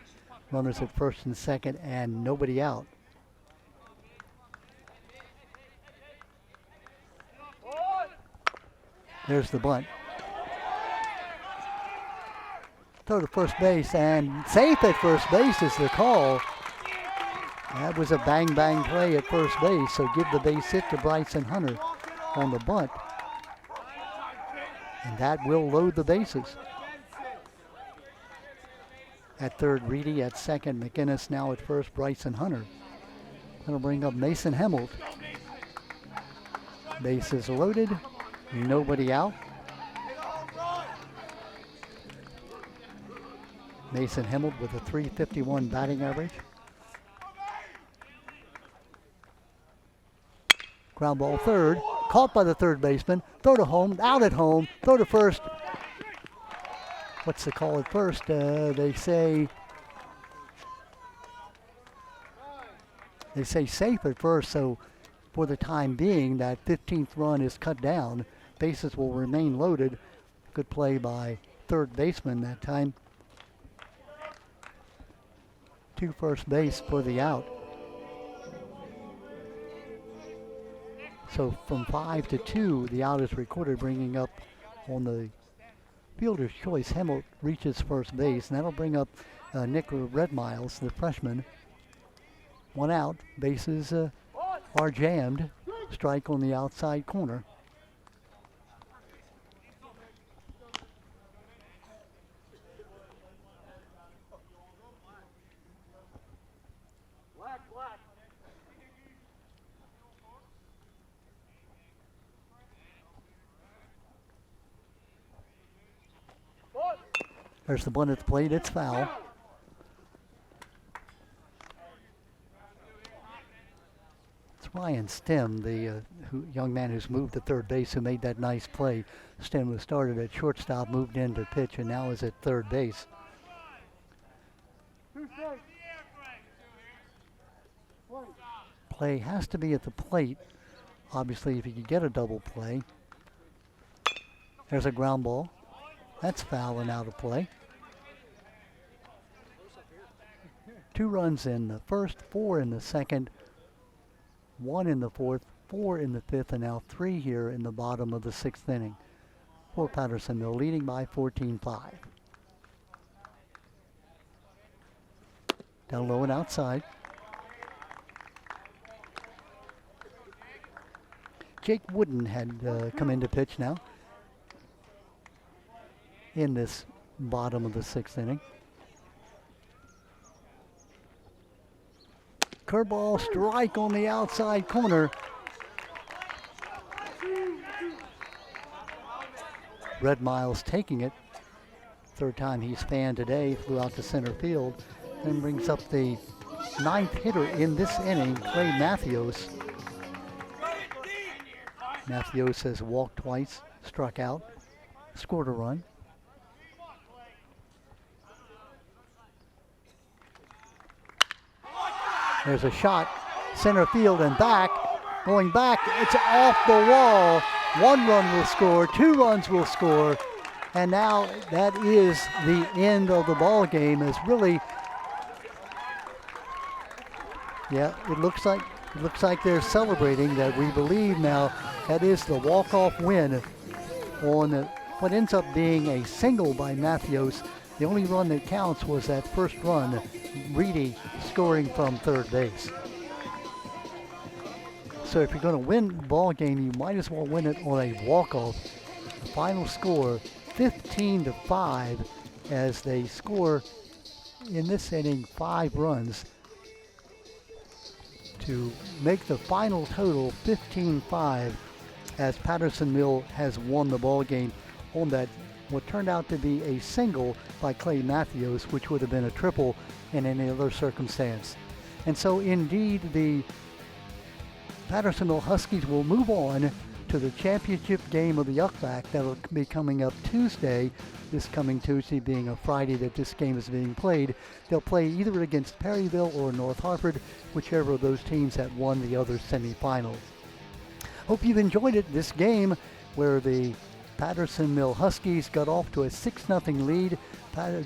runners at 1st and 2nd and nobody out. There's the bunt. Throw to first base, and safe at first base is the call. That was a bang-bang play at first base, so give the base hit to Bryson Hunter on the bunt. And that will load the bases. At 3rd, Reedy. At 2nd, McInnes. Now at 1st, Bryson Hunter. That'll bring up Mason Hemelt. Bases loaded. Nobody out. Mason Hemelt with a .351 batting average. Ground ball 3rd. Caught by the 3rd baseman. Throw to home. Out at home. Throw to 1st. What's the call at 1st? They say safe at 1st, so for the time being, that 15th run is cut down. Bases will remain loaded. Good play by 3rd baseman that time. To first base for the out. So from 5-2, the out is recorded, bringing up on the fielder's choice. Hemelt reaches first base, and that'll bring up Nick Redmiles, the freshman. 1 out, bases are jammed. Strike on the outside corner. There's the bunt at the plate. It's foul. It's Ryan Stem, the young man who's moved to 3rd base, who made that nice play. Stem was started at shortstop, moved in to pitch, and now is at 3rd base. Play has to be at the plate. Obviously, if you could get a double play. There's a ground ball. That's foul and out of play. 2 runs in the 1st, 4 in the 2nd, 1 in the 4th, 4 in the 5th, and now 3 here in the bottom of the 6th inning for Patterson Mill, leading by 14-5. Down low and outside. Jake Wooden had come into pitch now in this bottom of the 6th inning. Curveball, strike on the outside corner. Redmiles taking it. 3rd time he's fanned today, flew out to center field, and brings up the 9th hitter in this inning, Clay Matthews. Matthews has walked twice, struck out, scored a run. There's a shot, center field and back. Going back, it's off the wall. 1 run will score, 2 runs will score, and now that is the end of the ball game. It's really, yeah, it looks like they're celebrating that. We believe now that is the walk-off win on what ends up being a single by Matthews. The only run that counts was that first run, Reedy scoring from third base. So if you're going to win the ball game, you might as well win it on a walk-off. The final score, 15-5, as they score in this inning 5 runs to make the final total 15-5, as Patterson Mill has won the ball game on that what turned out to be a single by Clay Matthews, which would have been a triple in any other circumstance. And so indeed the Pattersonville Huskies will move on to the championship game of the UCLAC. That'll be coming up Tuesday, this coming Tuesday being a Friday that this game is being played. They'll play either against Perryville or North Hartford, whichever of those teams that won the other semifinals. Hope you've enjoyed it, this game where the Patterson Mill Huskies got off to a 6-0 lead.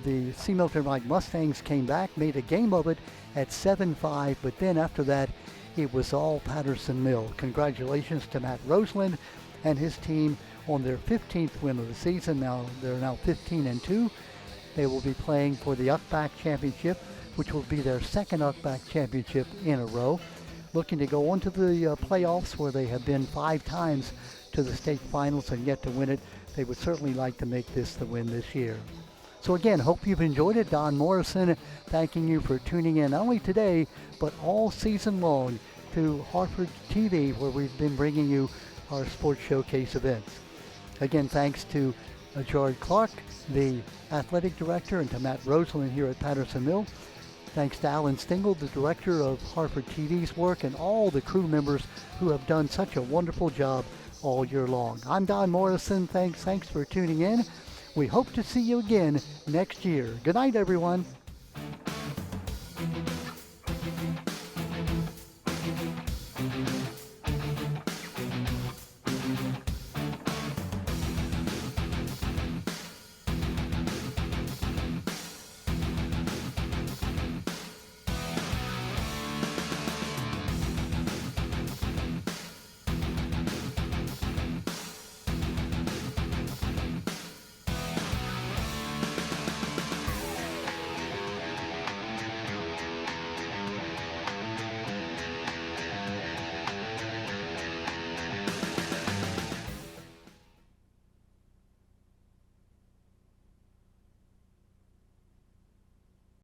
The C. Milton Wright Mustangs came back, made a game of it at 7-5, but then after that, it was all Patterson Mill. Congratulations to Matt Roseland and his team on their 15th win of the season. Now they're now 15-2. They will be playing for the UCBAC Championship, which will be their second UCBAC Championship in a row. Looking to go on to the playoffs, where they have been 5 times to the state finals and yet to win it. They would certainly like to make this the win this year. So again, hope you've enjoyed it. Don Morrison thanking you for tuning in not only today, but all season long to Hartford TV, where we've been bringing you our sports showcase events. Again, thanks to Gerard Clark, the athletic director, and to Matt Roseland here at Patterson Mill. Thanks to Alan Stingle, the director of Hartford TV's work, and all the crew members who have done such a wonderful job all year long. I'm Don Morrison. Thanks for tuning in. We hope to see you again next year. Good night, everyone.